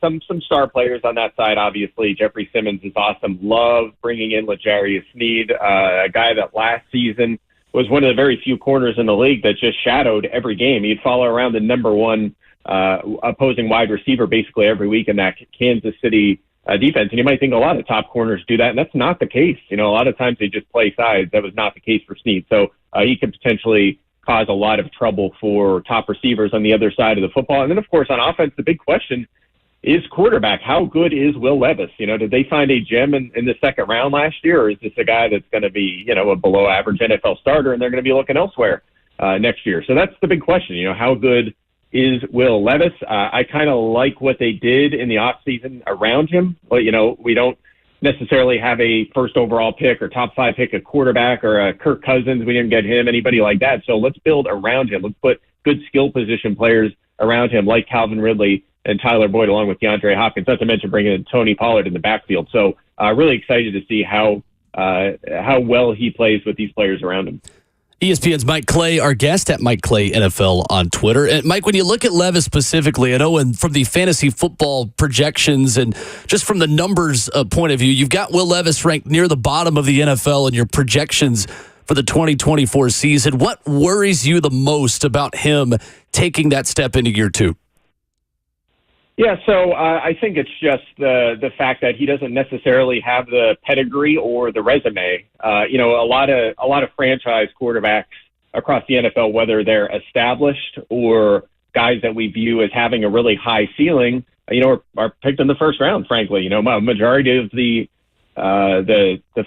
Some star players on that side, obviously. Jeffrey Simmons is awesome. Love bringing in L'Jarius Sneed, a guy that last season was one of the very few corners in the league that just shadowed every game. He'd follow around the number one opposing wide receiver basically every week in that Kansas City defense. And you might think a lot of top corners do that, and that's not the case. A lot of times they just play sides. That was not the case for Sneed. So he could potentially cause a lot of trouble for top receivers on the other side of the football. And then, of course, on offense, the big question is quarterback. How good is Will Levis? Did they find a gem in the second round last year, or is this a guy that's going to be, a below-average NFL starter, and they're going to be looking elsewhere next year? So that's the big question. How good is Will Levis? I kind of like what they did in the offseason around him. But, we don't necessarily have a first overall pick or top 5 pick, a quarterback or a Kirk Cousins. We didn't get him, anybody like that. So let's build around him. Let's put good skill position players around him like Calvin Ridley and Tyler Boyd along with DeAndre Hopkins. Not to mention bringing in Tony Pollard in the backfield. So really excited to see how well he plays with these players around him. ESPN's Mike Clay, our guest at Mike Clay NFL on Twitter. And Mike, when you look at Levis specifically, I know from the fantasy football projections and just from the numbers point of view, you've got Will Levis ranked near the bottom of the NFL in your projections for the 2024 season. What worries you the most about him taking that step into year 2? Yeah, so I think it's just the fact that he doesn't necessarily have the pedigree or the resume. A lot of franchise quarterbacks across the NFL, whether they're established or guys that we view as having a really high ceiling, are picked in the first round. Frankly, a majority of the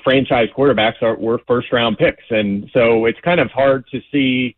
franchise quarterbacks were first round picks, and so it's kind of hard to see.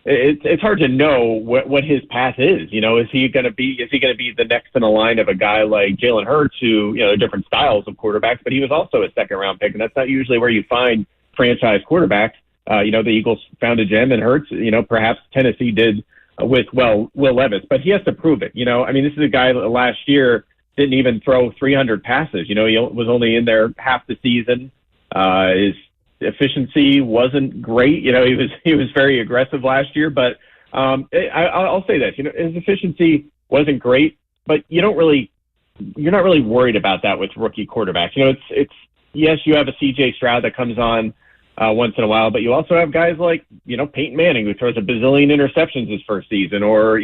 It's hard to know what his path is. Is he going to be the next in a line of a guy like Jalen Hurts, who, different styles of quarterbacks, but he was also a second round pick, and that's not usually where you find franchise quarterbacks. The Eagles found a gem in Hurts. Perhaps Tennessee did with Will Levis, but he has to prove it. This is a guy that last year didn't even throw 300 passes. He was only in there half the season. His efficiency wasn't great. He was very aggressive last year, but I'll say this, his efficiency wasn't great, but you're not really worried about that with rookie quarterbacks. It's yes, you have a CJ Stroud that comes on once in a while, but you also have guys like, Peyton Manning, who throws a bazillion interceptions his first season, or,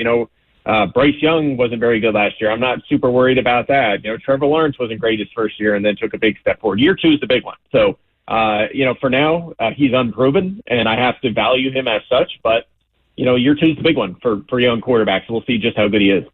Bryce Young wasn't very good last year. I'm not super worried about that. Trevor Lawrence wasn't great his first year and then took a big step forward. Year 2 is the big one. So, for now, he's unproven, and I have to value him as such. But, year 2 is the big one for young quarterbacks. We'll see just how good he is.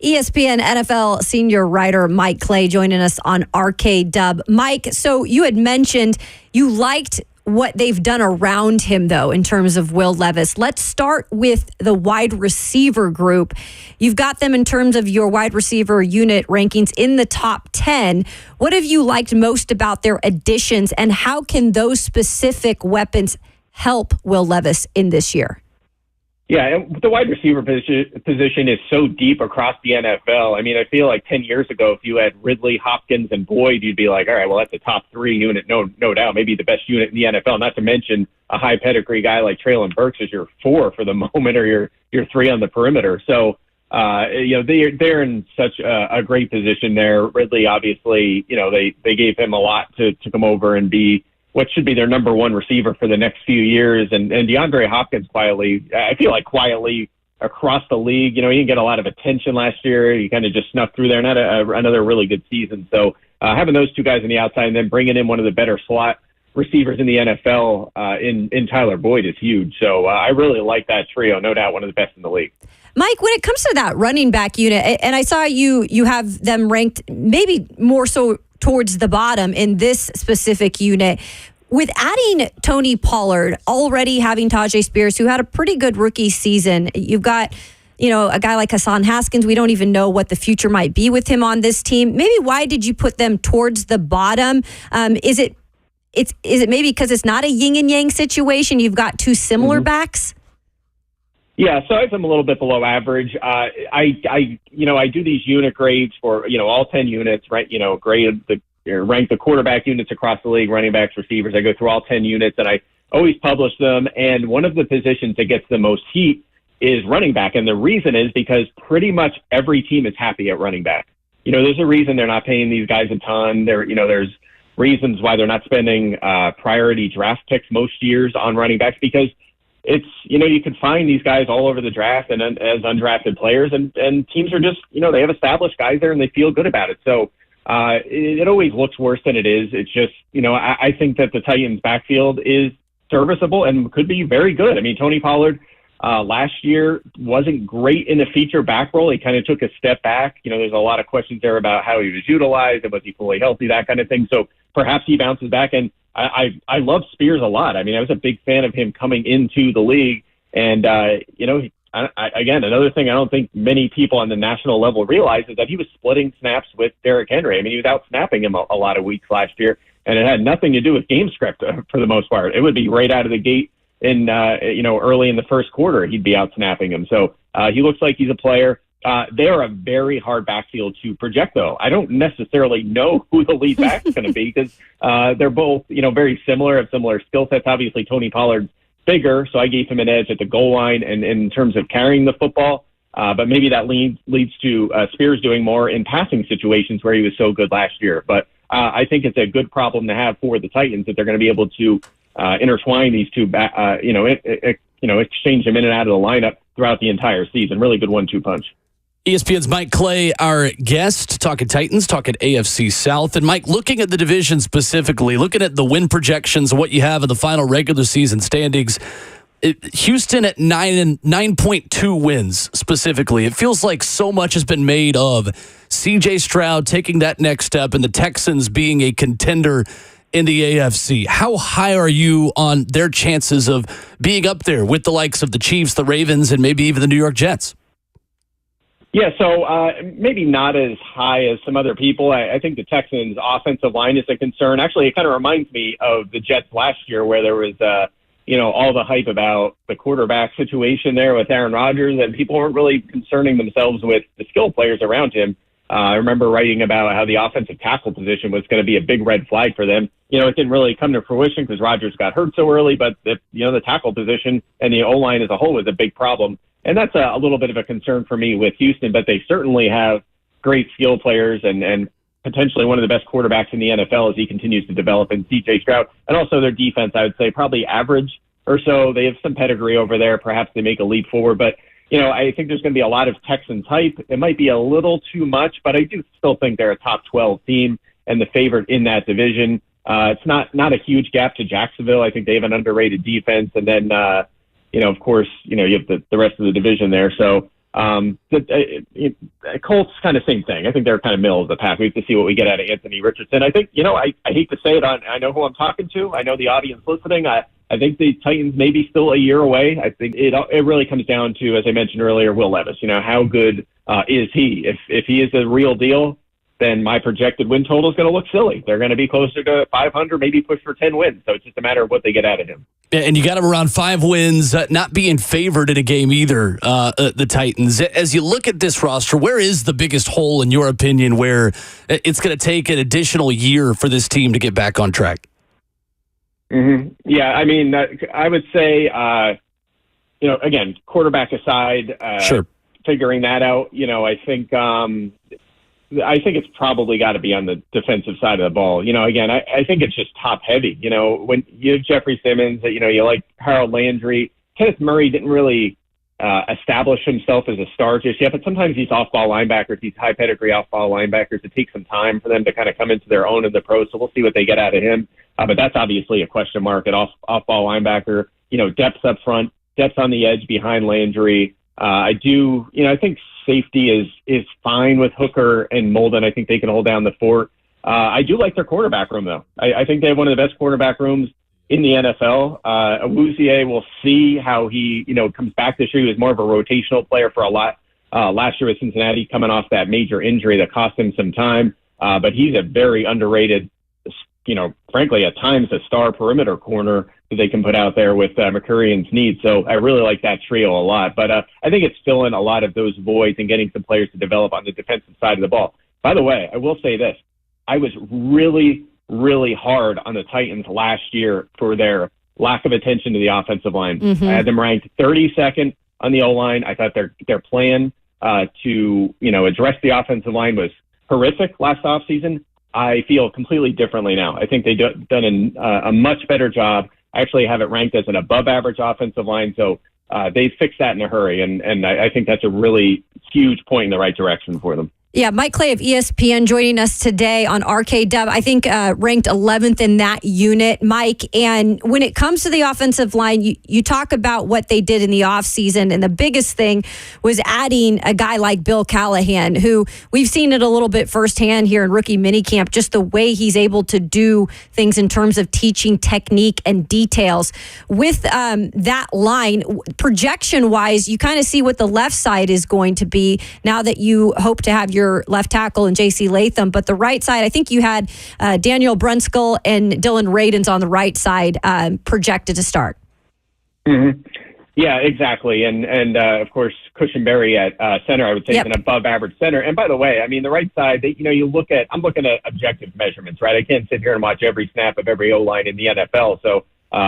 ESPN NFL senior writer Mike Clay joining us on RKW. Mike, so you had mentioned you liked what they've done around him, though, in terms of Will Levis. Let's start with the wide receiver group. You've got them in terms of your wide receiver unit rankings in the top 10. What have you liked most about their additions, and how can those specific weapons help Will Levis in this year? Yeah, and the wide receiver position is so deep across the NFL. I feel like 10 years ago, if you had Ridley, Hopkins, and Boyd, you'd be like, all right, well, that's a top 3 unit, no doubt, maybe the best unit in the NFL, not to mention a high pedigree guy like Treylon Burks is your 4 for the moment, or your 3 on the perimeter. So They're in such a great position there. Ridley, obviously, they gave him a lot to come over and be what should be their number one receiver for the next few years. And DeAndre Hopkins quietly across the league, he didn't get a lot of attention last year. He kind of just snuck through there and had another really good season. So having those two guys on the outside and then bringing in one of the better slot receivers in the NFL in Tyler Boyd is huge. So I really like that trio. No doubt one of the best in the league. Mike, when it comes to that running back unit, and I saw you have them ranked maybe more so towards the bottom in this specific unit, with adding Tony Pollard, already having Tajay Spears, who had a pretty good rookie season, you've got a guy like Hassan Haskins. We don't even know what the future might be with him on this team. Maybe why did you put them towards the bottom? Is it maybe because it's not a yin and yang situation? You've got two similar backs. Yeah, so I have them a little bit below average. I do these unit grades for all 10 units, right? Rank the quarterback units across the league, running backs, receivers. I go through all 10 units, and I always publish them. And one of the positions that gets the most heat is running back, and the reason is because pretty much every team is happy at running back. There's a reason they're not paying these guys a ton. There's reasons why they're not spending priority draft picks most years on running backs, because it's, you can find these guys all over the draft and as undrafted players, and teams are just, they have established guys there and they feel good about it. So it always looks worse than it is. It's just, I think that the Titans backfield is serviceable and could be very good. I mean, Tony Pollard last year wasn't great in the feature back role. He kind of took a step back. There's a lot of questions there about how he was utilized and was he fully healthy, that kind of thing. So perhaps he bounces back. And I love Spears a lot. I mean, I was a big fan of him coming into the league. And, again, another thing I don't think many people on the national level realize is that he was splitting snaps with Derrick Henry. I mean, he was out snapping him a lot of weeks last year, and it had nothing to do with game script for the most part. It would be right out of the gate in, early in the first quarter, he'd be out snapping him. So he looks like he's a player. They are a very hard backfield to project, though. I don't necessarily know who the lead back is going to be because they're both, very similar, have similar skill sets. Obviously, Tony Pollard's bigger, so I gave him an edge at the goal line and in terms of carrying the football. But maybe that leads to Spears doing more in passing situations where he was so good last year. But I think it's a good problem to have for the Titans that they're going to be able to intertwine these two, exchange them in and out of the lineup throughout the entire season. Really good 1-2 punch. ESPN's Mike Clay, our guest, talking Titans, talking AFC South. And Mike, looking at the division specifically, looking at the win projections, what you have in the final regular season standings, Houston at 9.2 wins specifically. It feels like so much has been made of C.J. Stroud taking that next step and the Texans being a contender in the AFC. How high are you on their chances of being up there with the likes of the Chiefs, the Ravens, and maybe even the New York Jets? Yeah, so maybe not as high as some other people. I think the Texans' offensive line is a concern. Actually, it kind of reminds me of the Jets last year where there was, all the hype about the quarterback situation there with Aaron Rodgers, and people weren't really concerning themselves with the skill players around him. I remember writing about how the offensive tackle position was going to be a big red flag for them. It didn't really come to fruition because Rodgers got hurt so early, but the tackle position and the O-line as a whole was a big problem. And that's a little bit of a concern for me with Houston, but they certainly have great skill players and potentially one of the best quarterbacks in the NFL as he continues to develop in C.J. Stroud. And also their defense, I would say, probably average or so. They have some pedigree over there. Perhaps they make a leap forward. But, I think there's going to be a lot of Texans hype. It might be a little too much, but I do still think they're a top 12 team and the favorite in that division. It's not a huge gap to Jacksonville. I think they have an underrated defense. And then, of course, you have the rest of the division there. So Colts, kind of same thing. I think they're kind of middle of the pack. We have to see what we get out of Anthony Richardson. I think, I hate to say it, I know who I'm talking to. I know the audience listening. I think the Titans may be still a year away. I think it really comes down to, as I mentioned earlier, Will Levis. How good is he? If he is the real deal, then my projected win total is going to look silly. They're going to be closer to 500, maybe push for 10 wins. So it's just a matter of what they get out of him. And you got him around 5 wins, not being favored in a game either, the Titans. As you look at this roster, where is the biggest hole, in your opinion, where it's going to take an additional year for this team to get back on track? Mm-hmm. Yeah, I mean, I would say, again, quarterback aside, sure. figuring that out, I think it's probably got to be on the defensive side of the ball. Again, I think it's just top heavy. When you have Jeffrey Simmons, you like Harold Landry. Kenneth Murray didn't really establish himself as a star just yet, but sometimes these off-ball linebackers, these high pedigree off-ball linebackers, it takes some time for them to kind of come into their own in the pros. So we'll see what they get out of him. But that's obviously a question mark at off-ball linebacker. Depth up front, depth on the edge behind Landry. I think safety is fine with Hooker and Molden. I think they can hold down the fort. I do like their quarterback room, though. I think they have one of the best quarterback rooms in the NFL. Awuzie, we'll see how he, comes back this year. He was more of a rotational player for a lot last year with Cincinnati, coming off that major injury that cost him some time. But he's a very underrated, frankly, at times a star perimeter corner that they can put out there with McCurry and Snead. So I really like that trio a lot. But I think it's filling a lot of those voids and getting some players to develop on the defensive side of the ball. By the way, I will say this. I was really hard on the Titans last year for their lack of attention to the offensive line. I had them ranked 32nd on the O-line. I thought their plan to address the offensive line was horrific last offseason. I feel completely differently now. I think they've done a much better job. I actually have it ranked as an above-average offensive line, so they fixed that in a hurry, and I think that's a really huge point in the right direction for them. Yeah, Mike Clay of ESPN joining us today on RKW. I think ranked 11th in that unit, Mike. And when it comes to the offensive line, you talk about what they did in the offseason. And the biggest thing was adding a guy like Bill Callahan, who we've seen it a little bit firsthand here in rookie minicamp, just the way he's able to do things in terms of teaching technique and details. With that line, projection-wise, you kind of see what the left side is going to be now that you hope to have your left tackle and J.C. Latham. But the right side, I think you had Daniel Brunskill and Dylan Radins on the right side projected to start. Mm-hmm. Yeah, exactly. And of course, Cushenberry at center, I would say, is an above average center. And by the way, I mean, the right side, I'm looking at objective measurements, right? I can't sit here and watch every snap of every O-line in the NFL. So,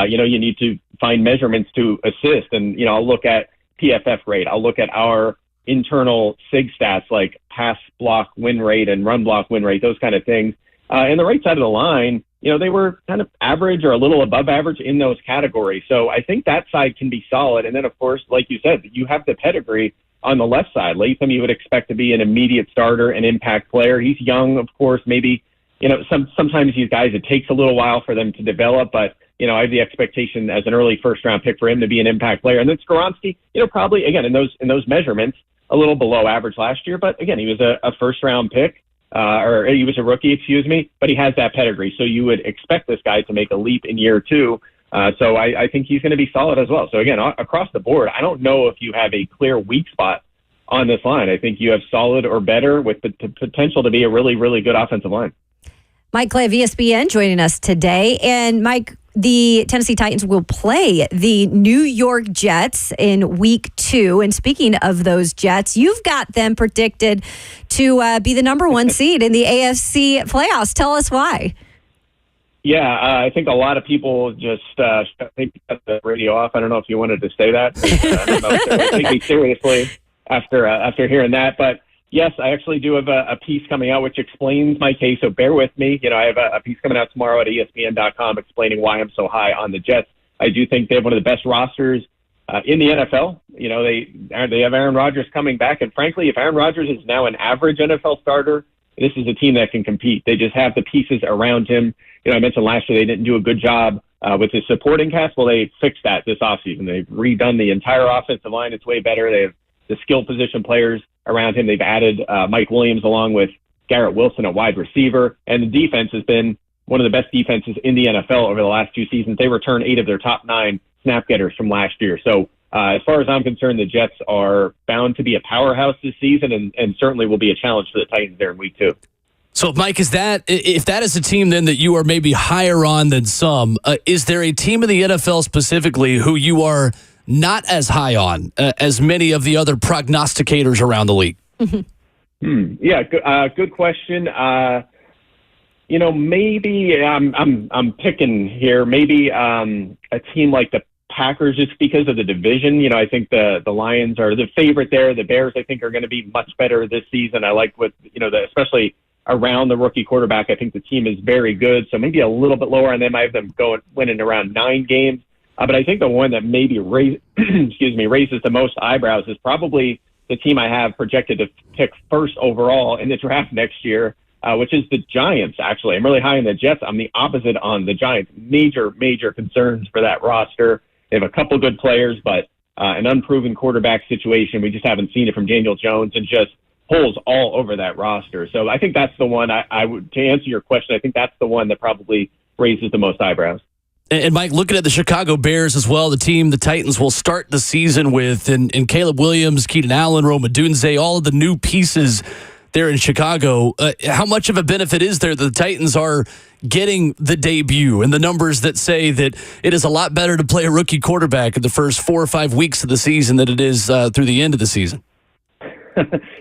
you need to find measurements to assist. And, I'll look at PFF rate. I'll look at our internal SIG stats like pass block win rate and run block win rate, those kind of things. And the right side of the line, they were kind of average or a little above average in those categories. So I think that side can be solid. And then, of course, like you said, you have the pedigree on the left side. Latham, you would expect to be an immediate starter, an impact player. He's young, of course, maybe, sometimes these guys, it takes a little while for them to develop, but I have the expectation as an early first-round pick for him to be an impact player. And then Skoronski, probably, again, in those measurements, a little below average last year. But, again, he was a first-round pick, or he was a rookie, but he has that pedigree. So you would expect this guy to make a leap in year two. So I think he's going to be solid as well. So, again, across the board, I don't know if you have a clear weak spot on this line. I think you have solid or better with the potential to be a really, really good offensive line. Mike Clay of ESPN joining us today. And, Mike, the Tennessee Titans will play the New York Jets in week 2. And speaking of those Jets, you've got them predicted to be the number 1 seed in the AFC playoffs. Tell us why. Yeah, I think a lot of people just cut the radio off. I don't know if you wanted to say that. I don't know if they would take me seriously after hearing that. But yes, I actually do have a piece coming out which explains my case, so bear with me. I have a piece coming out tomorrow at ESPN.com explaining why I'm so high on the Jets. I do think they have one of the best rosters in the NFL. They have Aaron Rodgers coming back, and frankly, if Aaron Rodgers is now an average NFL starter, this is a team that can compete. They just have the pieces around him. I mentioned last year they didn't do a good job with his supporting cast. Well, they fixed that this offseason. They've redone the entire offensive line. It's way better. They have the skill position players around him. They've added Mike Williams along with Garrett Wilson at wide receiver. And the defense has been one of the best defenses in the NFL over the last 2 seasons. They returned 8 of their top 9 snap getters from last year. So as far as I'm concerned, the Jets are bound to be a powerhouse this season and certainly will be a challenge for the Titans there in week 2. So, Mike, if that is a team then that you are maybe higher on than some, is there a team in the NFL specifically who you are not as high on as many of the other prognosticators around the league? Yeah, good question. Maybe I'm picking here. Maybe a team like the Packers just because of the division. I think the Lions are the favorite there. The Bears, I think, are going to be much better this season. I like what, especially around the rookie quarterback. I think the team is very good. So maybe a little bit lower, and they might have them winning around 9 games. But I think the one that maybe raises the most eyebrows is probably the team I have projected to pick first overall in the draft next year, which is the Giants, actually. I'm really high on the Jets. I'm the opposite on the Giants. Major concerns for that roster. They have a couple good players, but an unproven quarterback situation. We just haven't seen it from Daniel Jones, and just holes all over that roster. So I think that's the one I would, to answer your question, I think that's the one that probably raises the most eyebrows. And Mike, looking at the Chicago Bears as well, the team the Titans will start the season with, and Caleb Williams, Keenan Allen, Rome Odunze, all of the new pieces there in Chicago. How much of a benefit is there that the Titans are getting the debut and the numbers that say that it is a lot better to play a rookie quarterback in the first 4 or 5 weeks of the season than it is through the end of the season?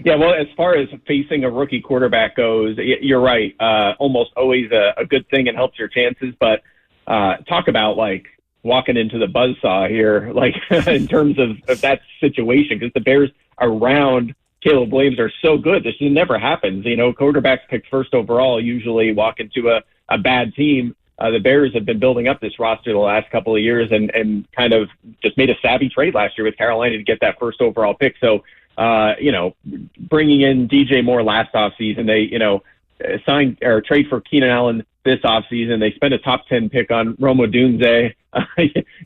Yeah, well, as far as facing a rookie quarterback goes, you're right. Almost always a good thing and helps your chances, but talk about like walking into the buzzsaw here, like in terms of that situation, because the Bears around Caleb Williams are so good. This never happens. Quarterbacks picked first overall usually walk into a bad team. The Bears have been building up this roster the last couple of years and kind of just made a savvy trade last year with Carolina to get that first overall pick. So, bringing in DJ Moore last offseason, they, signed or trade for Keenan Allen this offseason. They spent a top 10 pick on Rome Odunze.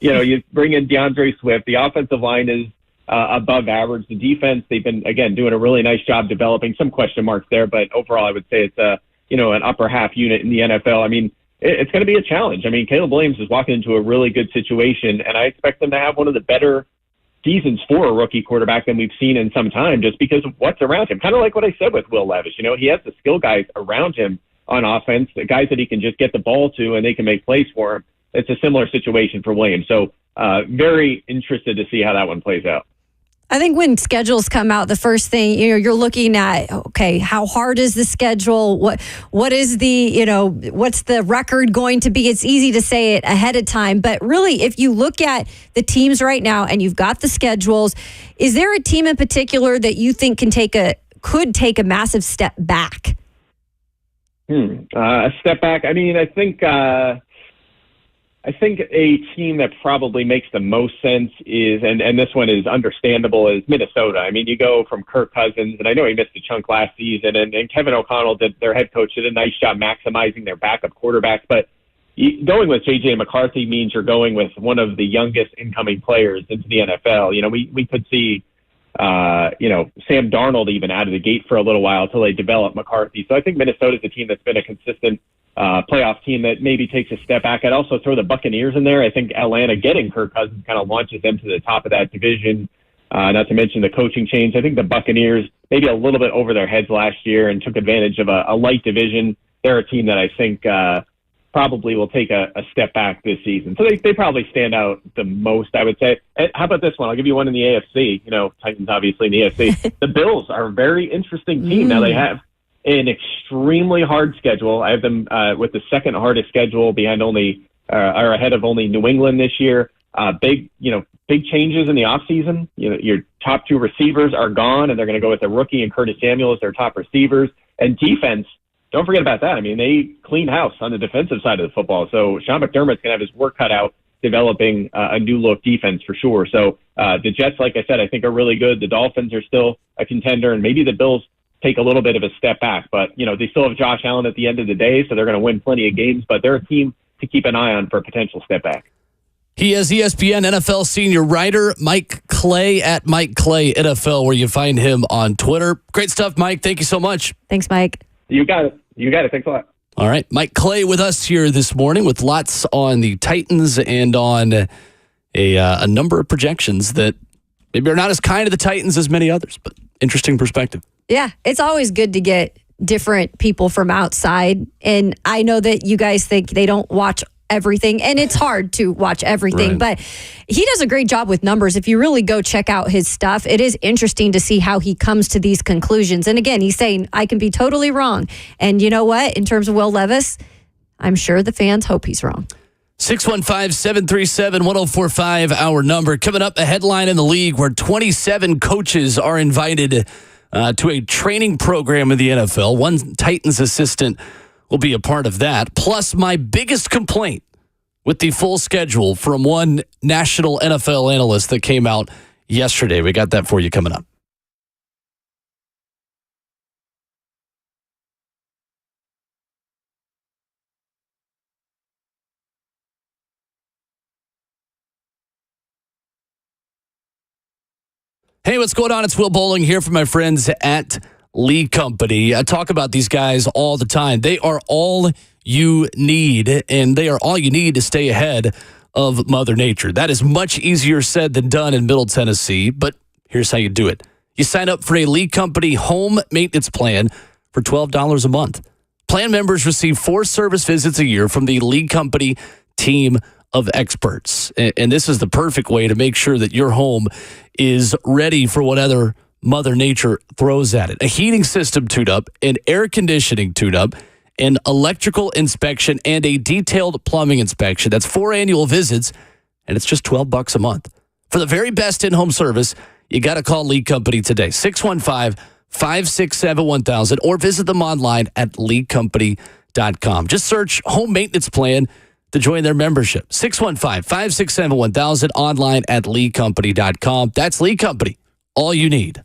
You bring in DeAndre Swift. The offensive line is above average. The defense, they've been, again, doing a really nice job developing. Some question marks there, but overall, I would say it's an upper half unit in the NFL. I mean, it's going to be a challenge. I mean, Caleb Williams is walking into a really good situation, and I expect them to have one of the better seasons for a rookie quarterback than we've seen in some time, just because of what's around him. Kind of like what I said with Will Levis. He has the skill guys around him on offense, the guys that he can just get the ball to and they can make plays for him. It's a similar situation for Williams. So very interested to see how that one plays out. I think when schedules come out, the first thing, you're looking at, okay, how hard is the schedule? What is the, what's the record going to be? It's easy to say it ahead of time, but really, if you look at the teams right now and you've got the schedules, is there a team in particular that you think could take a massive step back? A step back. I mean, I think a team that probably makes the most sense is, and this one is understandable, is Minnesota. I mean, you go from Kirk Cousins, and I know he missed a chunk last season, and Kevin O'Connell, their head coach, did a nice job maximizing their backup quarterbacks. But going with J.J. McCarthy means you're going with one of the youngest incoming players into the NFL. We could see, Sam Darnold even out of the gate for a little while until they develop McCarthy. So I think Minnesota's a team that's been a consistent playoff team that maybe takes a step back. I'd also throw the Buccaneers in there. I think Atlanta getting Kirk Cousins kind of launches them to the top of that division. Not to mention the coaching change. I think the Buccaneers maybe a little bit over their heads last year and took advantage of a light division. They're a team that I think probably will take a step back this season. So they probably stand out the most, I would say. How about this one? I'll give you one in the AFC. Titans obviously in the AFC. The Bills are a very interesting team. Now they have an extremely hard schedule. I have them with the second hardest schedule behind or ahead of only New England this year. Big changes in the offseason. Your top 2 receivers are gone, and they're going to go with a rookie and Curtis Samuel as their top receivers. And defense, don't forget about that. I mean, they clean house on the defensive side of the football. So Sean McDermott's going to have his work cut out developing a new look defense for sure. So the Jets, like I said, I think are really good. The Dolphins are still a contender, and maybe the Bills take a little bit of a step back, but they still have Josh Allen at the end of the day, so they're going to win plenty of games, but they're a team to keep an eye on for a potential step back. He is ESPN NFL senior writer Mike Clay at Mike Clay NFL, where you find him on Twitter. Great stuff, Mike. Thank you so much. Thanks, Mike. You got it. Thanks a lot. All right. Mike Clay with us here this morning with lots on the Titans and on a number of projections that maybe are not as kind to the Titans as many others, but interesting perspective. Yeah, it's always good to get different people from outside. And I know that you guys think they don't watch everything, and it's hard to watch everything, right. But he does a great job with numbers. If you really go check out his stuff, it is interesting to see how he comes to these conclusions. And again, he's saying, I can be totally wrong. And you know what? In terms of Will Levis, I'm sure the fans hope he's wrong. 615-737-1045, our number. Coming up, a headline in the league where 27 coaches are invited to a training program in the NFL. One Titans assistant will be a part of that. Plus, my biggest complaint with the full schedule from one national NFL analyst that came out yesterday. We got that for you coming up. Hey, what's going on? It's Will Bowling here from my friends at Lee Company. I talk about these guys all the time. They are all you need, and they are all you need to stay ahead of Mother Nature. That is much easier said than done in Middle Tennessee, but here's how you do it. You sign up for a Lee Company home maintenance plan for $12 a month. Plan members receive 4 service visits a year from the Lee Company team of experts. And this is the perfect way to make sure that your home is ready for whatever Mother Nature throws at it. A heating system tune-up, an air conditioning tune-up, an electrical inspection, and a detailed plumbing inspection. That's 4 annual visits, and it's just $12 a month. For the very best in-home service, you got to call Lee Company today, 615-567-1000, or visit them online at leecompany.com. Just search home maintenance plan to join their membership. 615-567-1000, online at leecompany.com. That's Lee Company, all you need.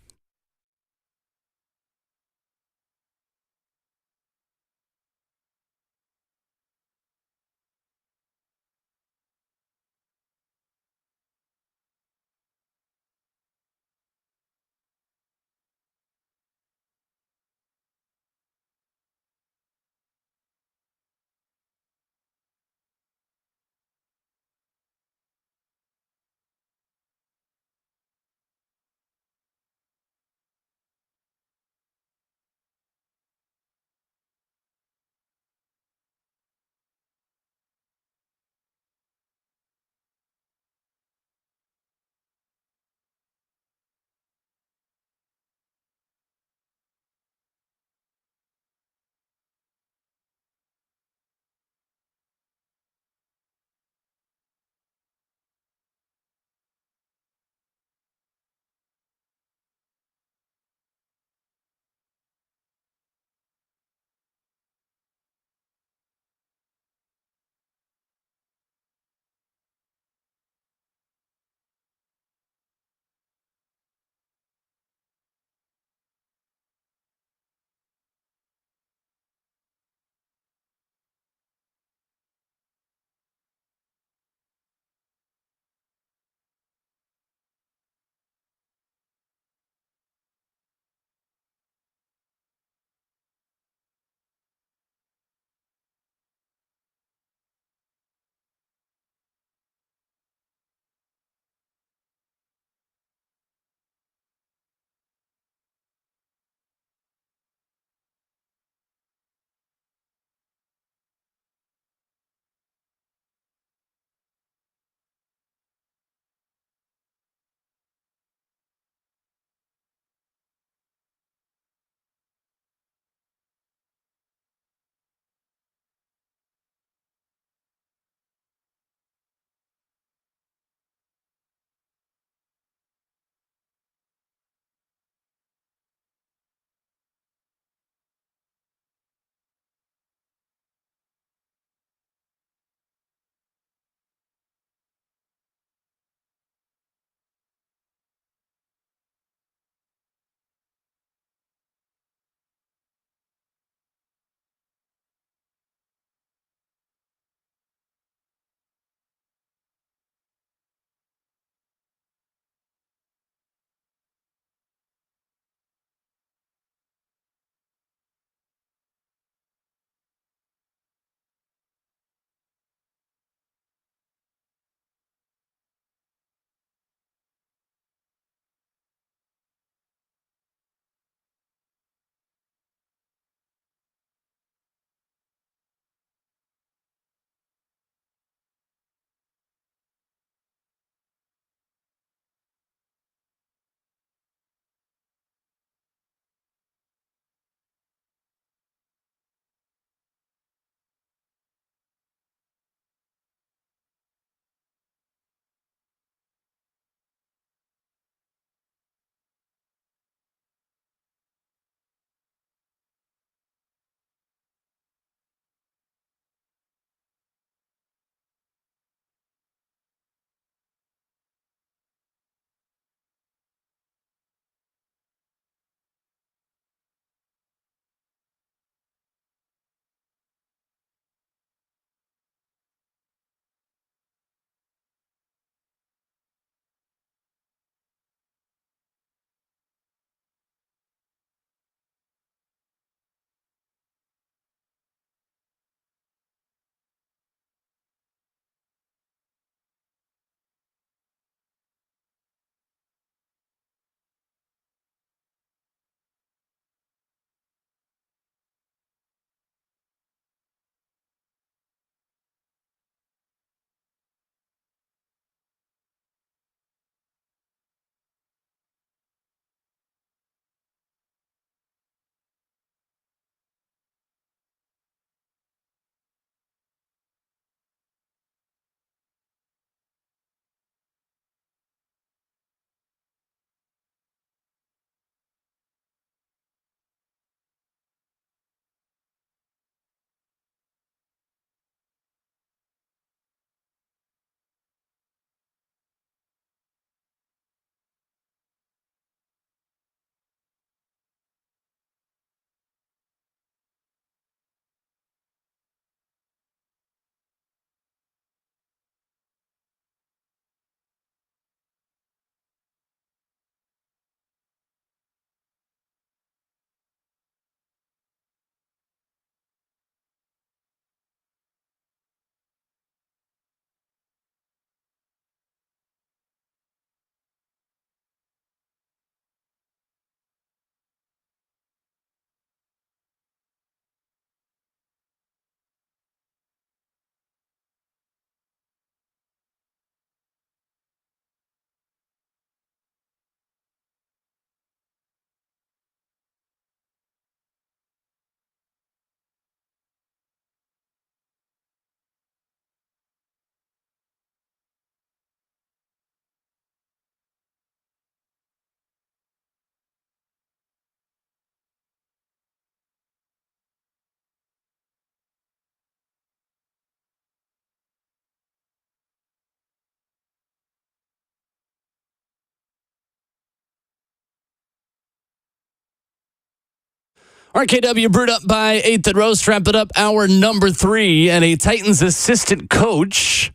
RKW brewed up by 8th and Roast, wrapping up hour number 3, and a Titans assistant coach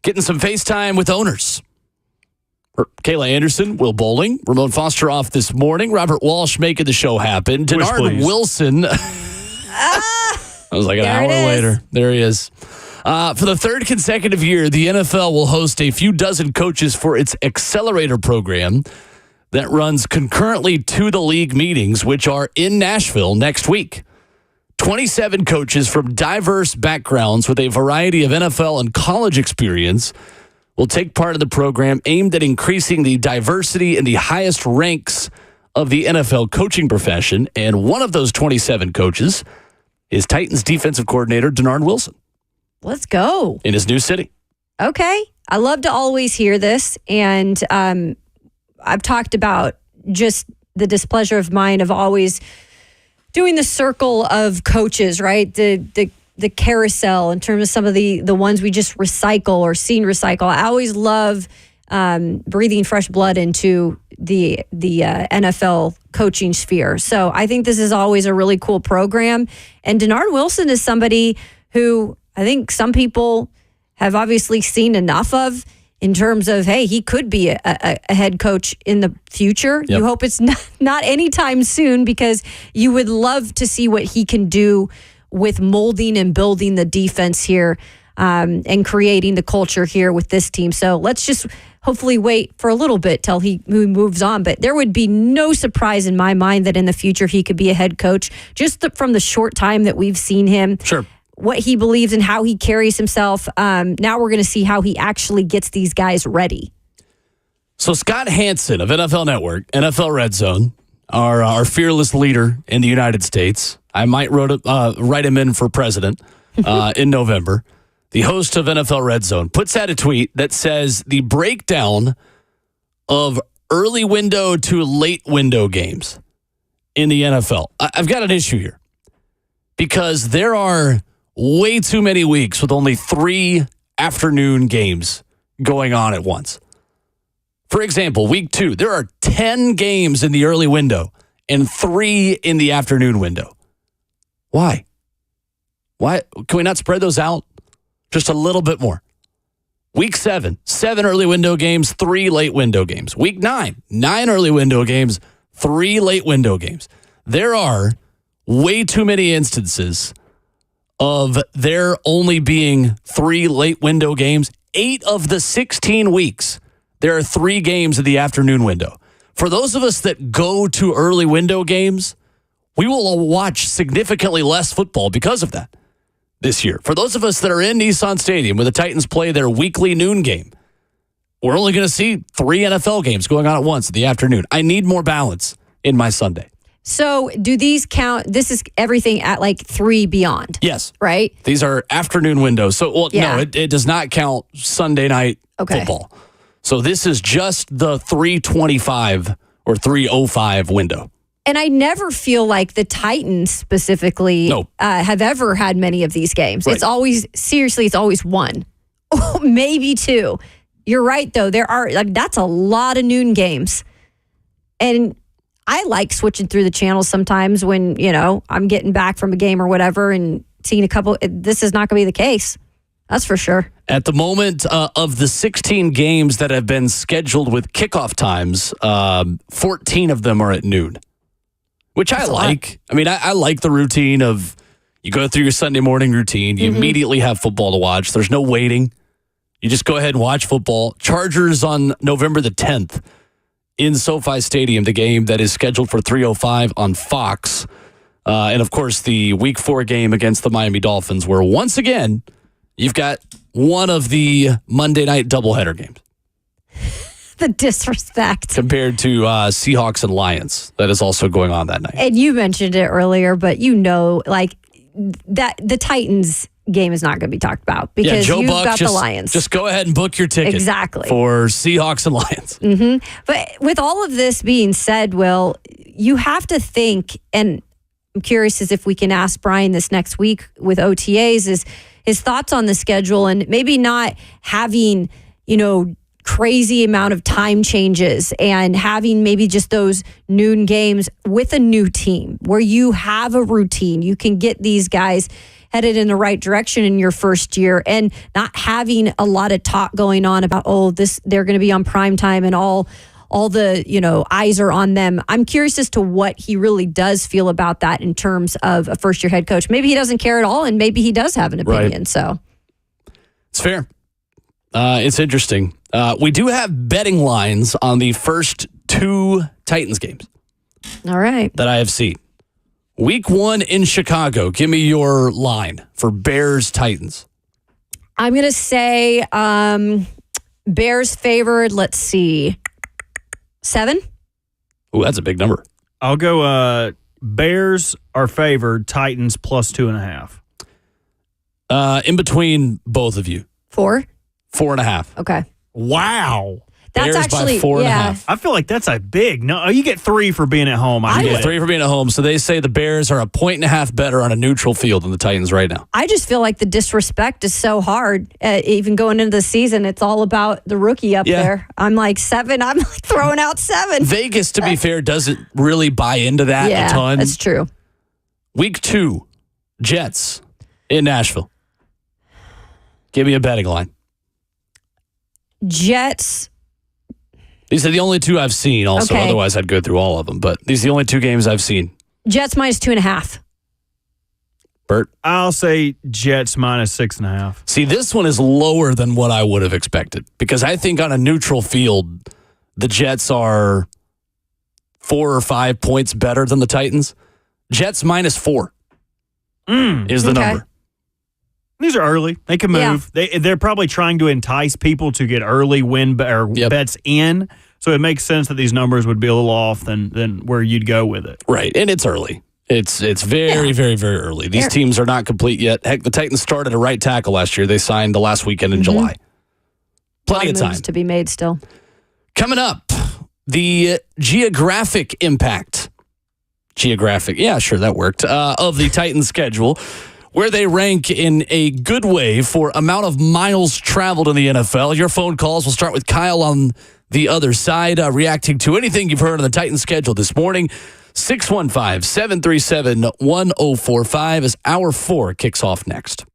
getting some FaceTime with owners. Kayla Anderson, Will Bowling, Ramon Foster off this morning, Robert Walsh making the show happen, Denard Wilson. I was like an hour later. There he is. For the third consecutive year, the NFL will host a few dozen coaches for its Accelerator program that runs concurrently to the league meetings, which are in Nashville next week. 27 coaches from diverse backgrounds with a variety of NFL and college experience will take part in the program aimed at increasing the diversity in the highest ranks of the NFL coaching profession. And one of those 27 coaches is Titans defensive coordinator Denard Wilson. Let's go. In his new city. Okay. I love to always hear this. And I've talked about just the displeasure of mine of always doing the circle of coaches, right? The carousel in terms of some of the ones we just recycle or seen recycle. I always love breathing fresh blood into the NFL coaching sphere. So I think this is always a really cool program. And Denard Wilson is somebody who I think some people have obviously seen enough of in terms of, hey, he could be a head coach in the future. Yep. You hope it's not anytime soon because you would love to see what he can do with molding and building the defense here and creating the culture here with this team. So let's just hopefully wait for a little bit till he moves on. But there would be no surprise in my mind that in the future he could be a head coach just from the short time that we've seen him. Sure. What he believes and how he carries himself. Now we're going to see how he actually gets these guys ready. So Scott Hansen of NFL Network, NFL Red Zone, our fearless leader in the United States. I might write him in for president in November. The host of NFL Red Zone puts out a tweet that says the breakdown of early window to late window games in the NFL. I've got an issue here because there are way too many weeks with only 3 afternoon games going on at once. For example, week 2, there are 10 games in the early window and 3 in the afternoon window. Why? Can we not spread those out just a little bit more? Week 7, 7 early window games, 3 late window games. Week 9, 9 early window games, 3 late window games. There are way too many instances of there only being 3 late window games. 8 of the 16 weeks, there are 3 games in the afternoon window. For those of us that go to early window games, we will watch significantly less football because of that this year. For those of us that are in Nissan Stadium where the Titans play their weekly noon game, we're only going to see 3 NFL games going on at once in the afternoon. I need more balance in my Sunday. So do these count? This is everything at like 3 beyond. Yes. Right? These are afternoon windows. So, no, it does not count Sunday night football. So this is just the 3:25 or 3:05 window. And I never feel like the Titans specifically have ever had many of these games. Right. It's always 1, maybe 2. You're right, though. There are that's a lot of noon games. And I like switching through the channels sometimes when, I'm getting back from a game or whatever and seeing a couple. This is not going to be the case. That's for sure. At the moment of the 16 games that have been scheduled with kickoff times, 14 of them are at noon, which I like. I mean, I like the routine of you go through your Sunday morning routine. You immediately have football to watch. There's no waiting. You just go ahead and watch football. Chargers on November the 10th in SoFi Stadium, the game that is scheduled for 3:05 on Fox. And, of course, the Week 4 game against the Miami Dolphins, where once again, you've got one of the Monday night doubleheader games. The disrespect. Compared to Seahawks and Lions. That is also going on that night. And you mentioned it earlier, but that the Titans game is not going to be talked about because Joe you've Buck, got the Lions. Just go ahead and book your ticket. Exactly. For Seahawks and Lions. Mm-hmm. But with all of this being said, Will, you have to think, and I'm curious as if we can ask Brian this next week with OTAs, is his thoughts on the schedule and maybe not having, crazy amount of time changes and having maybe just those noon games with a new team where you have a routine. You can get these guys headed in the right direction in your first year and not having a lot of talk going on about, they're going to be on prime time and all the, eyes are on them. I'm curious as to what he really does feel about that in terms of a first year head coach. Maybe he doesn't care at all and maybe he does have an opinion. Right. So it's fair. It's interesting. We do have betting lines on the first 2 Titans games. All right. That I have seen. Week 1 in Chicago. Give me your line for Bears-Titans. I'm going to say Bears favored, let's see, 7? Ooh, that's a big number. I'll go Bears are favored, Titans plus 2.5. In between both of you. 4? 4.5. Okay. Wow. That's Bears actually by 4.5. I feel like that's a big. No, you get 3 for being at home. You get get 3 for being at home. So they say the Bears are a 1.5 better on a neutral field than the Titans right now. I just feel like the disrespect is so hard. Even going into the season, it's all about the rookie up there. I'm like 7. I'm like throwing out 7. Vegas, to be fair, doesn't really buy into that a ton. That's true. Week 2, Jets in Nashville. Give me a betting line. Jets. These are the only 2 I've seen also. Okay. Otherwise, I'd go through all of them. But these are the only 2 games I've seen. Jets minus 2.5. Bert? I'll say Jets minus 6.5. See, this one is lower than what I would have expected because I think on a neutral field, the Jets are 4 or 5 points better than the Titans. Jets minus 4 is the number. These are early. They can move. They're probably trying to entice people to get early win bets in. So it makes sense that these numbers would be a little off than where you'd go with it. Right, and it's early. It's very, very, very early. These teams are not complete yet. Heck, the Titans started a right tackle last year. They signed the last weekend in July. Plenty of time to be made still. Coming up, the geographic impact. Yeah, sure, that worked. Of the Titans schedule, where they rank in a good way for amount of miles traveled in the NFL. Your phone calls. We'll start with Kyle on the other side, reacting to anything you've heard on the Titans schedule this morning. 615-737-1045 as Hour 4 kicks off next.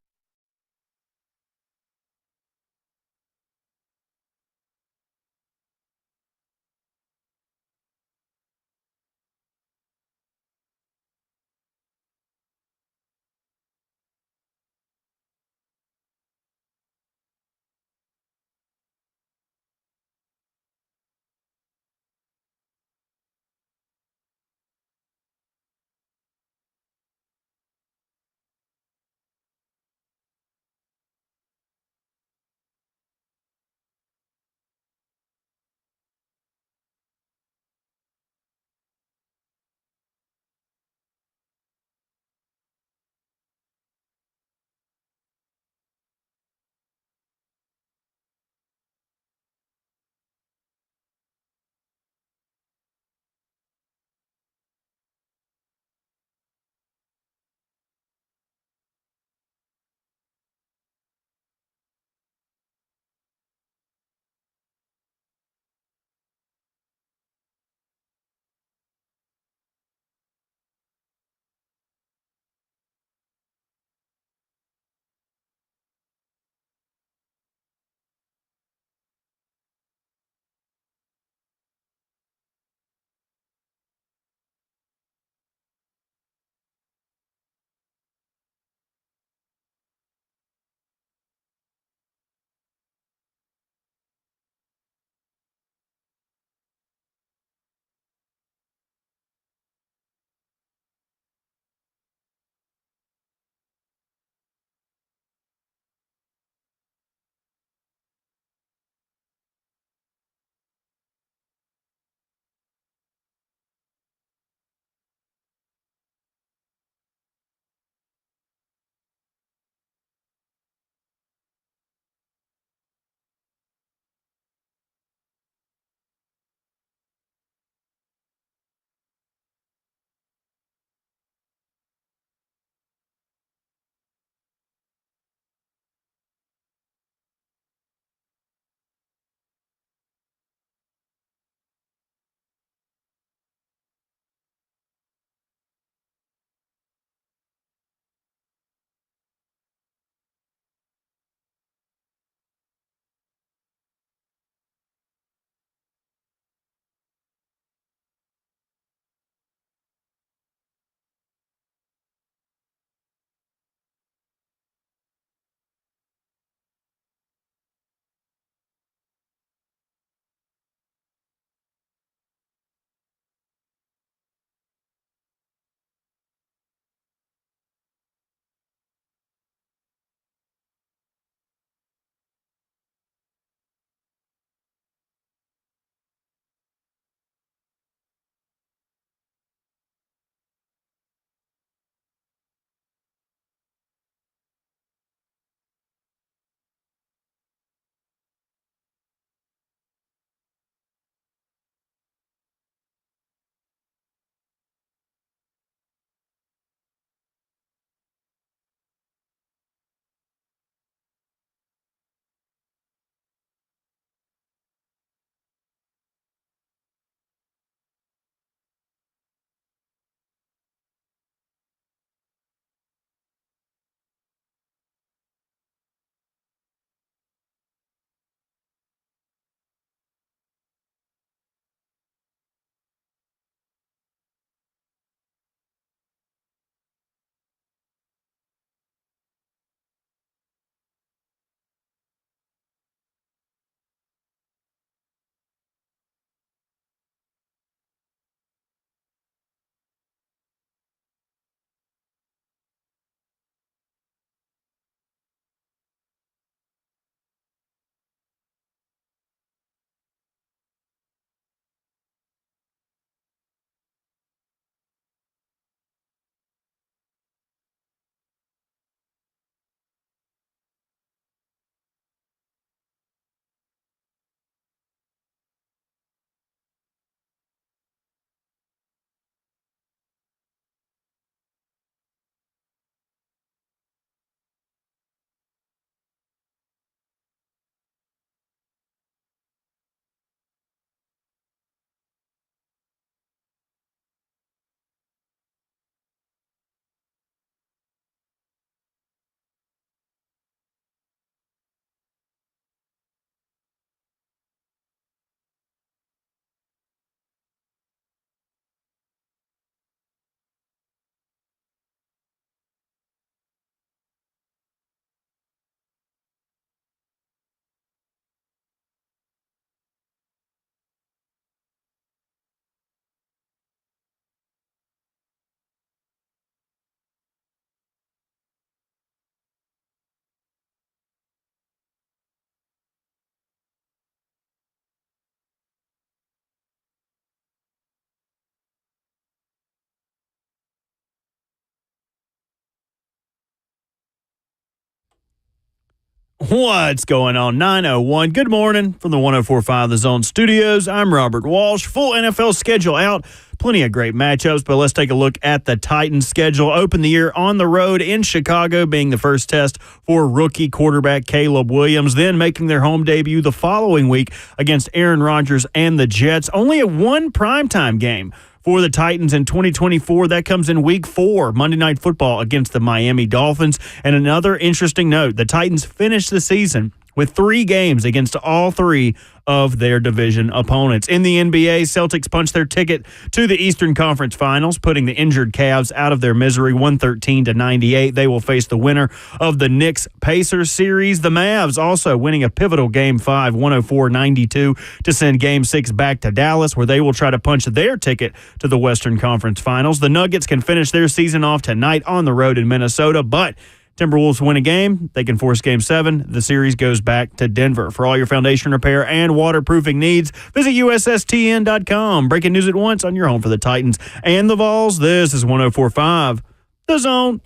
What's going on? 9:01. Good morning from the 104.5 The Zone Studios. I'm Robert Walsh. Full NFL schedule out. Plenty of great matchups, but let's take a look at the Titans schedule. Open the year on the road in Chicago, being the first test for rookie quarterback Caleb Williams, then making their home debut the following week against Aaron Rodgers and the Jets. Only a one primetime game for the Titans in 2024. That comes in Week 4, Monday Night Football against the Miami Dolphins. And another interesting note, the Titans finished the season with 3 games against all 3 of their division opponents. In the NBA, Celtics punched their ticket to the Eastern Conference Finals, putting the injured Cavs out of their misery 113-98. They will face the winner of the Knicks-Pacers series. The Mavs also winning a pivotal Game 5, 104-92, to send Game 6 back to Dallas, where they will try to punch their ticket to the Western Conference Finals. The Nuggets can finish their season off tonight on the road in Minnesota, but Timberwolves win a game, they can force Game 7. The series goes back to Denver. For all your foundation repair and waterproofing needs, visit USSTN.com. Breaking news at once on your home for the Titans and the Vols. This is 104.5 The Zone.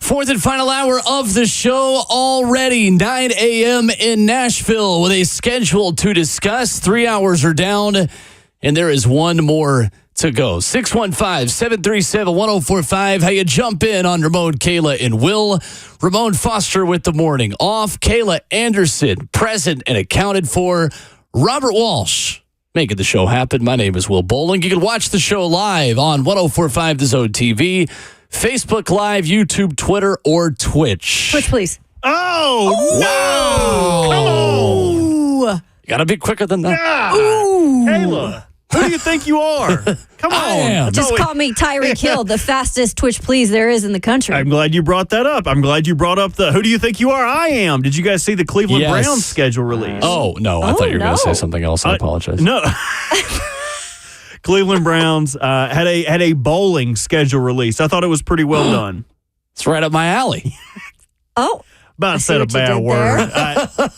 Fourth and final hour of the show already. 9 a.m. in Nashville with a schedule to discuss. 3 hours are down, and there is one more to go. 615-737-1045. How you jump in on Ramon, Kayla, and Will. Ramon Foster with the morning off. Kayla Anderson present and accounted for. Robert Walsh making the show happen. My name is Will Bowling. You can watch the show live on 104.5 The Zone TV, Facebook Live, YouTube, Twitter, or Twitch. Twitch, please. Oh, no! Come on! You gotta be quicker than that. Yeah. Kayla, who do you think you are? Come on. Just call me Tyreek Hill, the fastest Twitch please there is in the country. I'm glad you brought that up. I'm glad you brought up the who do you think you are? I am. Did you guys see the Cleveland Browns schedule release? Oh, no. I thought you were going to say something else. I apologize. No. Cleveland Browns had a bowling schedule release. I thought it was pretty well done. It's right up my alley. Oh. About said a bad word.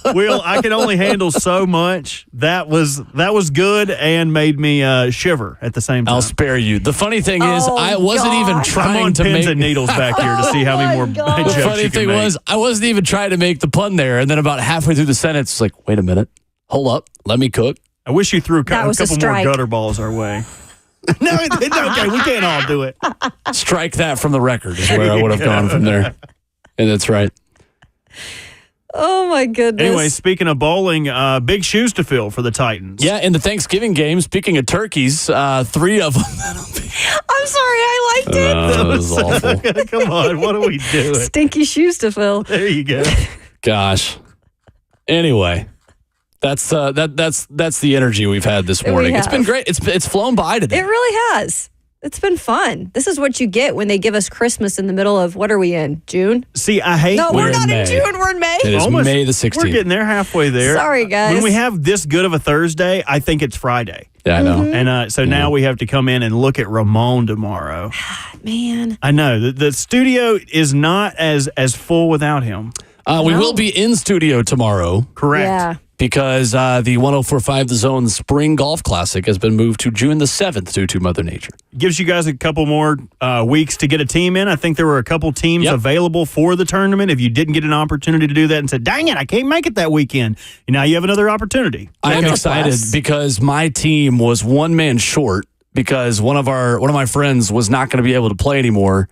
Will, I can only handle so much. That was good and made me shiver at the same time. I'll spare you. The funny thing is, I wasn't even trying I'm on to pins make and needles back here to see how many more jokes The funny thing was, I wasn't even trying to make the pun there, and then about halfway through the sentence, it's like, wait a minute, hold up, let me cook. I wish you threw a couple more gutter balls our way. No, it's okay. We can't all do it. Strike that from the record is where I would have gone from there. And that's right. Oh, my goodness. Anyway, speaking of bowling, big shoes to fill for the Titans. Yeah, in the Thanksgiving game, speaking of turkeys, 3 of them. I'm sorry, I liked it. That was awful. Come on, what are we doing? Stinky shoes to fill. There you go. Gosh. Anyway, that's the energy we've had this morning. It's been great. It's flown by today. It really has. It's been fun. This is what you get when they give us Christmas in the middle of, what are we in, June? See, I hate... No, we're not in June. We're in May. It is May the 16th. We're getting there, halfway there. Sorry, guys. When we have this good of a Thursday, I think it's Friday. Yeah, I know. And so now we have to come in and look at Ramon tomorrow. Man. I know. The studio is not as full without him. We will be in studio tomorrow. Correct. Yeah. Because the 104.5 The Zone Spring Golf Classic has been moved to June the 7th due to Mother Nature. Gives you guys a couple more weeks to get a team in. I think there were a couple teams available for the tournament. If you didn't get an opportunity to do that and said, dang it, I can't make it that weekend, now you have another opportunity. I am excited because my team was one man short because one of my friends was not going to be able to play anymore,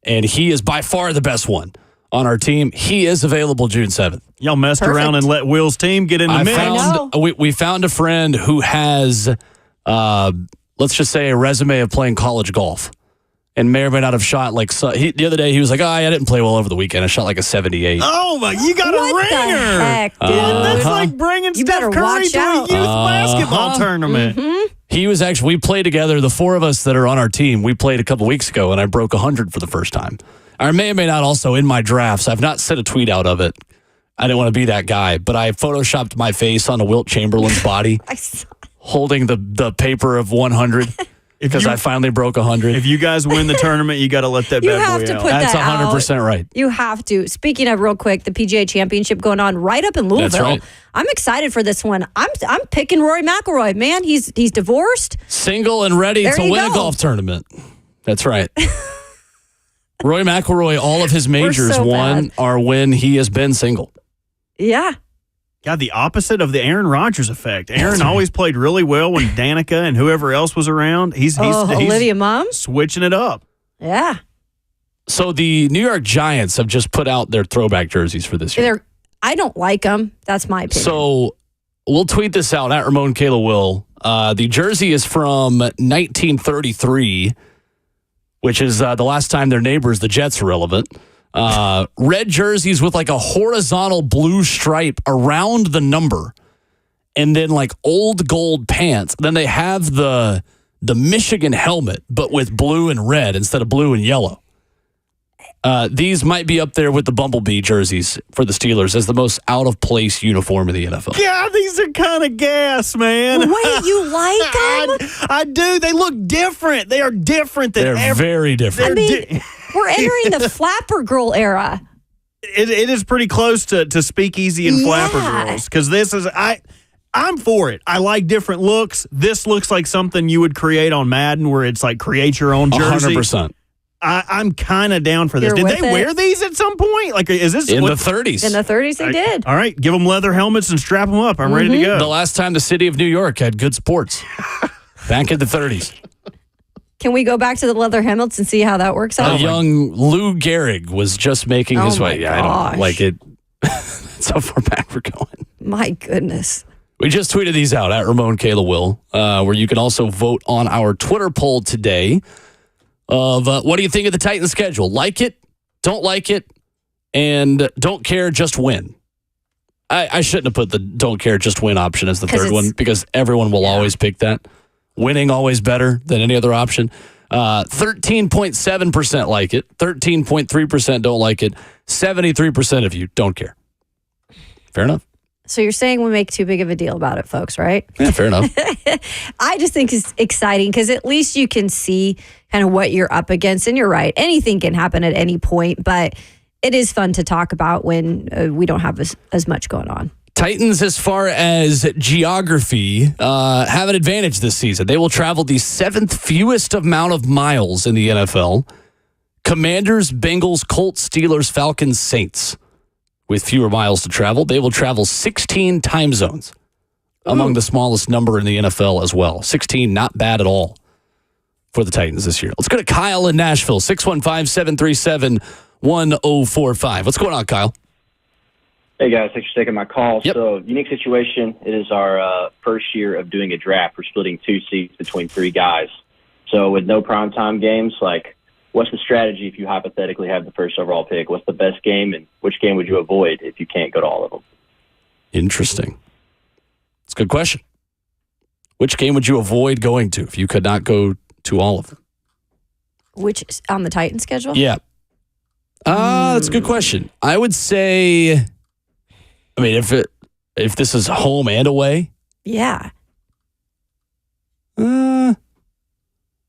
and he is by far the best one on our team. He is available June 7th. Y'all messed around and let Will's team get in the mix. We found a friend who has, let's just say, a resume of playing college golf and may or may not have shot the other day he was like, I didn't play well over the weekend. I shot like a 78. Oh, my, you got what a ringer. The heck, dude? That's like bringing Steph Curry to a youth basketball tournament. Mm-hmm. He was actually, we played together, the 4 of us that are on our team, we played a couple weeks ago, and I broke 100 for the first time. I may or may not also in my drafts. I've not sent a tweet out of it. I didn't want to be that guy, but I photoshopped my face onto Wilt Chamberlain's body, holding the paper of 100 because I finally broke 100. If you guys win the tournament, you got to let that bad boy out. You have to put That's that 100% right. You have to. Speaking of real quick, the PGA Championship going on right up in Louisville. That's right. I'm excited for this one. I'm picking Rory McIlroy. Man, he's divorced, single and ready to win a golf tournament. That's right. Rory McIlroy, all of his majors are when he has been single. Yeah. God, the opposite of the Aaron Rodgers effect. Aaron always played really well when Danica and whoever else was around. He's Olivia Munn switching it up. Yeah. So the New York Giants have just put out their throwback jerseys for this year. I don't like them. That's my opinion. So we'll tweet this out at Ramon Kayla Will. The jersey is from 1933, which is the last time their neighbors, the Jets, are relevant. Red jerseys with like a horizontal blue stripe around the number, and then like old gold pants. Then they have the Michigan helmet, but with blue and red instead of blue and yellow. These might be up there with the Bumblebee jerseys for the Steelers as the most out of place uniform in the NFL. Yeah, these are kind of gas, man. Wait, you like them? I do. They look different. They are different than They're very different. We're entering the flapper girl era. It is pretty close to Speakeasy and Flapper Girls, because this is I'm for it. I like different looks. This looks like something you would create on Madden, where it's like create your own jersey. 100%. I'm kind of down for this. You're Did they wear these at some point? Like, is this in the 30s? In the 30s, they did. All right, give them leather helmets and strap them up. I'm ready to go. The last time the city of New York had good sports, back in the 30s. Can we go back to the leather helmets and see how that works out? Young Lou Gehrig was just making his way. Yeah, I don't like it. That's how far back we're going. My goodness. We just tweeted these out at Ramon Kayla Will, where you can also vote on our Twitter poll today of what do you think of the Titans schedule? Like it, don't like it, and don't care, just win. I shouldn't have put the don't care, just win option as the third one, because everyone will always pick that. Winning always better than any other option. 13.7% like it. 13.3% don't like it. 73% of you don't care. Fair enough. So you're saying we make too big of a deal about it, folks, right? Yeah, fair enough. I just think it's exciting because at least you can see kind of what you're up against. And you're right. Anything can happen at any point, but it is fun to talk about when we don't have as much going on. Titans, as far as geography, have an advantage this season. They will travel the 7th fewest amount of miles in the NFL. Commanders, Bengals, Colts, Steelers, Falcons, Saints. With fewer miles to travel, they will travel 16 time zones, among the smallest number in the NFL as well. 16, not bad at all for the Titans this year. Let's go to Kyle in Nashville, 615-737-1045. What's going on, Kyle? Hey, guys. Thanks for taking my call. Yep. So, unique situation. It is our first year of doing a draft. We're splitting 2 seats between 3 guys. So, with no primetime games, like, what's the strategy if you hypothetically have the first overall pick? What's the best game, and which game would you avoid if you can't go to all of them? Interesting. It's a good question. Which game would you avoid going to if you could not go to all of them? Which is on the Titan schedule? Yeah. That's a good question. I would say, I mean, if this is home and away. Yeah.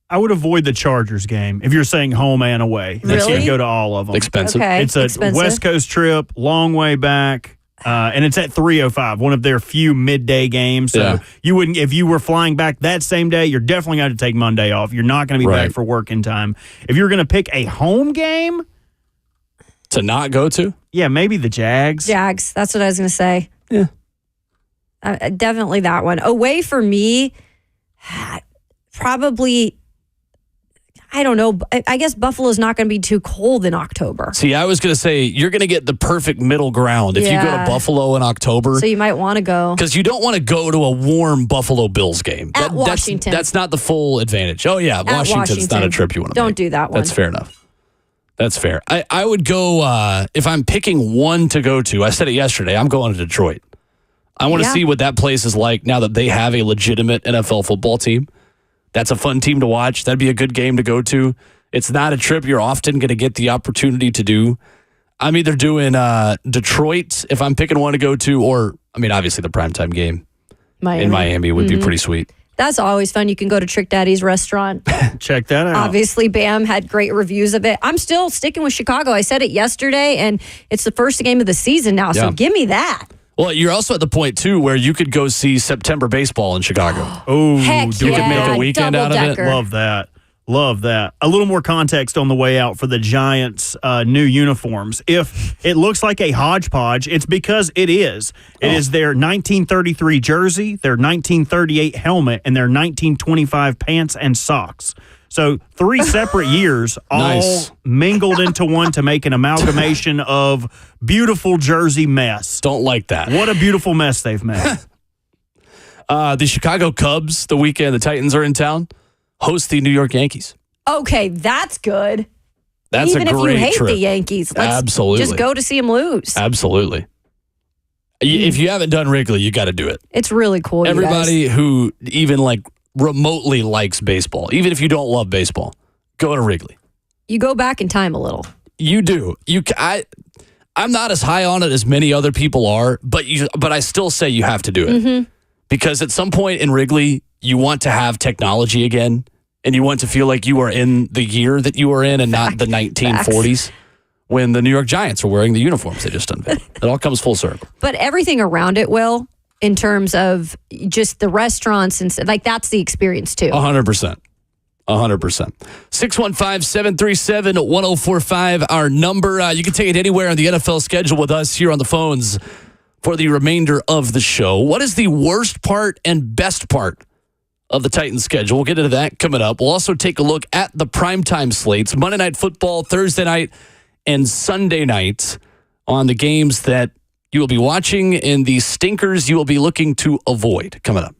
I would avoid the Chargers game if you're saying home and away. Really? You go to all of them. Expensive. Okay. It's a West Coast trip, long way back, and it's at 3:05, one of their few midday games. So you wouldn't, if you were flying back that same day, you're definitely going to take Monday off. You're not going to be back for work in time. If you're going to pick a home game to not go to, maybe the Jags. Jags. That's what I was going to say. Yeah. Definitely that one. Away for me, probably. I don't know. I guess Buffalo's not going to be too cold in October. See, I was going to say, you're going to get the perfect middle ground if you go to Buffalo in October. So you might want to go. Because you don't want to go to a warm Buffalo Bills game. At Washington. That's not the full advantage. Oh, yeah. Washington's not a trip you want to make. Don't do that one. That's fair enough. That's fair. I would go, if I'm picking one to go to, I said it yesterday, I'm going to Detroit. I want to see what that place is like now that they have a legitimate NFL football team. That's a fun team to watch. That'd be a good game to go to. It's not a trip you're often going to get the opportunity to do. I'm either doing Detroit if I'm picking one to go to, or, obviously the primetime game in Miami would be pretty sweet. That's always fun. You can go to Trick Daddy's restaurant. Check that out. Obviously, Bam had great reviews of it. I'm still sticking with Chicago. I said it yesterday, and it's the first game of the season now, so give me that. Well, you're also at the point, too, where you could go see September baseball in Chicago. Oh, heck you could make a weekend out of it. Love that. Love that. A little more context on the way out for the Giants' new uniforms. If it looks like a hodgepodge, it's because it is. It is their 1933 jersey, their 1938 helmet, and their 1925 pants and socks. So 3 separate years all mingled into one to make an amalgamation of beautiful jersey mess. Don't like that. What a beautiful mess they've made. The Chicago Cubs, the weekend the Titans are in town, host the New York Yankees. Okay, that's good. That's Even a great if you hate trip. the Yankees, let's Absolutely. just go to see them lose. Absolutely. If you haven't done Wrigley, you got to do it. It's really cool. Everybody who even remotely likes baseball, even if you don't love baseball, go to Wrigley. You go back in time a little. You do. I'm not as high on it as many other people are, but I still say you have to do it. Because at some point in Wrigley, you want to have technology again, and you want to feel like you are in the year that you were in and not the 1940s when the New York Giants were wearing the uniforms they just unveiled. It all comes full circle. But everything around it, Will, in terms of just the restaurants and stuff, that's the experience too. 100%. 100%. 615-737-1045, our number. You can take it anywhere on the NFL schedule with us here on the phones for the remainder of the show. What is the worst part and best part of the Titans schedule? We'll get into that coming up. We'll also take a look at the primetime slates, Monday Night Football, Thursday night, and Sunday night on the games that you will be watching and the stinkers you will be looking to avoid coming up.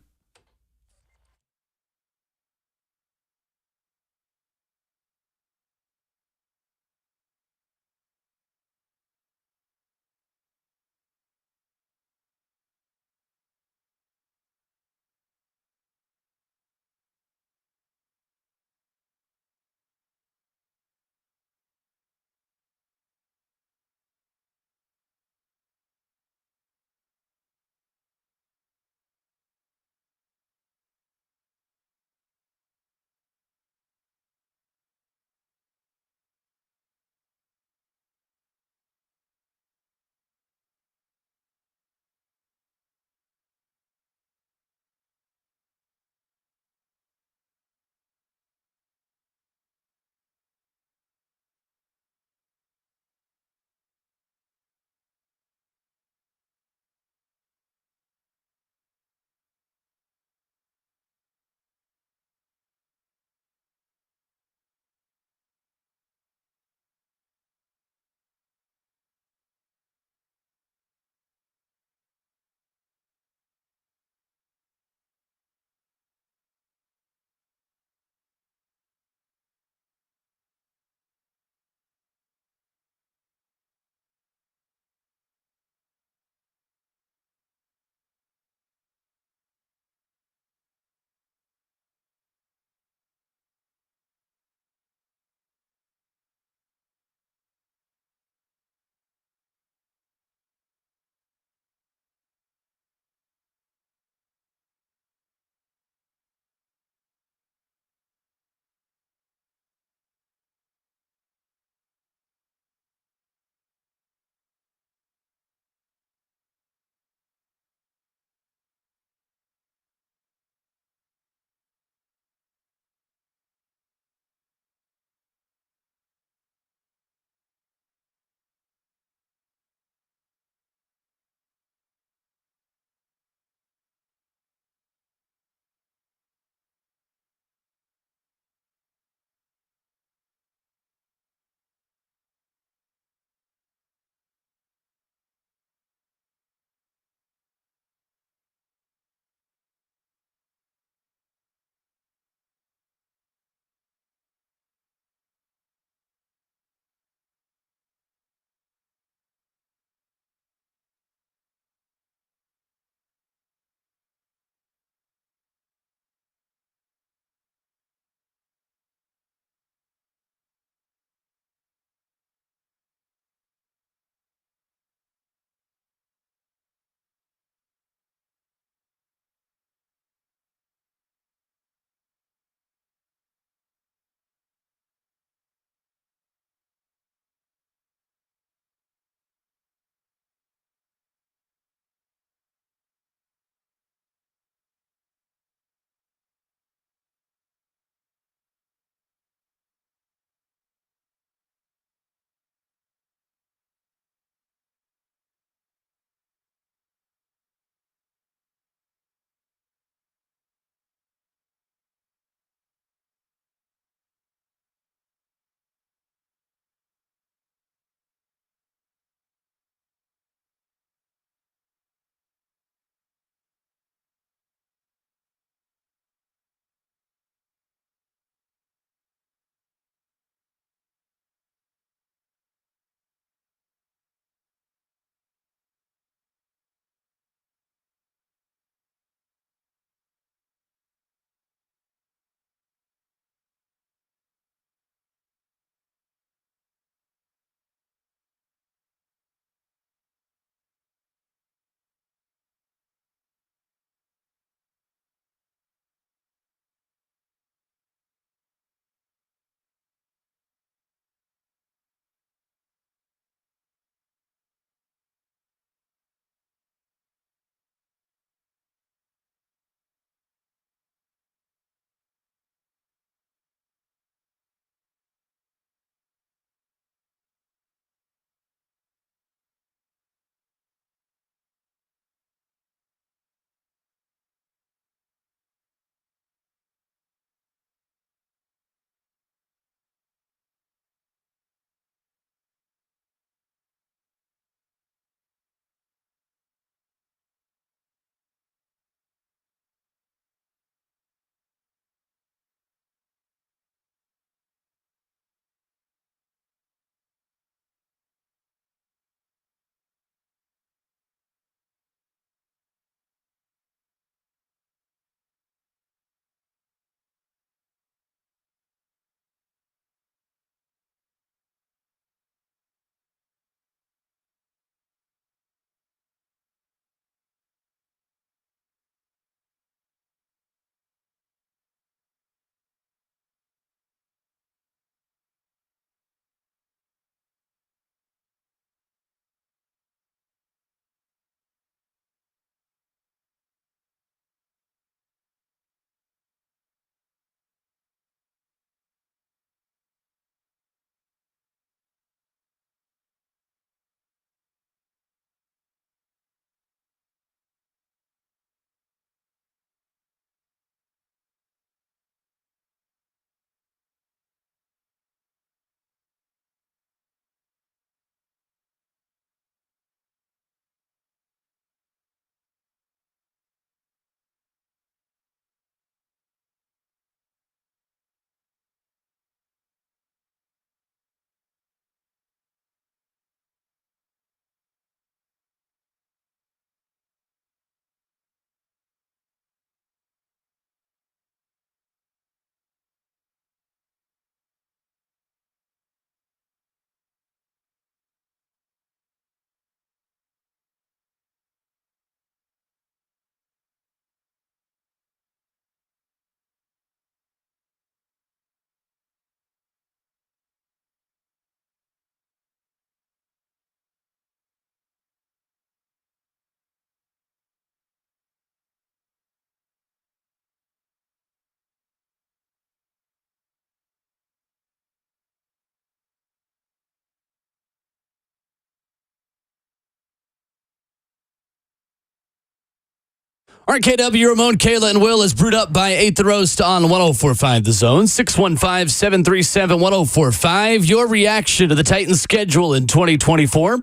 RKW, Ramon, Kayla, and Will is brewed up by 8th Roast on 104.5 The Zone. 615-737-1045. Your reaction to the Titans' schedule in 2024.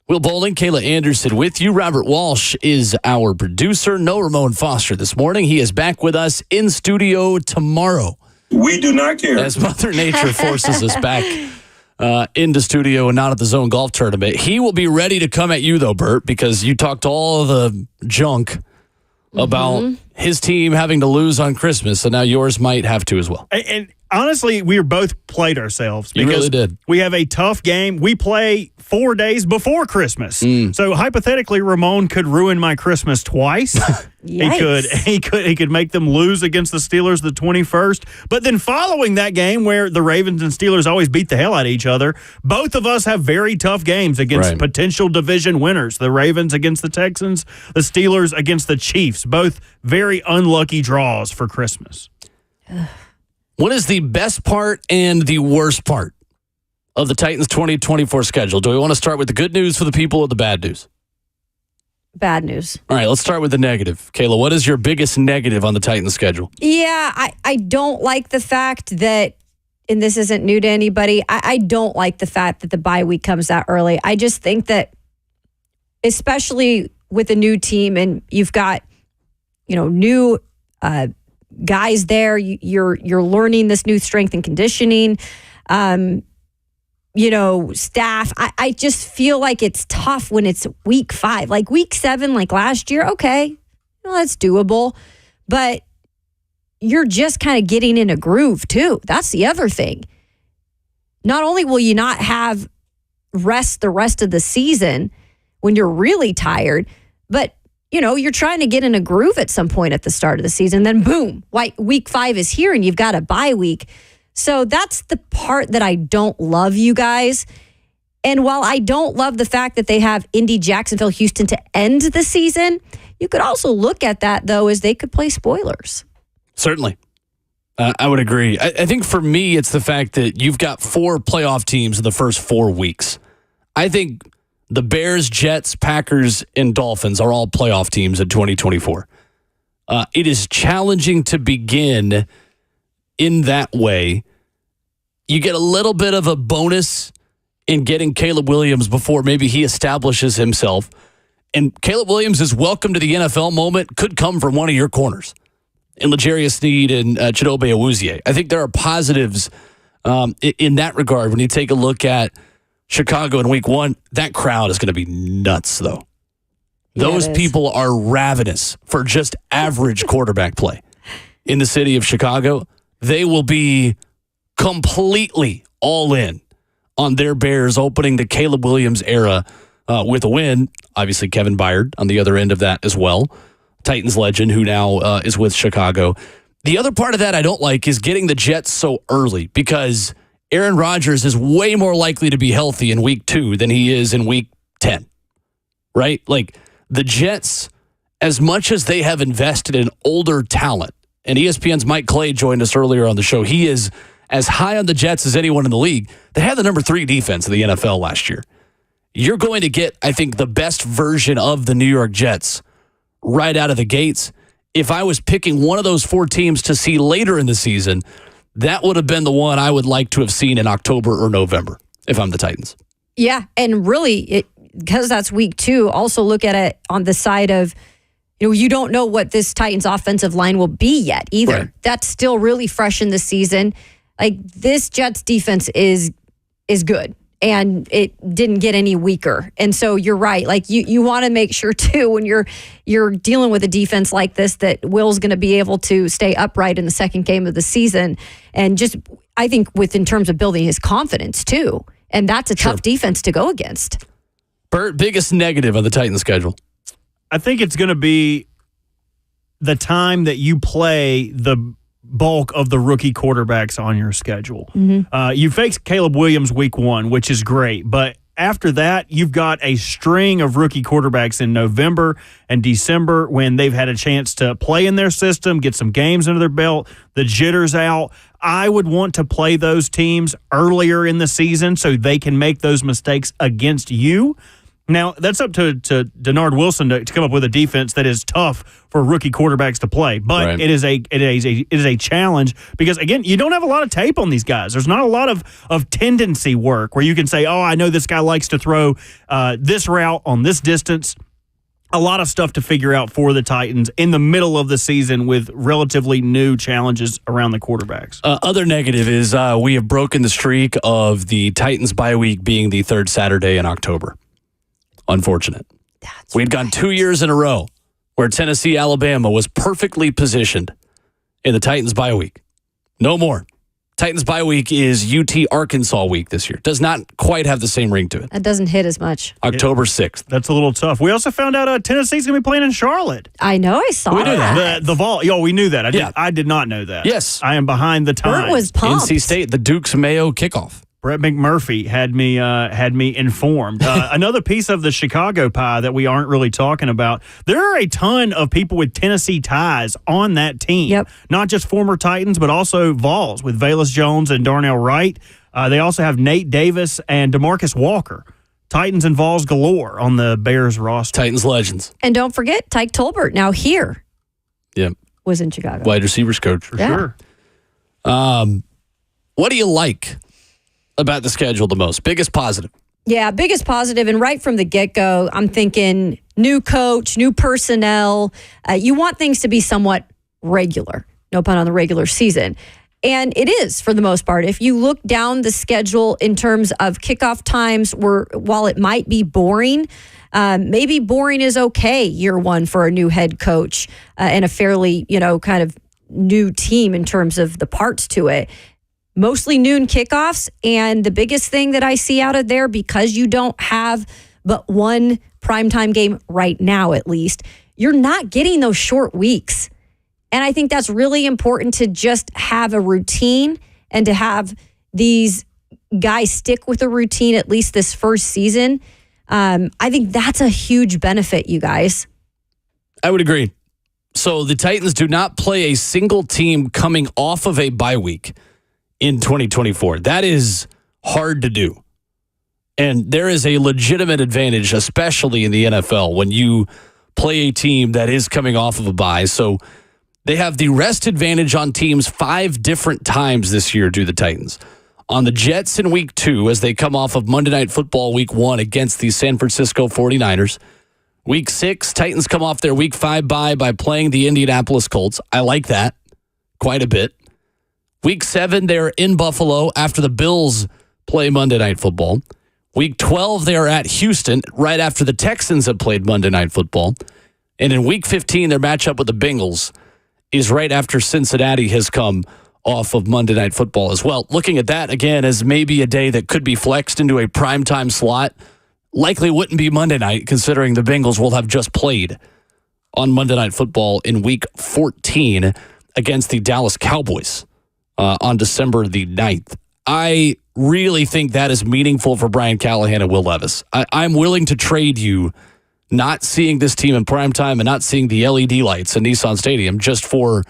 Will Bowling, Kayla Anderson with you. Robert Walsh is our producer. No Ramon Foster this morning. He is back with us in studio tomorrow. We do not care. As Mother Nature forces us back into studio and not at the Zone Golf Tournament. He will be ready to come at you, though, Bert, because you talked all the junk about his team having to lose on Christmas, and now yours might have to as well. And honestly, we both played ourselves. You really did. We have a tough game. We play 4 days before Christmas. So hypothetically, Ramon could ruin my Christmas twice. He could make them lose against the Steelers the 21st. But then following that game where the Ravens and Steelers always beat the hell out of each other, both of us have very tough games against potential division winners. The Ravens against the Texans, the Steelers against the Chiefs. Both very unlucky draws for Christmas. What is the best part and the worst part of the Titans 2024 schedule? Do we want to start with the good news for the people or the bad news? Bad news. All right, let's start with the negative. Kayla, what is your biggest negative on the Titans schedule? Yeah, I don't like the fact that, and this isn't new to anybody, I don't like the fact that the bye week comes that early. I just think that, especially with a new team and you've got, new guys there, you're learning this new strength and conditioning, staff. I just feel like it's tough when it's week 5. Like week 7, like last year, okay, that's doable. But you're just kind of getting in a groove too. That's the other thing. Not only will you not have rest the rest of the season when you're really tired, but you're trying to get in a groove at some point at the start of the season. Then boom, week 5 is here and you've got a bye week. So that's the part that I don't love, you guys. And while I don't love the fact that they have Indy, Jacksonville, Houston to end the season, you could also look at that, though, as they could play spoilers. Certainly. I would agree. I think for me, it's the fact that you've got 4 playoff teams in the first 4 weeks. I think the Bears, Jets, Packers, and Dolphins are all playoff teams in 2024. It is challenging to begin in that way. You get a little bit of a bonus in getting Caleb Williams before maybe he establishes himself. And Caleb Williams' welcome to the NFL moment could come from one of your corners in L'Jarius Sneed and Chidobe Awuzie. I think there are positives in that regard when you take a look at Chicago in week 1. That crowd is going to be nuts, though. Those people are ravenous for just average quarterback play in the city of Chicago. They will be completely all in on their Bears opening the Caleb Williams era with a win. Obviously, Kevin Byard on the other end of that as well. Titans legend who now is with Chicago. The other part of that I don't like is getting the Jets so early because Aaron Rodgers is way more likely to be healthy in week 2 than he is in week 10, right? Like the Jets, as much as they have invested in older talent, and ESPN's Mike Clay joined us earlier on the show. He is as high on the Jets as anyone in the league. They had the number 3 defense in the NFL last year. You're going to get, I think, the best version of the New York Jets right out of the gates. If I was picking one of those 4 teams to see later in the season, that would have been the one I would like to have seen in October or November if I'm the Titans. Yeah, and really, because that's week 2, also look at it on the side of, you don't know what this Titans offensive line will be yet either. Right. That's still really fresh in the season. Like this Jets defense is good and it didn't get any weaker. And so you're right. Like you want to make sure too when you're dealing with a defense like this that Will's going to be able to stay upright in the second game of the season. And just I think in terms of building his confidence too. And that's a tough defense to go against. Bert, biggest negative on the Titans schedule? I think it's going to be the time that you play the bulk of the rookie quarterbacks on your schedule. You face Caleb Williams week 1, which is great, but after that, you've got a string of rookie quarterbacks in November and December when they've had a chance to play in their system, get some games under their belt, the jitters out. I would want to play those teams earlier in the season so they can make those mistakes against you. Now, that's up to Denard Wilson to come up with a defense that is tough for rookie quarterbacks to play. But it is a challenge because, again, you don't have a lot of tape on these guys. There's not a lot of tendency work where you can say, oh, I know this guy likes to throw this route on this distance. A lot of stuff to figure out for the Titans in the middle of the season with relatively new challenges around the quarterbacks. Other negative is we have broken the streak of the Titans bye week being the third Saturday in October. Unfortunate. We'd gone 2 years in a row where Tennessee, Alabama was perfectly positioned in the Titans bye week. No more. Titans bye week is UT Arkansas week this year. Does not quite have the same ring to it. That doesn't hit as much. October 6th. That's a little tough. We also found out Tennessee's going to be playing in Charlotte. I know. I saw that. The Vol. We knew that. I did not know that. Yes. I am behind the times. Bert was pumped. NC State, the Duke's Mayo kickoff. Brett McMurphy had me informed. Another piece of the Chicago pie that we aren't really talking about. There are a ton of people with Tennessee ties on that team. Yep. Not just former Titans, but also Vols with Velus Jones and Darnell Wright. They also have Nate Davis and DeMarcus Walker. Titans and Vols galore on the Bears roster. Titans legends. And don't forget, Tyke Tolbert, now here, was in Chicago. Wide receivers coach. For sure. What do you like about the schedule the most? Biggest positive? Yeah, biggest positive. And right from the get-go, I'm thinking new coach, new personnel. You want things to be somewhat regular. No pun on the regular season. And it is, for the most part. If you look down the schedule in terms of kickoff times, while it might be boring, maybe boring is okay year one for a new head coach and a fairly, kind of new team in terms of the parts to it. Mostly noon kickoffs. And the biggest thing that I see out of there, because you don't have but one primetime game right now, at least, you're not getting those short weeks. And I think that's really important to just have a routine and to have these guys stick with a routine at least this first season. I think that's a huge benefit, you guys. I would agree. So the Titans do not play a single team coming off of a bye week in 2024. That is hard to do. And there is a legitimate advantage, especially in the NFL, when you play a team that is coming off of a bye. So they have the rest advantage on teams 5 different times this year, do the Titans. On the Jets in week 2, as they come off of Monday Night Football week 1 against the San Francisco 49ers. Week 6, Titans come off their week 5 bye by playing the Indianapolis Colts. I like that quite a bit. Week 7, they're in Buffalo after the Bills play Monday Night Football. Week 12, they are at Houston right after the Texans have played Monday Night Football. And in Week 15, their matchup with the Bengals is right after Cincinnati has come off of Monday Night Football as well. Looking at that, again, as maybe a day that could be flexed into a primetime slot, likely wouldn't be Monday night, considering the Bengals will have just played on Monday Night Football in Week 14 against the Dallas Cowboys. On December the 9th. I really think that is meaningful for Brian Callahan and Will Levis. I'm willing to trade you not seeing this team in primetime and not seeing the LED lights in Nissan Stadium just for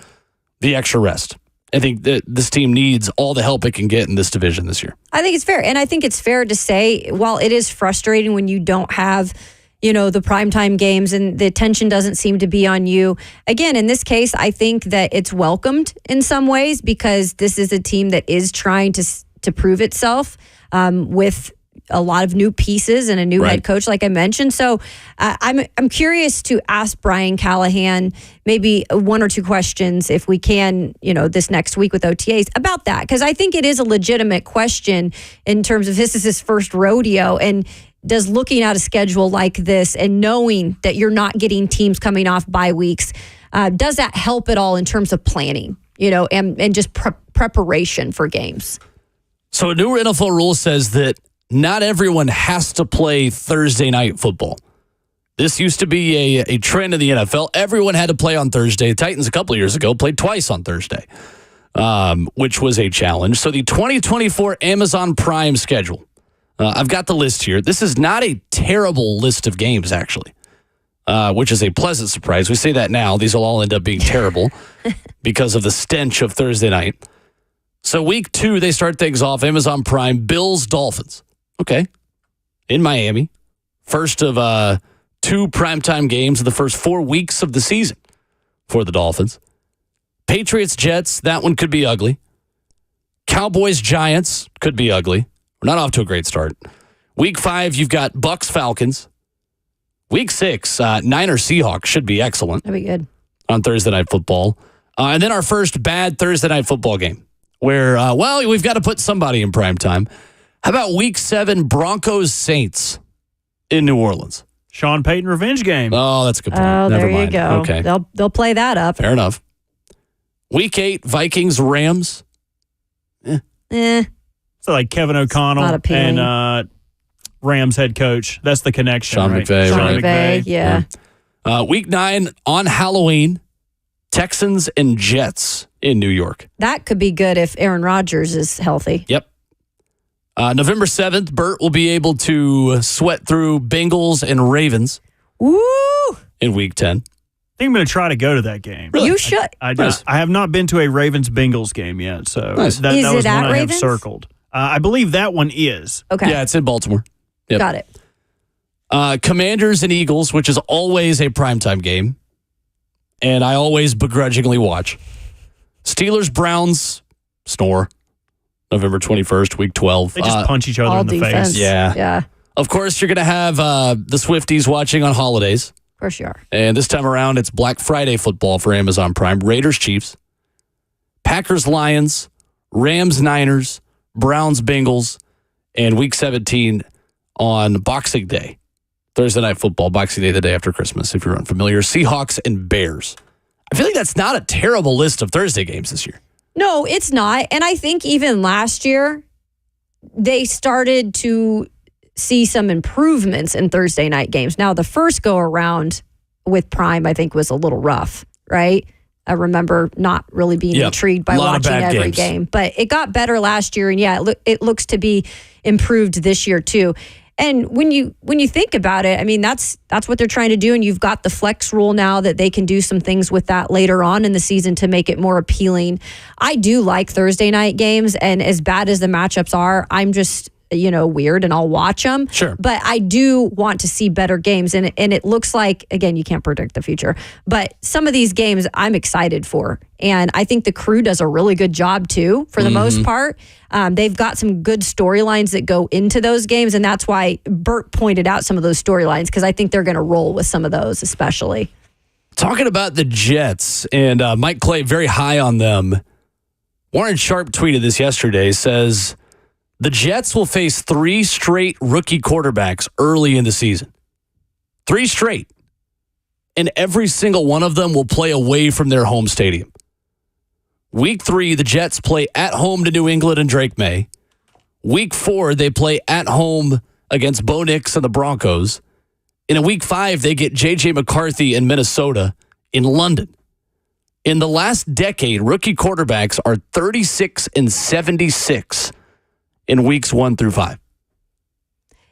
the extra rest. I think that this team needs all the help it can get in this division this year. I think it's fair. And I think it's fair to say, while it is frustrating when you don't have the primetime games and the attention doesn't seem to be on you. Again, in this case, I think that it's welcomed in some ways because this is a team that is trying to prove itself with a lot of new pieces and a new head coach, like I mentioned. So I'm curious to ask Brian Callahan maybe 1 or 2 questions if we can, this next week with OTAs about that. Because I think it is a legitimate question in terms of this is his first rodeo. And does looking at a schedule like this and knowing that you're not getting teams coming off bye weeks, does that help at all in terms of planning, and just preparation for games? So a new NFL rule says that not everyone has to play Thursday night football. This used to be a trend in the NFL. Everyone had to play on Thursday. The Titans a couple of years ago played twice on Thursday, which was a challenge. So the 2024 Amazon Prime schedule. I've got the list here. This is not a terrible list of games, actually, which is a pleasant surprise. We say that now. These will all end up being terrible because of the stench of Thursday night. So week 2, they start things off. Amazon Prime, Bills, Dolphins. Okay. In Miami. First of 2 primetime games in the first 4 weeks of the season for the Dolphins. Patriots-Jets, that one could be ugly. Cowboys-Giants could be ugly. We're not off to a great start. Week 5, you've got Bucks-Falcons. Week 6, Niners-Seahawks should be excellent. That'd be good. On Thursday Night Football. And then our first bad Thursday Night Football game where, we've got to put somebody in prime time. How about Week 7, Broncos-Saints in New Orleans? Sean Payton revenge game. Oh, that's a good point. Oh, Never there mind. you go. Okay. They'll play that up. Fair enough. Week 8, Vikings-Rams. So like Kevin O'Connell and Rams head coach. That's the connection. Sean right? McVay. Sean Right. McVay, yeah. Week 9 on Halloween, Texans and Jets in New York. That could be good if Aaron Rodgers is healthy. Yep. November 7th, Bert will be able to sweat through Bengals and Ravens. Woo! In Week 10. I think I'm going to try to go to that game. Really? You should. I have not been to a Ravens-Bengals game yet, so Nice. that Is was it one at I have Ravens? circled. I believe that one is. Okay. Yeah, it's in Baltimore. Yep. Got it. Commanders and Eagles, which is always a primetime game, and I always begrudgingly watch. Steelers-Browns, snore. November 21st, Week 12. They just punch each other in the defense. face. Yeah. Of course, you're going to have the Swifties watching on holidays. Of course you are. And this time around, it's Black Friday football for Amazon Prime. Raiders-Chiefs, Packers-Lions, Rams-Niners, Browns-Bengals, and Week 17 on Boxing Day. Thursday Night Football, Boxing Day, the day after Christmas, if you're unfamiliar. Seahawks and Bears. I feel like that's not a terrible list of Thursday games this year. No, it's not. And I think even last year, they started to see some improvements in Thursday night games. Now, the first go around with Prime, I think, was a little rough, right? I remember not really being intrigued by watching every game. But it got better last year, and it looks to be improved this year too. And when you think about it, I mean, that's what they're trying to do. And you've got the flex rule now that they can do some things with that later on in the season to make it more appealing. I do like Thursday night games, and as bad as the matchups are, I'm just weird and I'll watch them. Sure. But I do want to see better games. And it looks like, again, you can't predict the future, but some of these games I'm excited for. And I think the crew does a really good job too, for the most part. They've got some good storylines that go into those games. And that's why Bert pointed out some of those storylines, because I think they're going to roll with some of those, especially. Talking about the Jets and Mike Clay, very high on them. Warren Sharp tweeted this yesterday, says, the Jets will face 3 straight rookie quarterbacks early in the season. 3 straight. And every single one of them will play away from their home stadium. Week 3, the Jets play at home to New England and Drake May. Week 4, they play at home against Bo Nix and the Broncos. And in Week 5, they get J.J. McCarthy in Minnesota in London. In the last decade, rookie quarterbacks are 36 and 76 in weeks 1 through 5.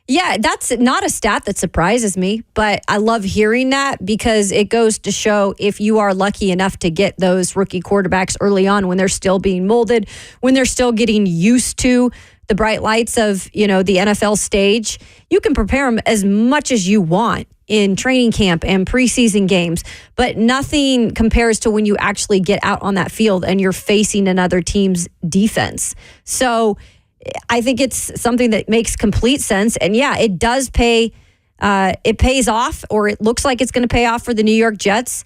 Yeah, that's not a stat that surprises me, but I love hearing that because it goes to show if you are lucky enough to get those rookie quarterbacks early on when they're still being molded, when they're still getting used to the bright lights of, the NFL stage, you can prepare them as much as you want in training camp and preseason games, but nothing compares to when you actually get out on that field and you're facing another team's defense. So I think it's something that makes complete sense. And yeah, it does pay. It pays off, or it looks like it's going to pay off for the New York Jets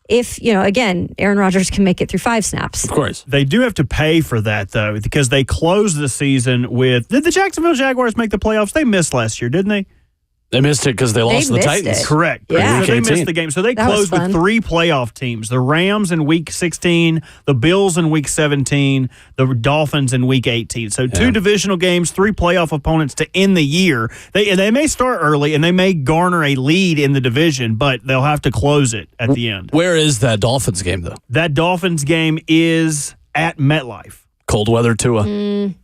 if, again, Aaron Rodgers can make it through 5 snaps. Of course. They do have to pay for that, though, because they closed the season with... Did the Jacksonville Jaguars make the playoffs? They missed last year, didn't they? They missed it because they lost to the Titans. Correct. Yeah. So they missed the game. So they That closed was with fun. 3 playoff teams. The Rams in Week 16, the Bills in Week 17, the Dolphins in Week 18. So 2 divisional games, 3 playoff opponents to end the year. They may start early and they may garner a lead in the division, but they'll have to close it at the end. Where is that Dolphins game, though? That Dolphins game is at MetLife. Cold weather Tua.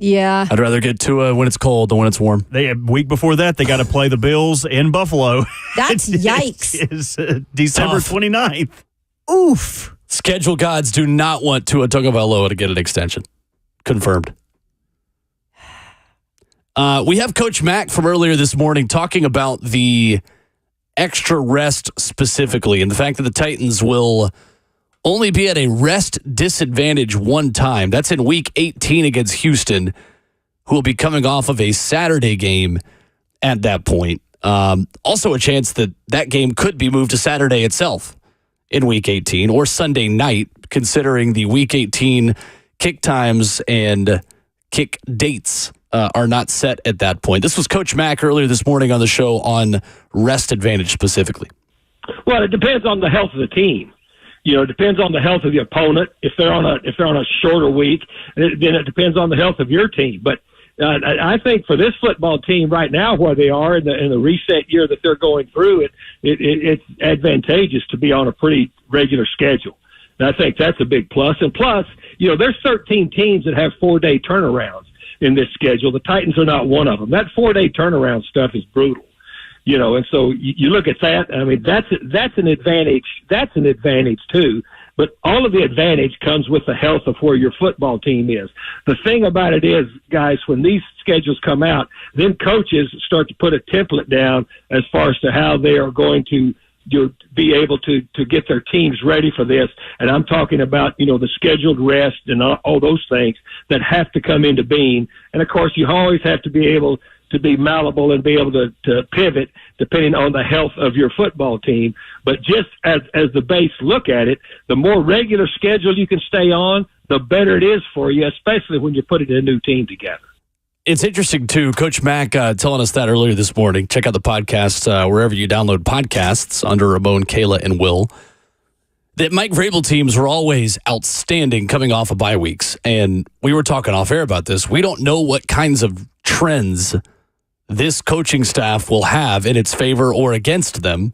Yeah. I'd rather get Tua when it's cold than when it's warm. A week before that, they got to play the Bills in Buffalo. That's yikes. It's December 29th. Oof. Schedule gods do not want Tua Tagovailoa to get an extension. Confirmed. We have Coach Mack from earlier this morning talking about the extra rest specifically and the fact that the Titans will only be at a rest disadvantage one time. That's in Week 18 against Houston, who will be coming off of a Saturday game at that point. Also a chance that that game could be moved to Saturday itself in Week 18 or Sunday night, considering the Week 18 kick times and kick dates are not set at that point. This was Coach Mack earlier this morning on the show on rest advantage specifically. Well, it depends on the health of the team. It depends on the health of the opponent. If they're on a shorter week, then it depends on the health of your team. But I think for this football team right now, where they are in the reset year that they're going through, it's advantageous to be on a pretty regular schedule. And I think that's a big plus. And plus, there's 13 teams that have 4-day turnarounds in this schedule. The Titans are not one of them. That 4-day turnaround stuff is brutal. And so you look at that. I mean, that's an advantage. That's an advantage too. But all of the advantage comes with the health of where your football team is. The thing about it is, guys, when these schedules come out, then coaches start to put a template down as far as to how they are going to be able to get their teams ready for this. And I'm talking about, the scheduled rest and all those things that have to come into being. And, of course, you always have to be able to be malleable and be able to pivot depending on the health of your football team. But just as the base look at it, the more regular schedule you can stay on, the better it is for you, especially when you're putting a new team together. It's interesting, too. Coach Mack telling us that earlier this morning. Check out the podcast wherever you download podcasts under Ramon, Kayla, and Will. That Mike Vrabel teams were always outstanding coming off of bye weeks. And we were talking off air about this. We don't know what kinds of trends this coaching staff will have in its favor or against them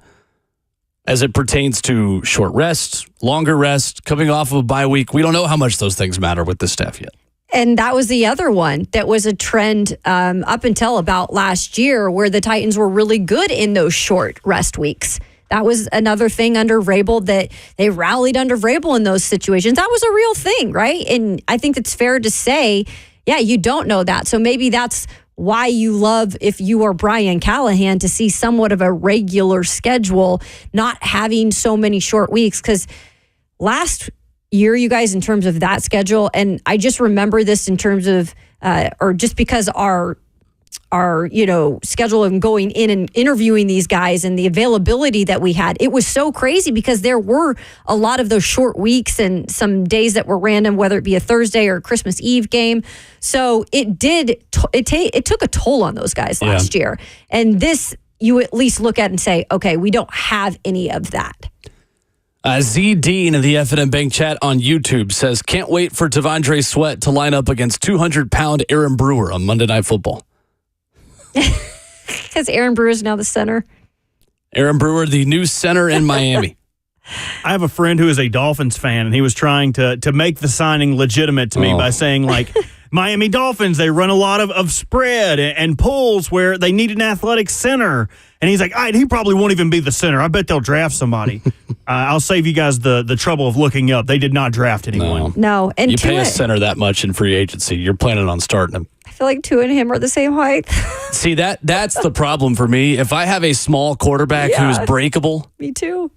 as it pertains to short rest, longer rest, coming off of a bye week. We don't know how much those things matter with this staff yet. And that was the other one that was a trend up until about last year, where the Titans were really good in those short rest weeks. That was another thing under Vrabel, that they rallied under Vrabel in those situations. That was a real thing, right? And I think it's fair to say, yeah, you don't know that. So maybe that's why you love, if you are Brian Callahan, to see somewhat of a regular schedule, not having so many short weeks. Because last year, you guys, in terms of that schedule, and I just remember this in terms of, or just because our schedule of going in and interviewing these guys and the availability that we had, it was so crazy because there were a lot of those short weeks and some days that were random, whether it be a Thursday or a Christmas Eve game. So it took a toll on those guys last year. And this, you at least look at and say, okay, we don't have any of that. Z Dean of the F&M Bank Chat on YouTube says, can't wait for Devondre Sweat to line up against 200-pound Aaron Brewer on Monday Night Football. Because Aaron Brewer is now the center. Aaron Brewer, the new center in Miami. I have a friend who is a Dolphins fan, and he was trying to make the signing legitimate to me by saying, like, Miami Dolphins, they run a lot of spread and pulls where they need an athletic center. And he's like, he probably won't even be the center. I bet they'll draft somebody. I'll save you guys the trouble of looking up. They did not draft anyone. No. And you pay a center that much in free agency, you're planning on starting him. I feel like Tua and him are the same height. See, that's the problem for me. If I have a small quarterback who is breakable. Me too.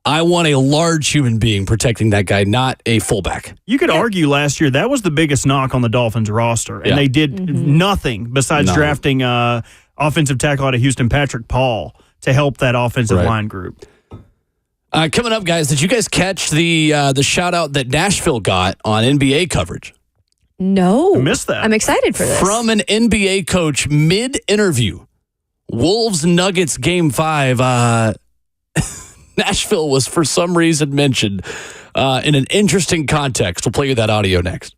I want a large human being protecting that guy, not a fullback. You could argue last year that was the biggest knock on the Dolphins roster, and they did nothing besides drafting offensive tackle out of Houston, Patrick Paul, to help that offensive line group. Coming up, guys, did you guys catch the shout out that Nashville got on NBA coverage? No. I missed that. I'm excited for this. From an NBA coach mid-interview, Wolves-Nuggets Game 5, Nashville was for some reason mentioned in an interesting context. We'll play you that audio next.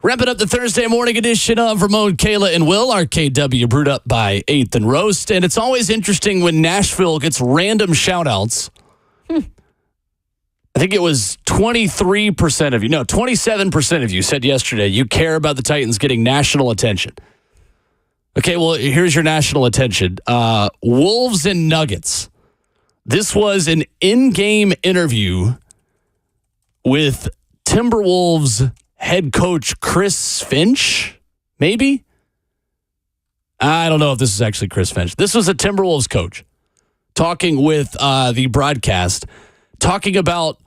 Wrapping up the Thursday morning edition of Ramon, Kayla, and Will, RKW, brewed up by 8th and Roast. And it's always interesting when Nashville gets random shout-outs. I think it was 27% of you said yesterday you care about the Titans getting national attention. Okay, well, here's your national attention. Wolves and Nuggets. This was an in-game interview with Timberwolves head coach Chris Finch, maybe? I don't know if this is actually Chris Finch. This was a Timberwolves coach talking with the broadcast, talking about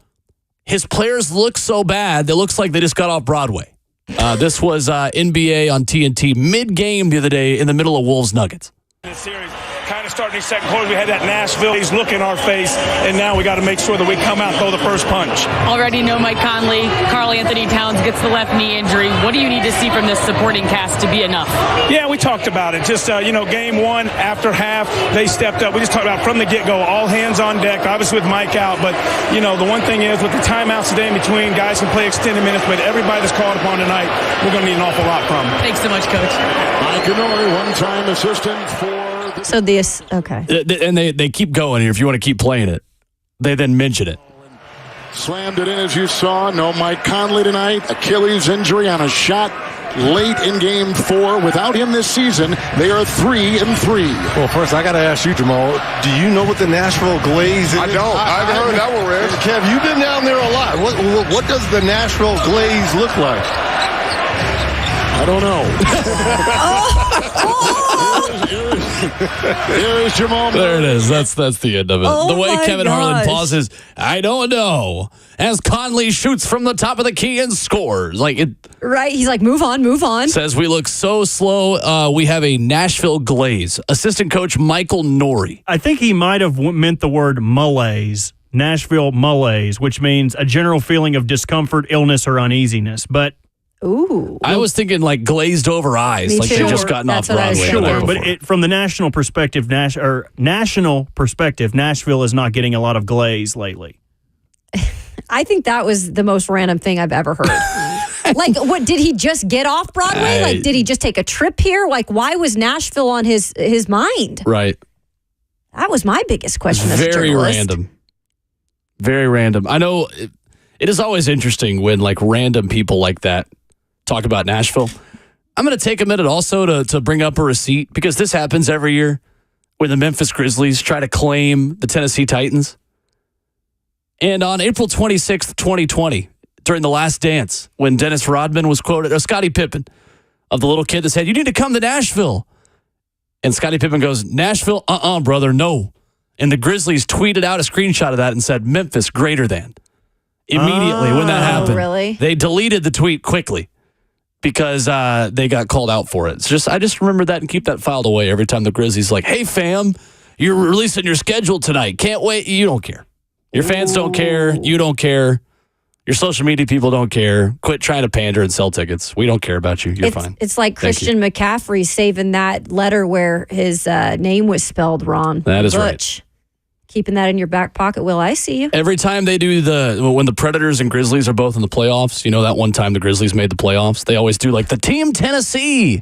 his players look so bad that looks like they just got off Broadway. This was NBA on TNT mid-game the other day in the middle of Wolves Nuggets. This series kind of starting the second quarter. We had that Nashville. He's looking our face, and now we got to make sure that we come out and throw the first punch. Already know Mike Conley. Karl Anthony Towns gets the left knee injury. What do you need to see from this supporting cast to be enough? Yeah, we talked about it. Just, game one, after half, they stepped up. We just talked about from the get-go, all hands on deck, obviously with Mike out. But, the one thing is with the timeouts today in between, guys can play extended minutes, but everybody that's called upon tonight, we're going to need an awful lot from them. Thanks so much, Coach. Mike Canoli, one-time assistant for... So this, okay. And they keep going here if you want to keep playing it. They then mention it. Slammed it in, as you saw. No Mike Conley tonight. Achilles injury on a shot late in Game 4. Without him this season, they are 3-3. Well, first, I got to ask you, Jamal, do you know what the Nashville glaze is? I don't. I haven't heard that one, Rick. Kev, you've been down there a lot. What does the Nashville glaze look like? I don't know. Here's Jamal. There it is. That's the end of it. Oh the way Kevin gosh. Harlan pauses, I don't know, as Conley shoots from the top of the key and scores. Right. He's like, move on. Says we look so slow. We have a Nashville glaze. Assistant coach Michael Norrie. I think he might have meant the word malaise. Nashville malaise, which means a general feeling of discomfort, illness, or uneasiness. But ooh, I was thinking like glazed over eyes, like they'd just gotten off Broadway. Sure, but from the national perspective, Nashville is not getting a lot of glaze lately. I think that was the most random thing I've ever heard. What did he just get off Broadway? Did he just take a trip here? Why was Nashville on his mind? Right. That was my biggest question. As a Very journalist. random. Very random. I know it is always interesting when random people like that talk about Nashville. I'm going to take a minute also to bring up a receipt, because this happens every year when the Memphis Grizzlies try to claim the Tennessee Titans. And on April 26th, 2020, during the last dance, when Dennis Rodman was quoted, or Scottie Pippen, of the little kid that said, "You need to come to Nashville." And Scottie Pippen goes, "Nashville? Brother, no." And the Grizzlies tweeted out a screenshot of that and said, "Memphis greater than." Immediately when that happened. Really? They deleted the tweet quickly because they got called out for it. I just remember that and keep that filed away every time the Grizzlies like, "Hey, fam, you're releasing your schedule tonight. Can't wait." You don't care. Your fans don't care. You don't care. Your social media people don't care. Quit trying to pander and sell tickets. We don't care about you. You're fine. It's like Christian McCaffrey saving that letter where his name was spelled wrong. That is Butch. right. Keeping that in your back pocket. Will, I see you. Every time they do when the Predators and Grizzlies are both in the playoffs, that one time the Grizzlies made the playoffs, they always do the Team Tennessee.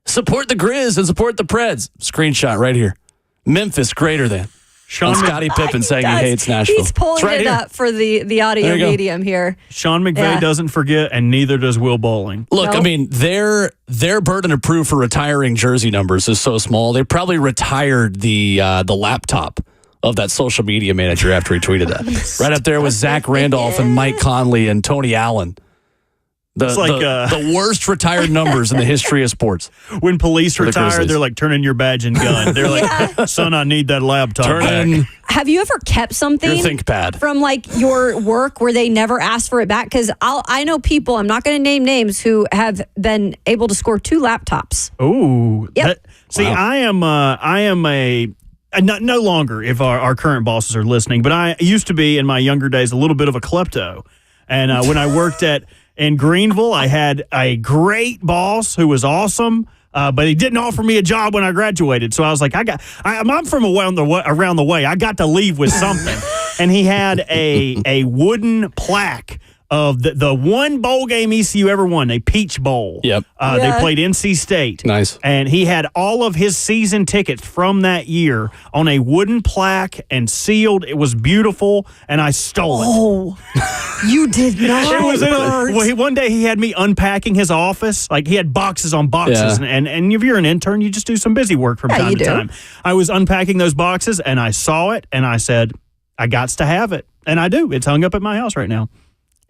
Support the Grizz and support the Preds. Screenshot right here. Memphis greater than. Scottie Pippen saying he hates Nashville. He's pulling it up for the audio medium here. Sean McVay doesn't forget, and neither does Will Bowling. Look, I mean, their burden of proof for retiring jersey numbers is so small. They probably retired the laptop of that social media manager after he tweeted that. Right up there with Zach Randolph and Mike Conley and Tony Allen. The worst retired numbers in the history of sports. When police retire, they're like, "Turn in your badge and gun." They're like, "Son, I need that laptop back." Have you ever kept something your ThinkPad from your work where they never asked for it back? Because I know people, I'm not going to name names, who have been able to score 2 laptops. Ooh. Yep. Wow. I am no longer, if our current bosses are listening, but I used to be in my younger days a little bit of a klepto. And when I worked in Greenville, I had a great boss who was awesome, but he didn't offer me a job when I graduated. So I was like, I'm from around the way. I got to leave with something. And he had a wooden plaque of the one bowl game ECU ever won, a Peach Bowl. Yep. They played NC State. Nice. And he had all of his season tickets from that year on a wooden plaque and sealed. It was beautiful, and I stole it. Oh, you did not. It was one day he had me unpacking his office. Like, he had boxes on boxes. Yeah. And if you're an intern, you just do some busy work from time to time. I was unpacking those boxes, and I saw it, and I said, I gots to have it. And I do. It's hung up at my house right now.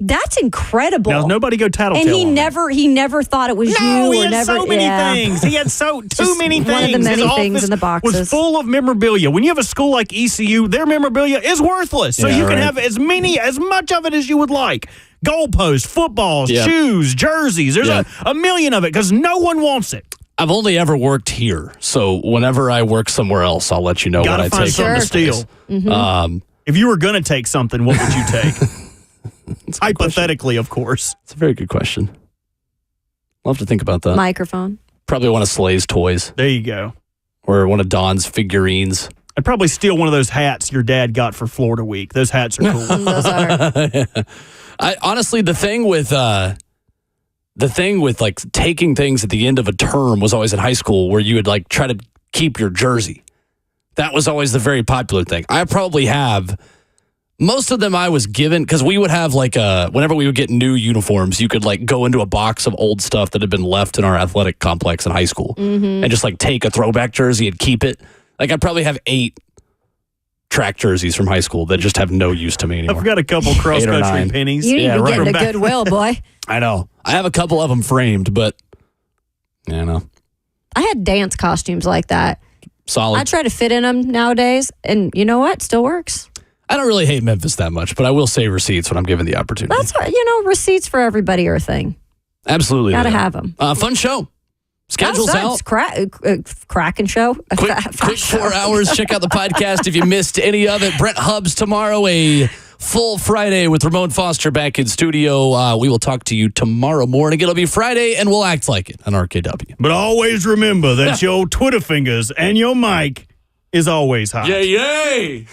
That's incredible. Now, nobody go tattletale. And he never thought it was you. He or had never, so many things. He had too many things. One of the many His things office in the boxes was full of memorabilia. When you have a school like ECU, their memorabilia is worthless. So you can have as much of it as you would like. Goalposts, footballs, shoes, jerseys. There's a million of it because no one wants it. I've only ever worked here, so whenever I work somewhere else, I'll let you know what I take. Gotta find something to steal. Mm-hmm. If you were going to take something, what would you take? Hypothetically, of course. It's a very good question. I'll have to think about that. Microphone. Probably one of Slay's toys. There you go. Or one of Don's figurines. I'd probably steal one of those hats your dad got for Florida Week. Those hats are cool. Those are. Honestly, the thing with like taking things at the end of a term was always in high school where you would like try to keep your jersey. That was always the very popular thing. I probably have most of them I was given because we would have like whenever we would get new uniforms, you could like go into a box of old stuff that had been left in our athletic complex in high school and just like take a throwback jersey and keep it. Like I probably have 8 track jerseys from high school that just have no use to me anymore. I've got a couple cross-country pennies. You need to get into Goodwill, boy. I know. I have a couple of them framed, but I know. I had dance costumes like that. Solid. I try to fit in them nowadays, and you know what? Still works. I don't really hate Memphis that much, but I will save receipts when I'm given the opportunity. That's what, receipts for everybody are a thing. Absolutely. Got to have them. Fun show. Schedule's out. Cracking show. Quick 4 hours. Check out the podcast if you missed any of it. Brent Hubbs tomorrow, a full Friday with Ramon Foster back in studio. We will talk to you tomorrow morning. It'll be Friday, and we'll act like it on RKW. But always remember that your Twitter fingers and your mic is always hot. Yay, yay!